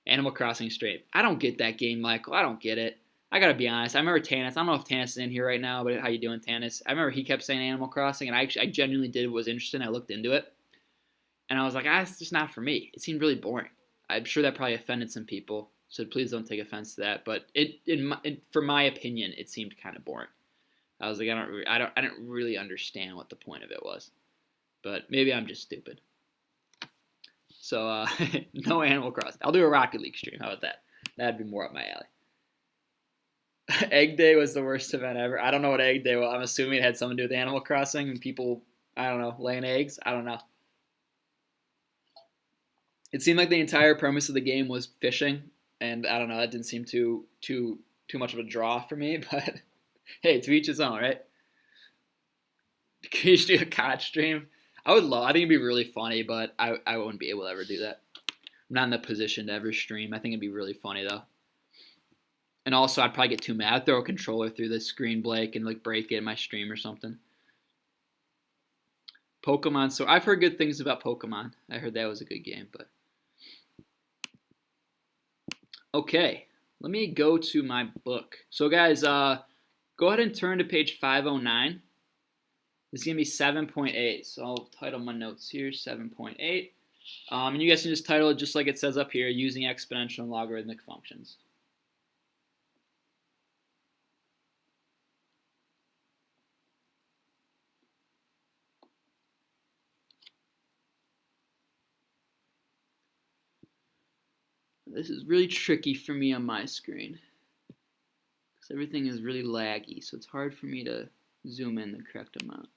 Animal Crossing straight. I don't get that game, Michael. I don't get it. I gotta be honest. I remember Tanis. I don't know if Tanis is in here right now, but how you doing, Tanis? I remember he kept saying Animal Crossing, and I genuinely was interested. I looked into it, and I was like, it's just not for me. It seemed really boring. I'm sure that probably offended some people, so please don't take offense to that. But for my opinion, it seemed kind of boring. I was like, I don't really understand what the point of it was, but maybe I'm just stupid. So no Animal Crossing. I'll do a Rocket League stream. How about that? That'd be more up my alley. Egg Day was the worst event ever. I don't know what Egg Day was. I'm assuming it had something to do with Animal Crossing and people, I don't know, laying eggs. I don't know. It seemed like the entire premise of the game was fishing, and I don't know, that didn't seem too much of a draw for me, but hey, to each his own, right? Can you do a COD stream? I think it'd be really funny, but I wouldn't be able to ever do that. I'm not in the position to ever stream. I think it'd be really funny, though. And also, I'd probably get too mad. I'd throw a controller through the screen, Blake, and like break it in my stream or something. Pokemon. So I've heard good things about Pokemon. I heard that was a good game, but okay. Let me go to my book. So guys, go ahead and turn to page 509. This is gonna be 7.8. So I'll title my notes here 7.8. And you guys can just title it just like it says up here, using exponential and logarithmic functions. This is really tricky for me on my screen because everything is really laggy, so it's hard for me to zoom in the correct amount.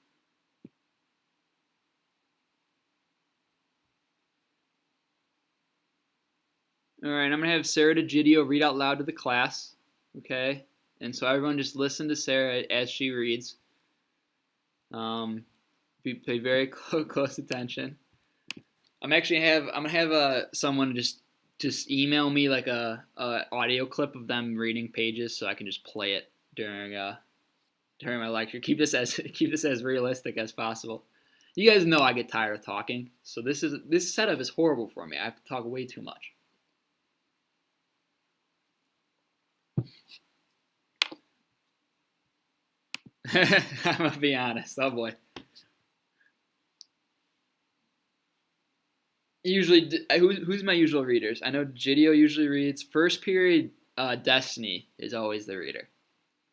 All right, I'm going to have Sarah DeGidio read out loud to the class, okay? And so everyone just listen to Sarah as she reads. Pay very close attention. I'm going to have someone just just email me like a audio clip of them reading pages so I can just play it during my lecture. Keep this as realistic as possible. You guys know I get tired of talking, so this setup is horrible for me. I have to talk way too much. I'm gonna be honest. Oh boy. Usually, who's my usual readers? I know Gidio usually reads. First period, Destiny is always the reader.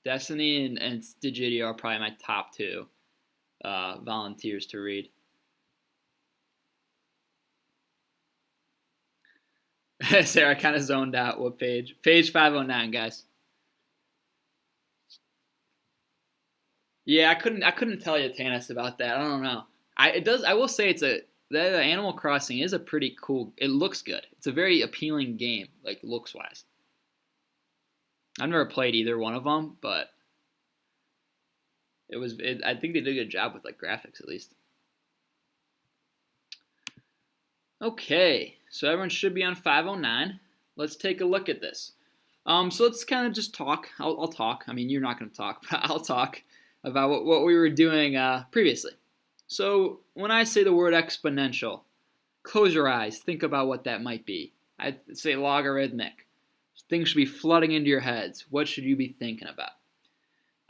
Destiny and Digidio are probably my top two volunteers to read. Sarah kind of zoned out. What page? Page 509, guys. Yeah, I couldn't tell you, Tanis, about that. I don't know. I will say the Animal Crossing is a pretty cool. It looks good. It's a very appealing game, like looks wise. I've never played either one of them, but I think they did a good job with like graphics at least. Okay, so everyone should be on 509. Let's take a look at this. So let's kind of just talk. I'll talk. I mean, you're not going to talk, but I'll talk about what we were doing previously. So when I say the word exponential, close your eyes. Think about what that might be. I'd say logarithmic. Things should be flooding into your heads. What should you be thinking about?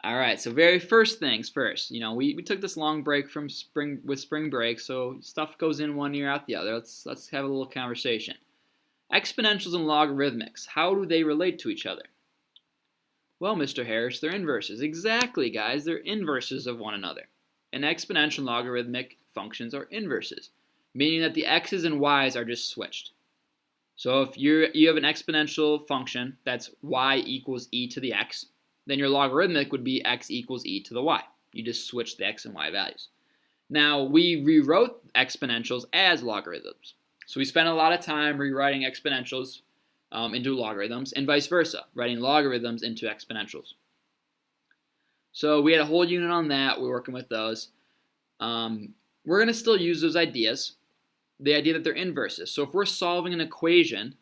All right, so very first things first. You know, we took this long break from spring break, so stuff goes in one ear out the other. Let's have a little conversation. Exponentials and logarithmics, how do they relate to each other? Well, Mr. Harris, they're inverses. Exactly, guys, they're inverses of one another. And exponential and logarithmic functions are inverses, meaning that the x's and y's are just switched. So if you have an exponential function that's y equals e to the x, then your logarithmic would be x equals e to the y. You just switch the x and y values. Now, we rewrote exponentials as logarithms. So we spent a lot of time rewriting exponentials into logarithms, and vice versa, writing logarithms into exponentials. So we had a whole unit on that. We're working with those. We're going to still use those ideas, the idea that they're inverses. So if we're solving an equation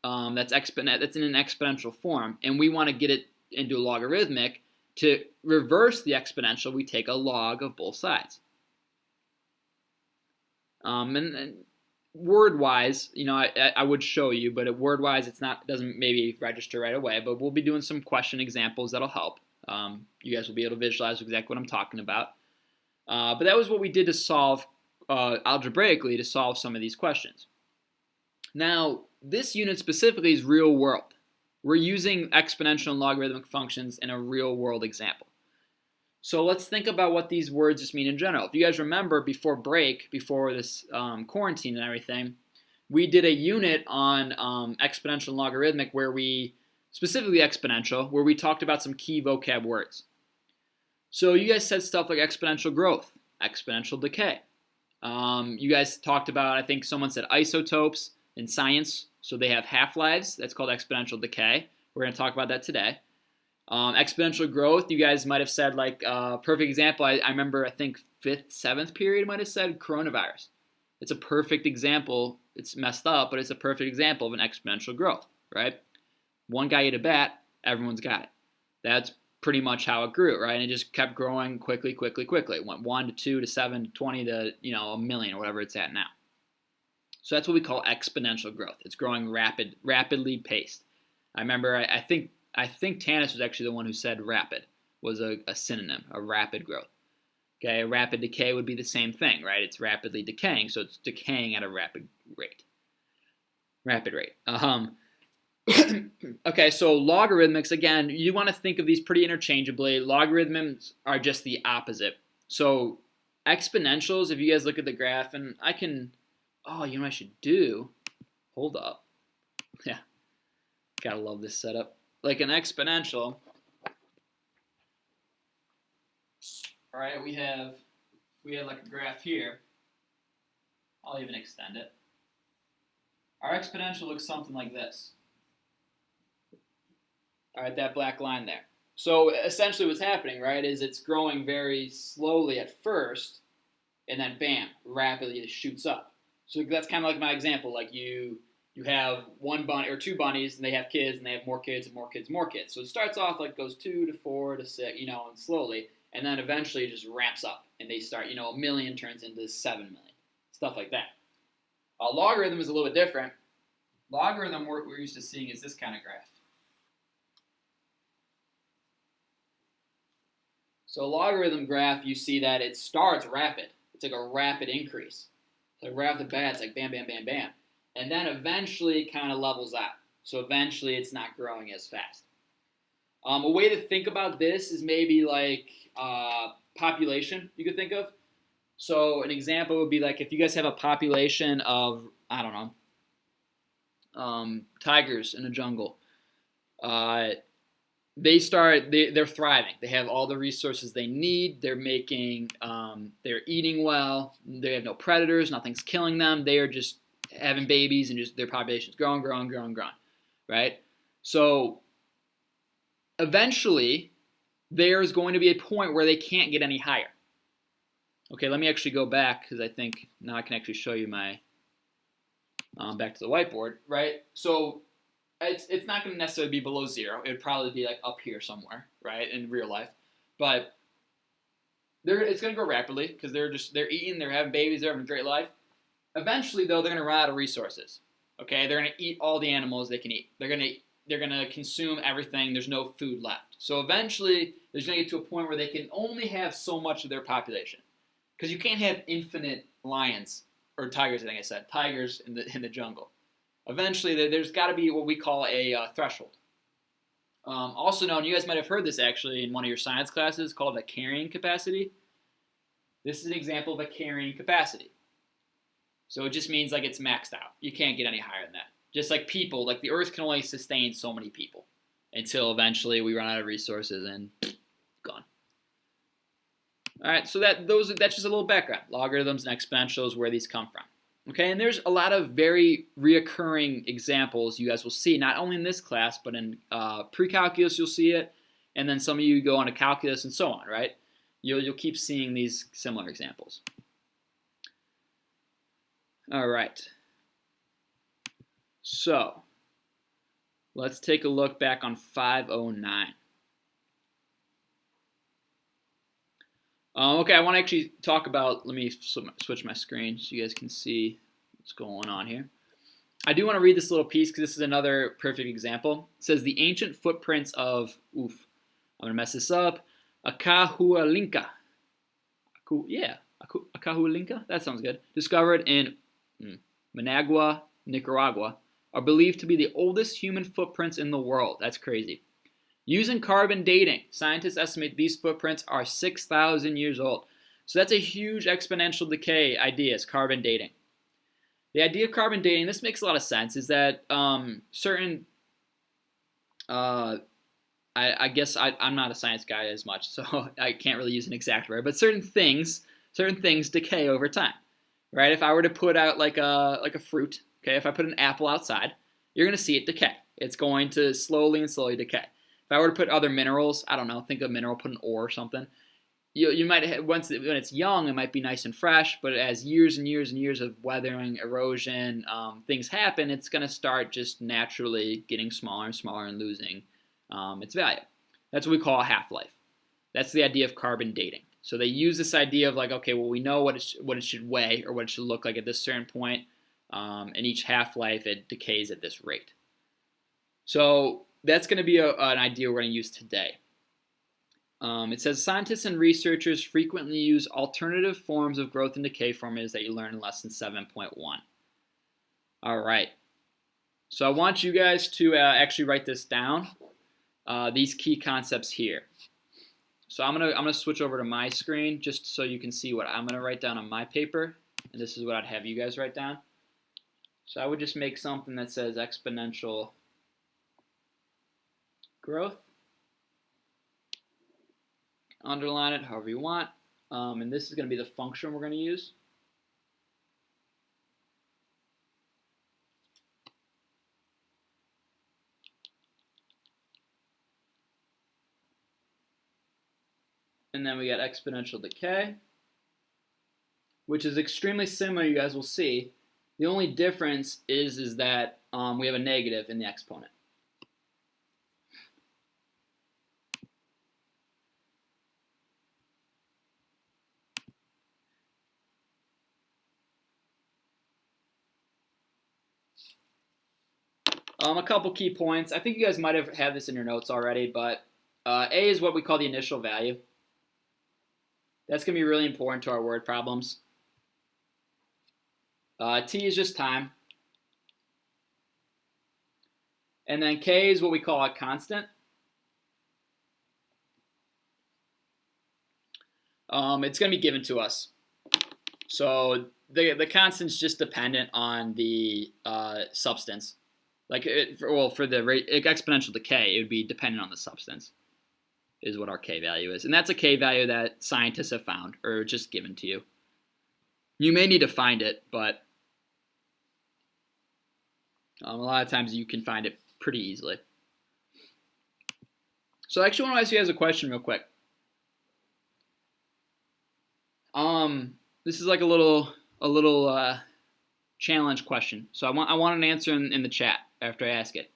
that's in an exponential form, and we want to get it into a logarithmic, to reverse the exponential, we take a log of both sides. And word-wise, you know, I would show you, but word-wise, it doesn't maybe register right away. But we'll be doing some question examples that'll help. You guys will be able to visualize exactly what I'm talking about. But that was what we did to solve algebraically to solve some of these questions. Now, this unit specifically is real world. We're using exponential and logarithmic functions in a real world example. So let's think about what these words just mean in general. If you guys remember, before this quarantine and everything, we did a unit on exponential and logarithmic specifically exponential, where we talked about some key vocab words. So you guys said stuff like exponential growth, exponential decay. You guys talked about, I think someone said isotopes in science. So they have half-lives. That's called exponential decay. We're going to talk about that today. Exponential growth, you guys might have said, like, perfect example, I remember, I think 5th, 7th period might have said coronavirus. It's a perfect example. It's messed up, but it's a perfect example of an exponential growth, right? One guy ate a bat, everyone's got it. That's pretty much how it grew, right? And it just kept growing quickly. It went 1 to 2 to 7 to 20 to, a million or whatever it's at now. So that's what we call exponential growth. It's growing rapidly paced. I remember, I think Tanis was actually the one who said rapid was a synonym, a rapid growth. Okay, a rapid decay would be the same thing, right? It's rapidly decaying, so it's decaying at a rapid rate. Okay, so logarithmics, again, you want to think of these pretty interchangeably. Logarithms are just the opposite. So exponentials, if you guys look at the graph, and I can, you know what I should do? Hold up. Yeah, gotta love this setup. Like an exponential, all right, we have like a graph here. I'll even extend it. Our exponential looks something like this. All right, that black line there. So essentially what's happening, right, is it's growing very slowly at first, and then bam, rapidly it shoots up. So that's kind of like my example. Like you're you have one bunny or two bunnies, and they have kids, and they have more kids and more kids and more kids. So it starts off like goes 2 to 4 to 6, and slowly, and then eventually it just ramps up, and they start, a million turns into 7 million, stuff like that. A logarithm is a little bit different. Logarithm we're used to seeing is this kind of graph. So a logarithm graph, you see that it starts rapid. It's like a rapid increase. So right off the bat, it's like bam, bam, bam, bam. And then eventually it kind of levels out. So eventually it's not growing as fast. A way to think about this is maybe like population you could think of. So an example would be like if you guys have a population of, I don't know, tigers in a jungle. They're thriving. They have all the resources they need. They're they're eating well. They have no predators. Nothing's killing them. They are just having babies and just their population's growing, right? So eventually there's going to be a point where they can't get any higher. Okay, let me actually go back because I think now I can actually show you my back to the whiteboard, right? So it's not going to necessarily be below 0. It would probably be like up here somewhere, right, in real life. But it's going to grow rapidly because they're eating, they're having babies, they're having a great life. Eventually, though, they're going to run out of resources. Okay, they're going to eat all the animals they can eat. They're going to consume everything. There's no food left. So eventually, there's going to get to a point where they can only have so much of their population because you can't have infinite lions or tigers. I think I said tigers in the jungle. Eventually, there's got to be what we call a threshold. Also known, you guys might have heard this actually in one of your science classes, called a carrying capacity. This is an example of a carrying capacity. So it just means like it's maxed out. You can't get any higher than that. Just like people, like the Earth can only sustain so many people until eventually we run out of resources and gone. All right, so that's just a little background. Logarithms and exponentials, where these come from. Okay, and there's a lot of very reoccurring examples you guys will see, not only in this class, but in pre-calculus you'll see it, and then some of you go on to calculus and so on, right? You'll keep seeing these similar examples. All right. So, let's take a look back on 509. Okay, I want to actually talk about, let me switch my screen so you guys can see what's going on here. I do want to read this little piece because this is another perfect example. It says, the ancient footprints of, I'm going to mess this up, Acahualinca. Acahualinca? That sounds good. Discovered in Managua, Nicaragua, are believed to be the oldest human footprints in the world. That's crazy. Using carbon dating, scientists estimate these footprints are 6,000 years old. So that's a huge exponential decay idea, is carbon dating. The idea of carbon dating, this makes a lot of sense, is that certain, I guess I'm not a science guy as much, so I can't really use an exact word, but certain things decay over time, right? If I were to put out like a fruit, okay, if I put an apple outside, you're going to see it decay. It's going to slowly decay. If I were to put other minerals, I don't know, think of a mineral, put an ore or something, you might have, when it's young, it might be nice and fresh, but as years and years and years of weathering, erosion, things happen, it's going to start just naturally getting smaller and smaller and losing its value. That's what we call a half-life. That's the idea of carbon dating. So they use this idea of like, okay, well, we know what it should weigh or what it should look like at this certain point, and each half-life, it decays at this rate. So that's going to be an idea we're going to use today. It says scientists and researchers frequently use alternative forms of growth and decay formulas that you learn in lesson 7.1. All right. So I want you guys to actually write this down. These key concepts here. So I'm gonna switch over to my screen just so you can see what I'm gonna write down on my paper, and this is what I'd have you guys write down. So I would just make something that says exponential growth. Underline it however you want, and this is going to be the function we're going to use. And then we got exponential decay, which is extremely similar, you guys will see. The only difference is that we have a negative in the exponent. A couple key points. I think you guys might have had this in your notes already, but A is what we call the initial value. That's going to be really important to our word problems. T is just time. And then K is what we call a constant. It's going to be given to us. So the constant's just dependent on the substance. Like, for the exponential decay, it would be dependent on the substance, is what our K value is. And that's a K value that scientists have found, or just given to you. You may need to find it, but a lot of times you can find it pretty easily. So I actually want to ask you guys a question real quick. This is like a little challenge question. So I want an answer in the chat after I ask it.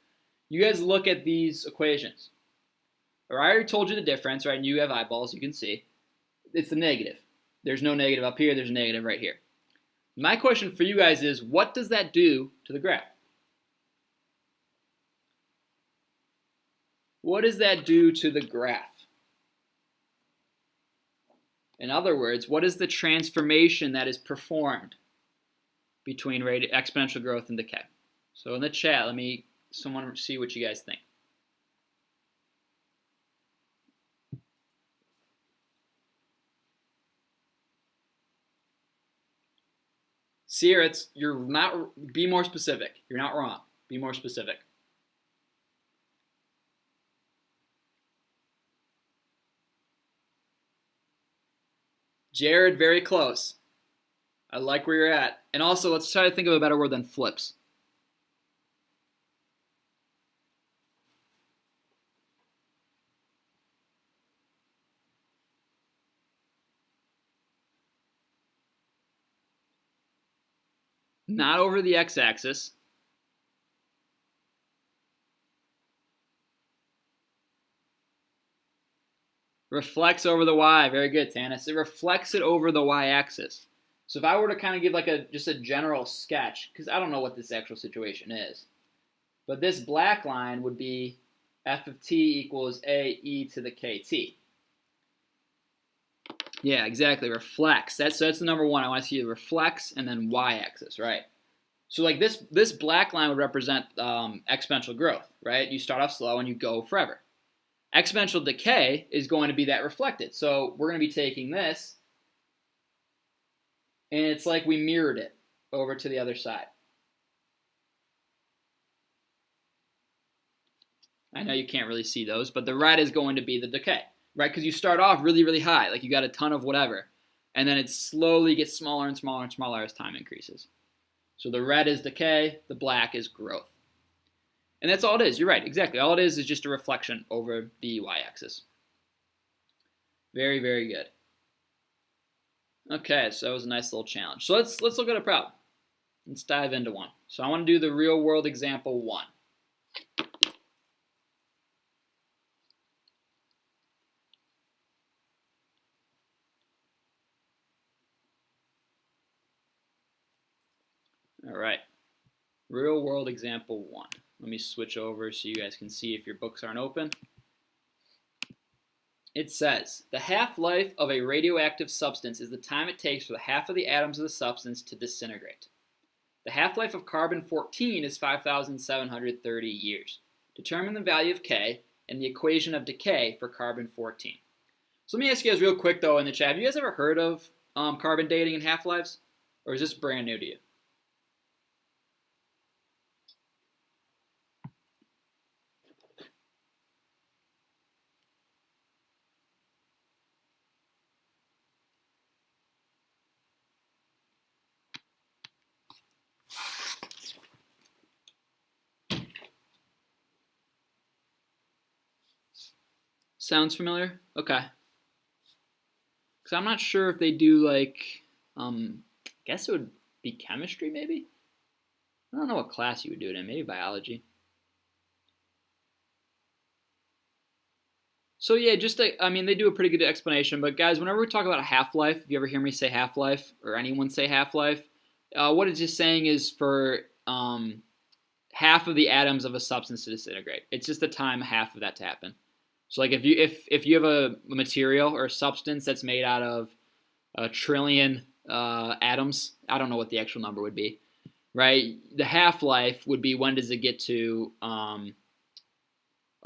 You guys look at these equations. Or I already told you the difference, right? And you have eyeballs, you can see. It's the negative. There's no negative up here, there's a negative right here. My question for you guys is, what does that do to the graph? What does that do to the graph? In other words, what is the transformation that is performed between exponential growth and decay? So in the chat, someone see what you guys think. Sierra, be more specific. You're not wrong. Be more specific. Jared, very close. I like where you're at. And also, let's try to think of a better word than flips. Not over the x-axis. Reflects over the y. Very good, Tanis. It reflects it over the y-axis. So if I were to kind of give just a general sketch, because I don't know what this actual situation is, but this black line would be f of t equals a e to the kt. Yeah, exactly. Reflects. That's the number one. I want to see the reflects and then y-axis, right? So like this black line would represent exponential growth, right? You start off slow and you go forever. Exponential decay is going to be that reflected. So we're going to be taking this, and it's like we mirrored it over to the other side. I know you can't really see those, but the red is going to be the decay, right? Because you start off really, really high, like you got a ton of whatever, and then it slowly gets smaller and smaller and smaller as time increases. So the red is decay, the black is growth. And that's all it is. You're right, exactly. All it is just a reflection over the y-axis. Very, very good. Okay, so that was a nice little challenge. So let's look at a problem. Let's dive into one. So I want to do the real world example 1. All right, real world example 1. Let me switch over so you guys can see if your books aren't open. It says, the half-life of a radioactive substance is the time it takes for half of the atoms of the substance to disintegrate. The half-life of carbon-14 is 5,730 years. Determine the value of K and the equation of decay for carbon-14. So let me ask you guys real quick, though, in the chat. Have you guys ever heard of carbon dating and half-lives? Or is this brand new to you? Sounds familiar? Okay. Because I'm not sure if they do I guess it would be chemistry maybe? I don't know what class you would do it in, maybe biology. So yeah, I mean, they do a pretty good explanation, but guys, whenever we talk about a half-life, if you ever hear me say half-life, or anyone say half-life, what it's just saying is for half of the atoms of a substance to disintegrate. It's just the time half of that to happen. So like if you have a material or a substance that's made out of a trillion atoms, I don't know what the actual number would be, right? The half-life would be when does it get to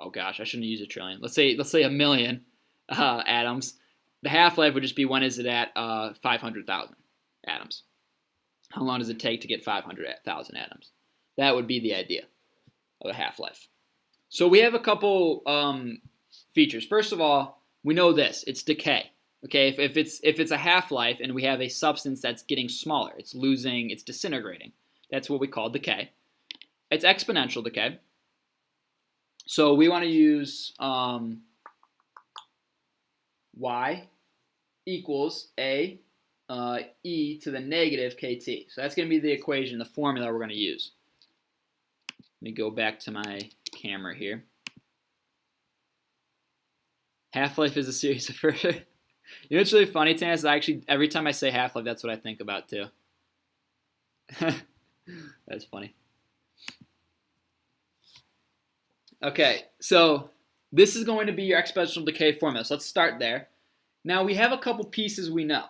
oh gosh, I shouldn't use a trillion. Let's say a million atoms. The half-life would just be when is it at 500,000 atoms. How long does it take to get 500,000 atoms? That would be the idea of a half-life. So we have a couple features. First of all, we know this. It's decay. Okay, if it's a half-life and we have a substance that's getting smaller, it's disintegrating. That's what we call decay. It's exponential decay. So we want to use y equals a e to the negative kt. So that's going to be the equation, the formula we're going to use. Let me go back to my camera here. Half-life is a series of you know what's really funny, Tana, is actually every time I say half-life, that's what I think about too. That's funny. Okay, so this is going to be your exponential decay formula. So let's start there. Now we have a couple pieces we know.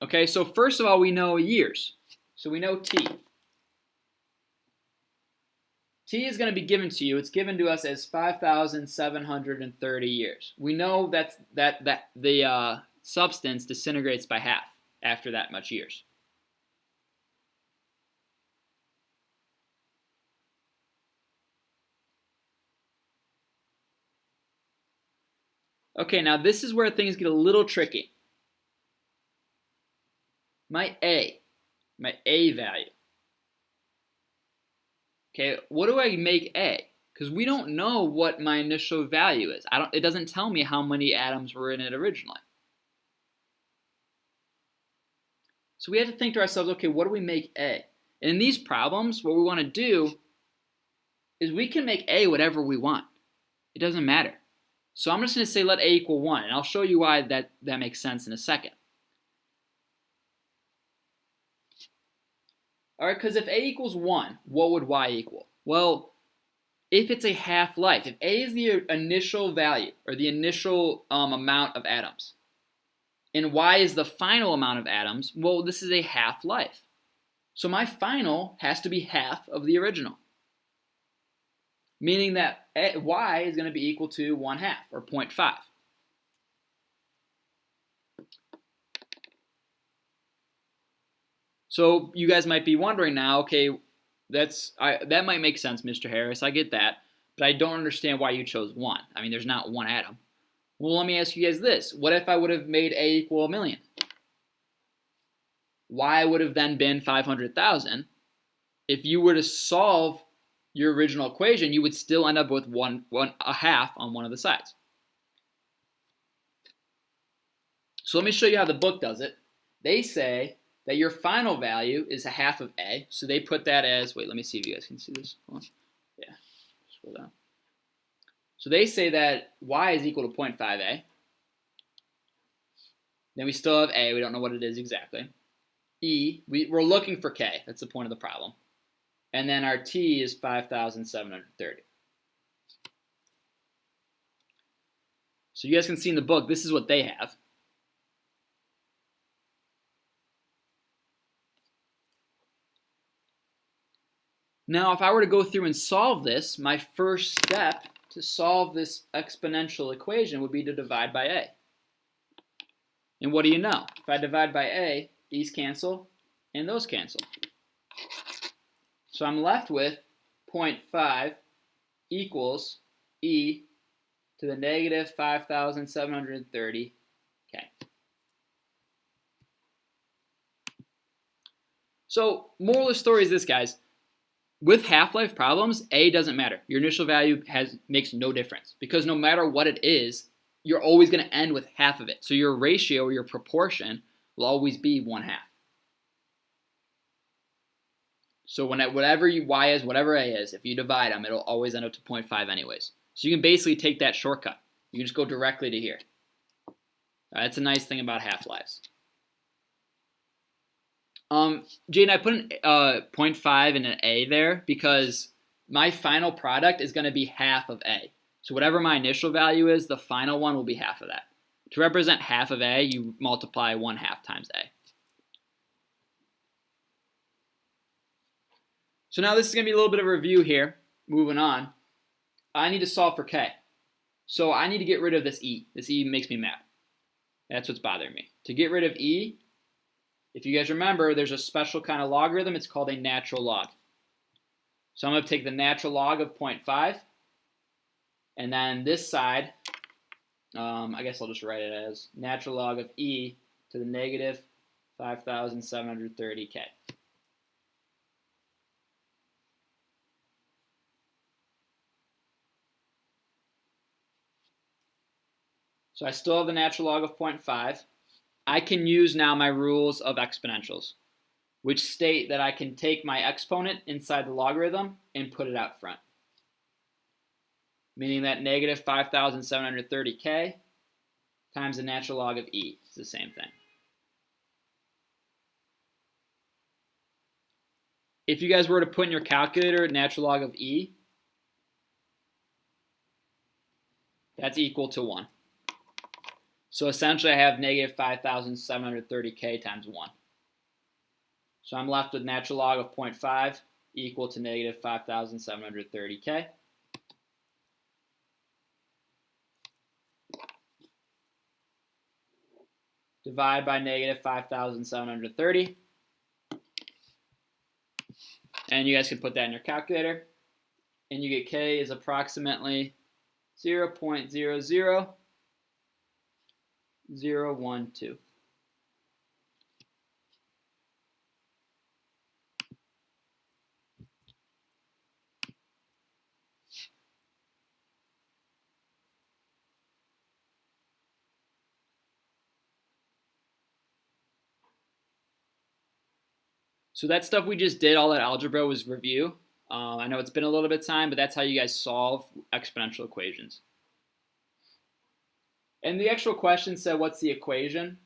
Okay, so first of all, we know years. So we know t. T is going to be given to you. It's given to us as 5,730 years. We know that the substance disintegrates by half after that much years. Okay, now this is where things get a little tricky. My A value. Okay, what do I make A? Because we don't know what my initial value is. It doesn't tell me how many atoms were in it originally. So we have to think to ourselves, okay, what do we make A? And in these problems, what we want to do is we can make A whatever we want. It doesn't matter. So I'm just going to say let A equal 1, and I'll show you why that makes sense in a second. All right, because if A equals 1, what would Y equal? Well, if it's a half-life, if A is the initial value, or the initial amount of atoms, and Y is the final amount of atoms, well, this is a half-life. So my final has to be half of the original. Meaning that Y is going to be equal to 1/2, or 0.5. So you guys might be wondering now, okay, that might make sense, Mr. Harris, I get that, but I don't understand why you chose 1. I mean, there's not one atom. Well, let me ask you guys this. What if I would have made A equal 1,000,000? Y would have then been 500,000. If you were to solve your original equation, you would still end up with a half on one of the sides. So let me show you how the book does it. They say that your final value is a half of A. So they put that as, wait, let me see if you guys can see this. Hold on. Yeah, scroll down. So they say that Y is equal to 0.5A. Then we still have A. We don't know what it is exactly. E, we're looking for K. That's the point of the problem. And then our T is 5,730. So you guys can see in the book, this is what they have. Now, if I were to go through and solve this, my first step to solve this exponential equation would be to divide by A. And what do you know? If I divide by A, these cancel and those cancel. So I'm left with 0.5 equals e to the negative 5,730 k. So moral of the story is this, guys. With half-life problems, A doesn't matter. Your initial value makes no difference because no matter what it is, you're always going to end with half of it. So your ratio or your proportion will always be 1/2. So whatever y is, whatever a is, if you divide them, it'll always end up to 0.5 anyways. So you can basically take that shortcut. You can just go directly to here. That's a nice thing about half-lives. Jaden, I put an 0.5 and an a there because my final product is going to be half of a. So whatever my initial value is, the final one will be half of that. To represent half of a, you multiply 1/2 times a. So now this is going to be a little bit of a review here. Moving on. I need to solve for k. So I need to get rid of this e. This e makes me mad. That's what's bothering me. To get rid of e, if you guys remember, there's a special kind of logarithm. It's called a natural log. So I'm going to take the natural log of 0.5. And then this side, I guess I'll just write it as natural log of e to the negative 5,730k. So I still have the natural log of 0.5. I can use now my rules of exponentials, which state that I can take my exponent inside the logarithm and put it out front. Meaning that negative 5,730k times the natural log of e is the same thing. If you guys were to put in your calculator natural log of e, that's equal to 1. So essentially I have negative 5,730k times 1. So I'm left with natural log of 0.5 equal to negative 5,730k. Divide by negative 5,730. And you guys can put that in your calculator. And you get k is approximately 0.00012. So that stuff we just did, all that algebra was review. I know it's been a little bit of time, but that's how you guys solve exponential equations. And the actual question said, what's the equation?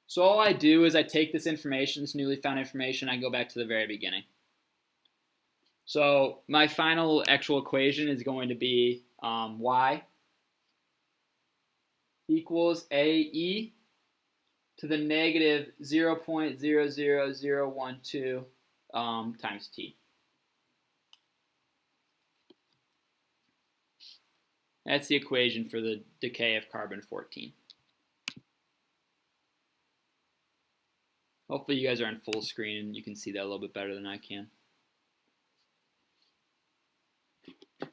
So all I do is I take this information, this newly found information, I go back to the very beginning. So my final actual equation is going to be y equals ae to the negative 0.00012 times t. That's the equation for the decay of carbon-14. Hopefully you guys are on full screen and you can see that a little bit better than I can. But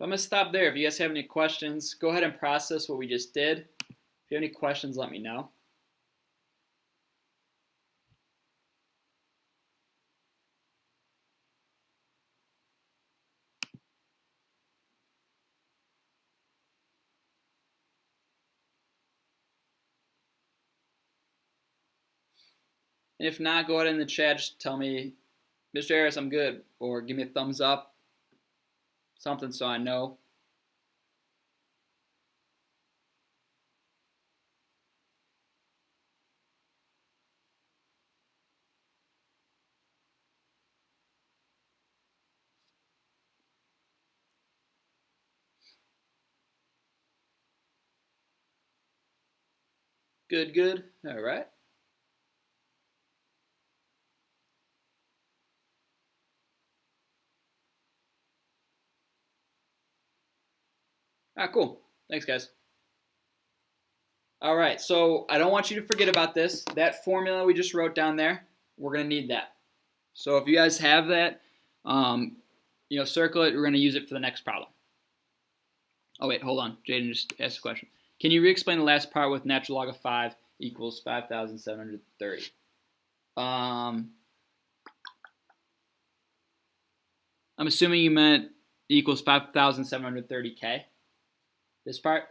I'm going to stop there. If you guys have any questions, go ahead and process what we just did. If you have any questions, let me know. And if not, go ahead in the chat, just tell me, Mr. Harris, I'm good, or give me a thumbs up, something so I know. Good, good. All right. Cool. Thanks, guys. All right, so I don't want you to forget about this. That formula we just wrote down there, we're going to need that. So if you guys have that, circle it. We're going to use it for the next problem. Oh, wait, hold on. Jaden just asked a question. Can you re-explain the last part with natural log of 5 equals 5,730? I'm assuming you meant equals 5,730k. This part?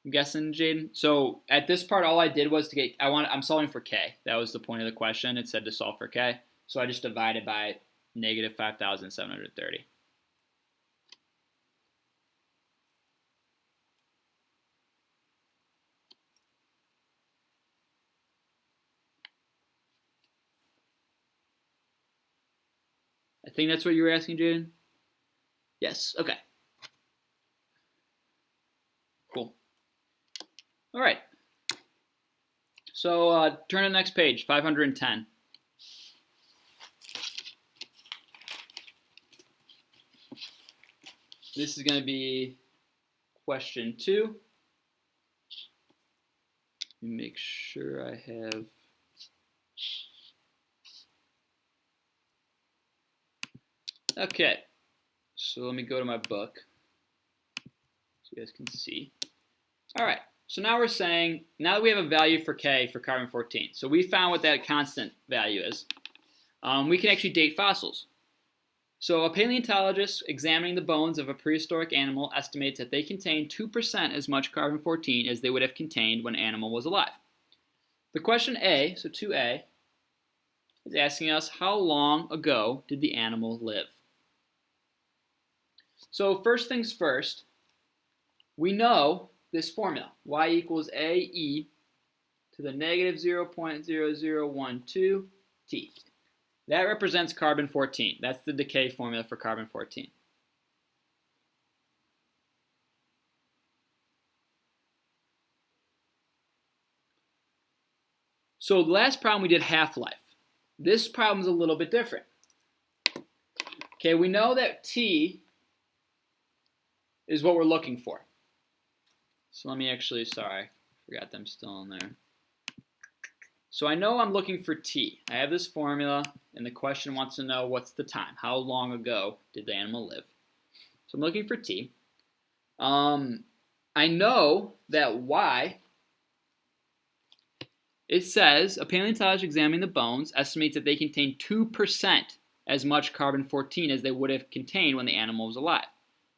I'm guessing, Jaden. So at this part, all I did was to get. I'm solving for k. That was the point of the question. It said to solve for k. So I just divided by negative 5,730. I think that's what you were asking, Jaden. Yes. Okay. Cool. All right. So turn to the next page, 510. This is going to be question 2. Let me make sure I have. Okay. So let me go to my book so you guys can see. All right. So now we're saying, now that we have a value for K for carbon-14, so we found what that constant value is, we can actually date fossils. So a paleontologist examining the bones of a prehistoric animal estimates that they contain 2% as much carbon-14 as they would have contained when the animal was alive. The question A, so 2A, is asking us how long ago did the animal live? So first things first, we know this formula, y equals AE to the negative 0.0012 T. That represents carbon-14. That's the decay formula for carbon-14. So the last problem we did half-life. This problem is a little bit different. Okay, we know that T is what we're looking for. So let me actually, sorry, forgot them still in there. So I know I'm looking for T. I have this formula, and the question wants to know what's the time. How long ago did the animal live? So I'm looking for T. I know that Y, it says, a paleontologist examining the bones estimates that they contain 2% as much carbon-14 as they would have contained when the animal was alive.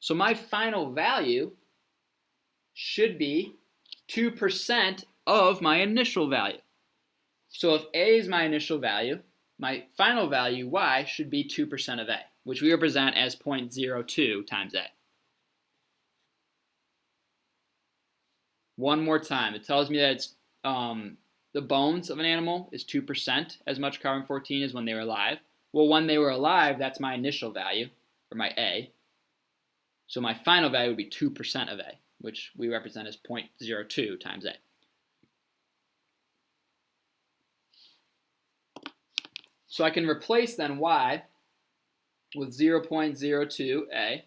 So my final value should be 2% of my initial value. So if A is my initial value, my final value, Y, should be 2% of A, which we represent as 0.02 times A. One more time. It tells me that it's the bones of an animal is 2% as much carbon-14 as when they were alive. Well, when they were alive, that's my initial value, or my A. So my final value would be 2% of A, which we represent as 0.02 times A. So I can replace then Y with 0.02A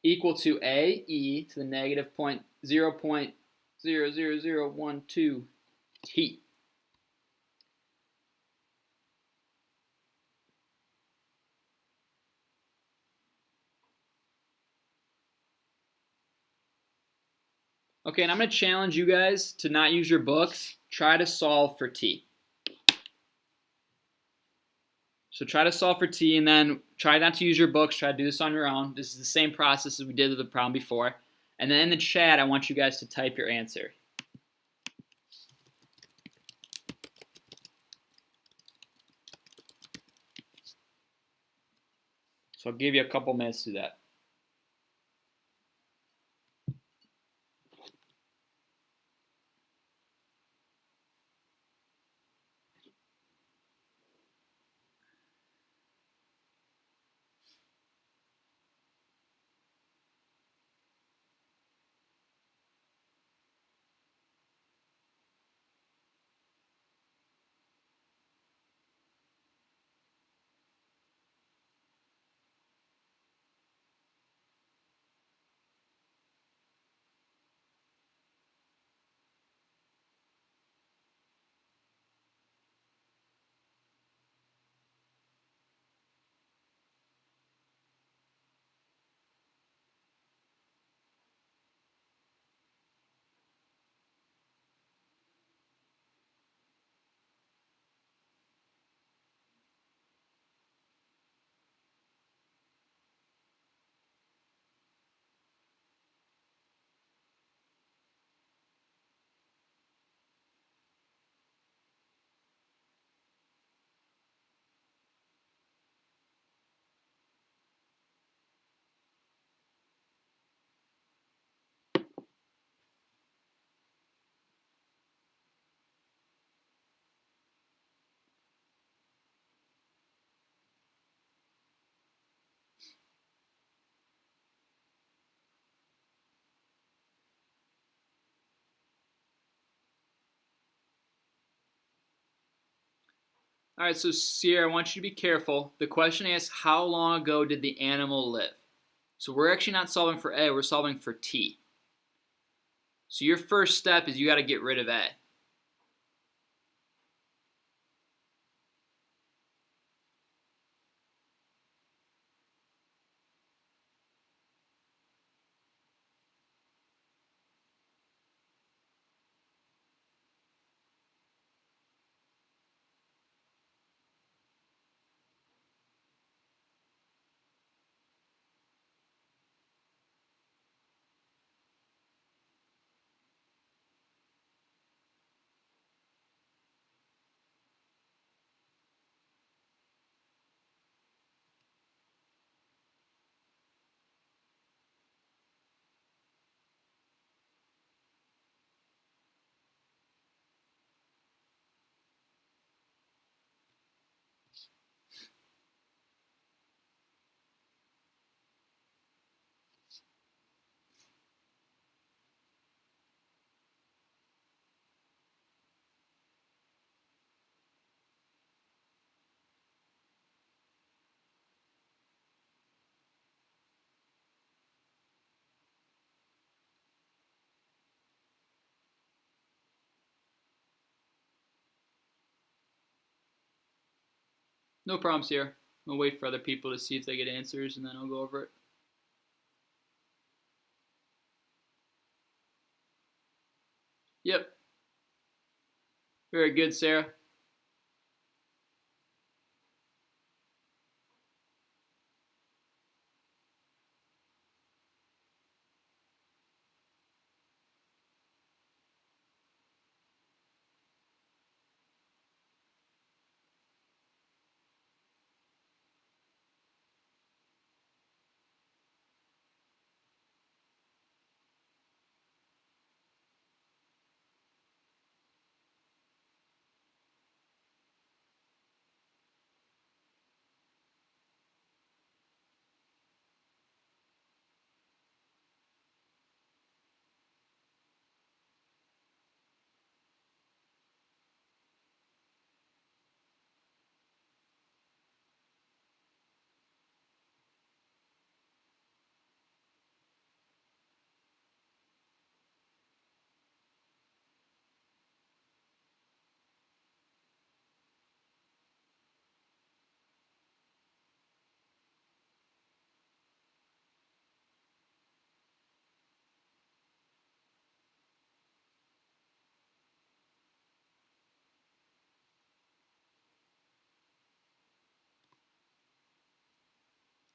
equal to AE to the negative 0.00012 T. Okay, and I'm going to challenge you guys to not use your books. Try to solve for T. So try to solve for T, and then try not to use your books. Try to do this on your own. This is the same process as we did with the problem before. And then in the chat, I want you guys to type your answer. So I'll give you a couple minutes to do that. All right, so Sierra, I want you to be careful. The question asks, how long ago did the animal live? So we're actually not solving for A, we're solving for T. So your first step is you got to get rid of A. No problem, Sierra. We'll wait for other people to see if they get answers, and then I'll go over it. Yep. Very good, Sarah.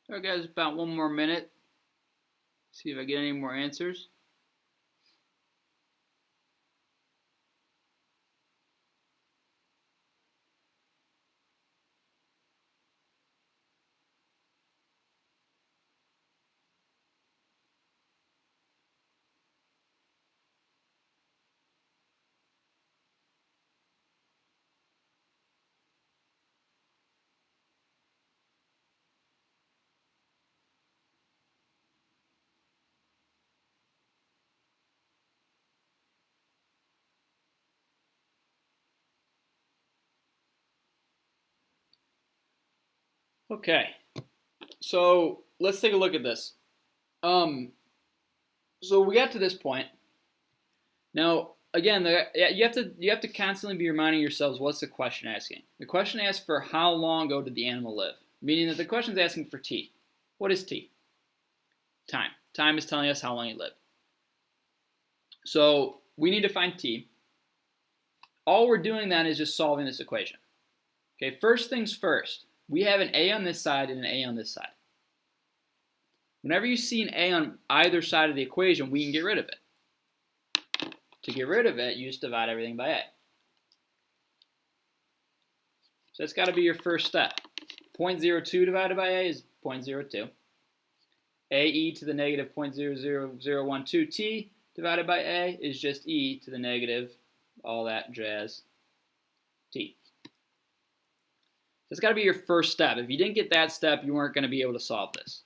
All right, guys, about 1 more minute. See if I get any more answers. Okay, so let's take a look at this. So we got to this point. Now, again, you have to constantly be reminding yourselves what's the question asking. The question asks for how long ago did the animal live, meaning that the question is asking for T. What is T? Time. Time is telling us how long it lived. So we need to find T. All we're doing then is just solving this equation. Okay, first things first. We have an A on this side and an A on this side. Whenever you see an A on either side of the equation, we can get rid of it. To get rid of it, you just divide everything by A. So that's got to be your first step. 0.02 divided by A is 0.02. AE to the negative 0.00012t divided by A is just E to the negative, all that jazz, t. That's got to be your first step. If you didn't get that step, you weren't going to be able to solve this.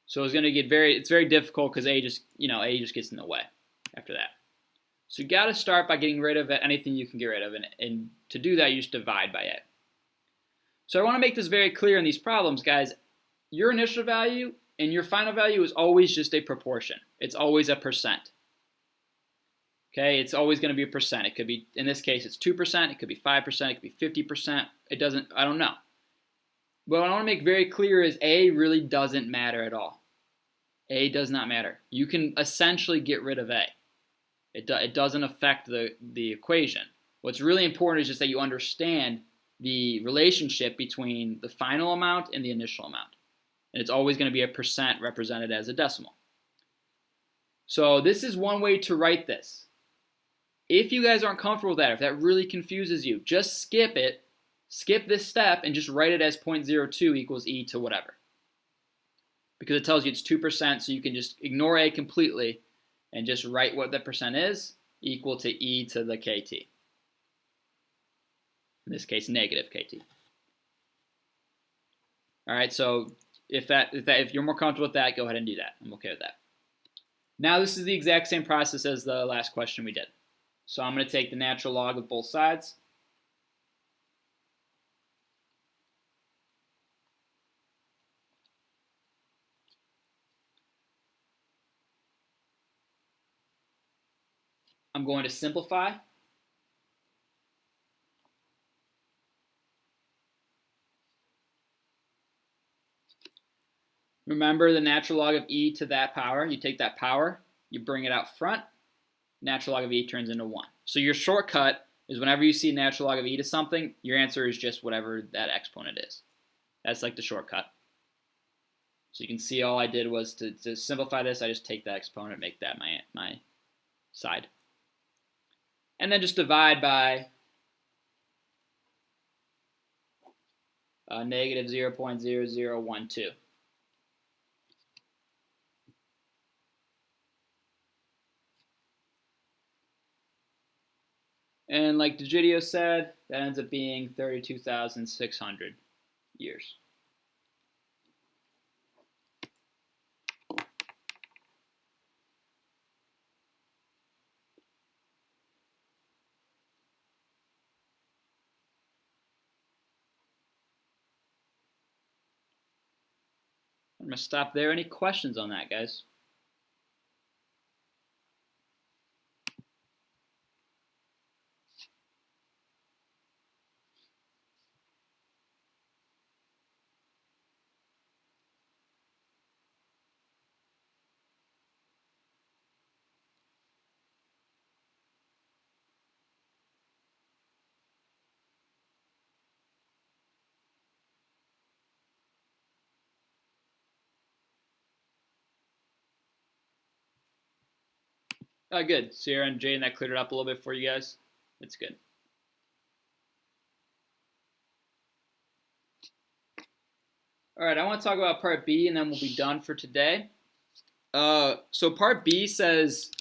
So it's going to get it's very difficult because A just gets in the way after that. So you got to start by getting rid of anything you can get rid of, and to do that, you just divide by a. So I want to make this very clear in these problems, guys. Your initial value and your final value is always just a proportion. It's always a percent. Okay, it's always going to be a percent. It could be, in this case, it's 2%. It could be 5%. It could be 50%. I don't know. But what I want to make very clear is A really doesn't matter at all. A does not matter. You can essentially get rid of A. It doesn't affect the equation. What's really important is just that you understand the relationship between the final amount and the initial amount. And it's always going to be a percent represented as a decimal. So this is one way to write this. If you guys aren't comfortable with that, if that really confuses you, just skip it, skip this step, and just write it as 0.02 equals e to whatever. Because it tells you it's 2%, so you can just ignore a completely and just write what the percent is, equal to e to the kt. In this case, negative kt. All right, so if you're more comfortable with that, go ahead and do that. I'm okay with that. Now this is the exact same process as the last question we did. So I'm going to take the natural log of both sides. I'm going to simplify. Remember the natural log of e to that power. You take that power, you bring it out front. Natural log of e turns into 1. So your shortcut is whenever you see natural log of e to something, your answer is just whatever that exponent is. That's like the shortcut. So you can see all I did was to simplify this, I just take that exponent, make that my side. And then just divide by negative 0.0012. And like Digidio said, that ends up being 32,600 years. I'm going to stop there. Any questions on that, guys? Good. Sierra and Jane, that cleared it up a little bit for you guys. That's good. All right, I want to talk about Part B, and then we'll be done for today. So Part B says,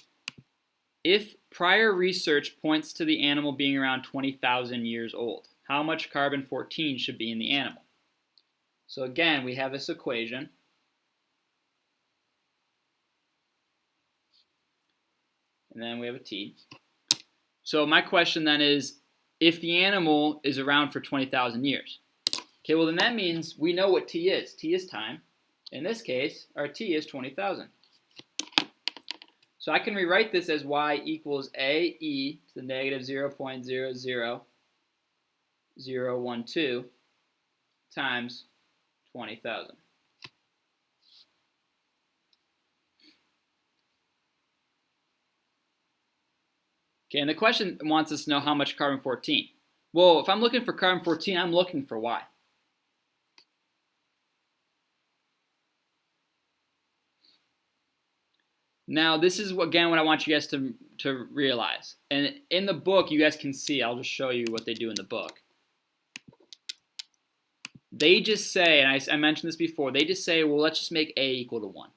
if prior research points to the animal being around 20,000 years old, how much carbon-14 should be in the animal? So again, we have this equation. And then we have a t. So my question then is, if the animal is around for 20,000 years, okay, well then that means we know what t is. T is time. In this case, our t is 20,000. So I can rewrite this as y equals a e to the negative 0.00012 times 20,000. Okay, and the question wants us to know how much carbon-14. Well, if I'm looking for carbon-14, I'm looking for y. Now, this is, again, what I want you guys to realize. And in the book, you guys can see, I'll just show you what they do in the book. They just say, and I mentioned this before, they just say, well, let's just make a equal to 1.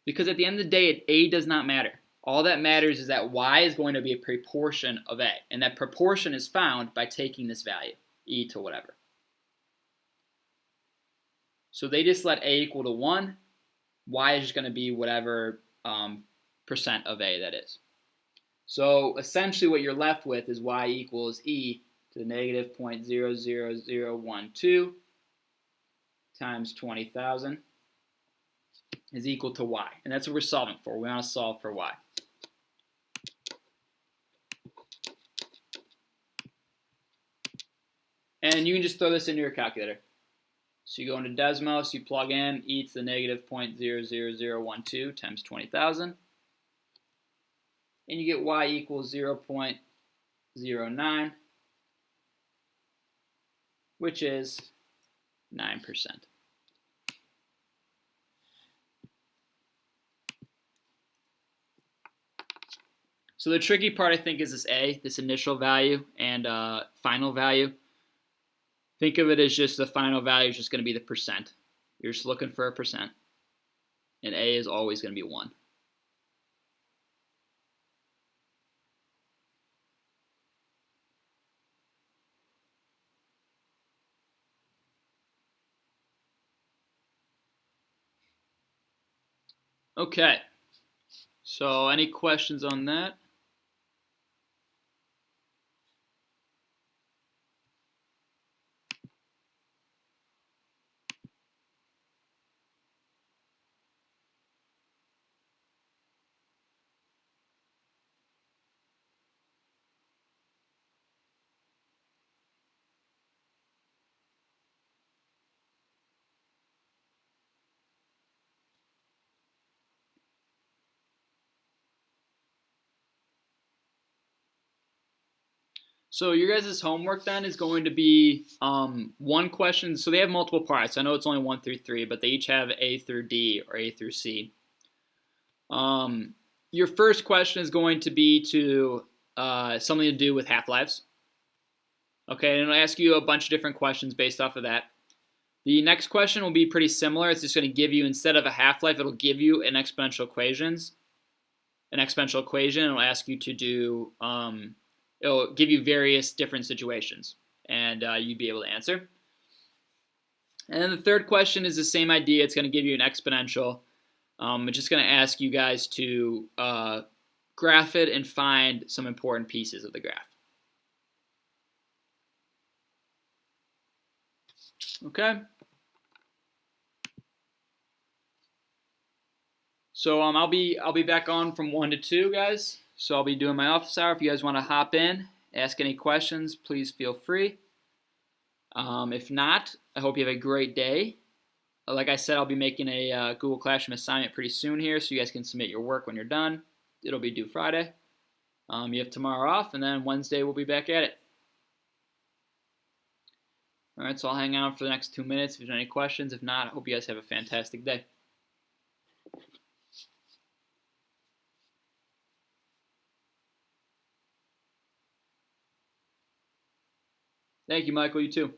Because at the end of the day, a does not matter. All that matters is that y is going to be a proportion of a. And that proportion is found by taking this value, e to whatever. So they just let a equal to 1. Y is just going to be whatever percent of a that is. So essentially what you're left with is y equals e to the negative 0.00012 times 20,000 is equal to y. And that's what we're solving for. We want to solve for y. And you can just throw this into your calculator. So you go into Desmos, you plug in e to the negative 0.00012 times 20,000. And you get y equals 0.09, which is 9%. So the tricky part, I think, is this a, this initial value and final value. Think of it as just the final value is just going to be the percent. You're just looking for a percent. And a is always going to be 1. Okay. So any questions on that? So your guys' homework then is going to be one question. So they have multiple parts. I know it's only 1 through 3, but they each have A through D or A through C. Your first question is going to be to something to do with half-lives. Okay, and I'll ask you a bunch of different questions based off of that. The next question will be pretty similar. It's just going to give you, instead of a half-life, it'll give you an exponential equation. It'll ask you to do, it'll give you various different situations, and you'd be able to answer. And then the third question is the same idea. It's going to give you an exponential. It's just going to ask you guys to graph it and find some important pieces of the graph. Okay. So I'll be back on from 1 to 2, guys. So I'll be doing my office hour. If you guys want to hop in, ask any questions, please feel free. If not, I hope you have a great day. Like I said, I'll be making a Google Classroom assignment pretty soon here, so you guys can submit your work when you're done. It'll be due Friday. You have tomorrow off, and then Wednesday we'll be back at it. All right, so I'll hang out for the next 2 minutes if there's any questions. If not, I hope you guys have a fantastic day. Thank you, Michael. You too.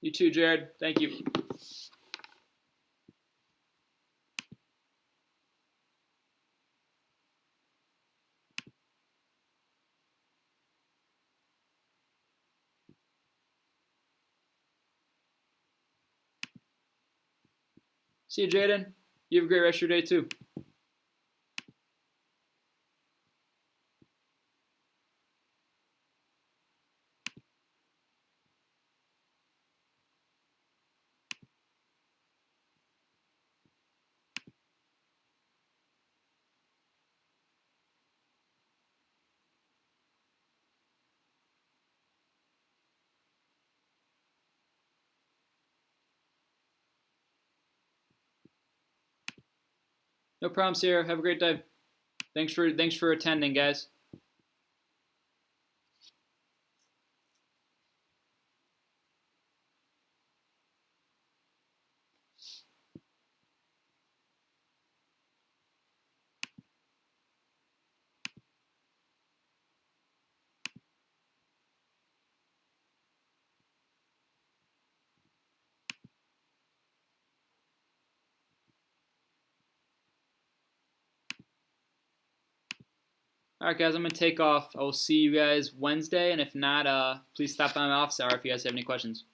You too, Jared. Thank you. See you, Jaden. You have a great rest of your day, too. No problem, Sarah. Have a great day. Thanks for attending, guys. All right, guys, I'm gonna take off. I will see you guys Wednesday, and if not, please stop by my office hour if you guys have any questions.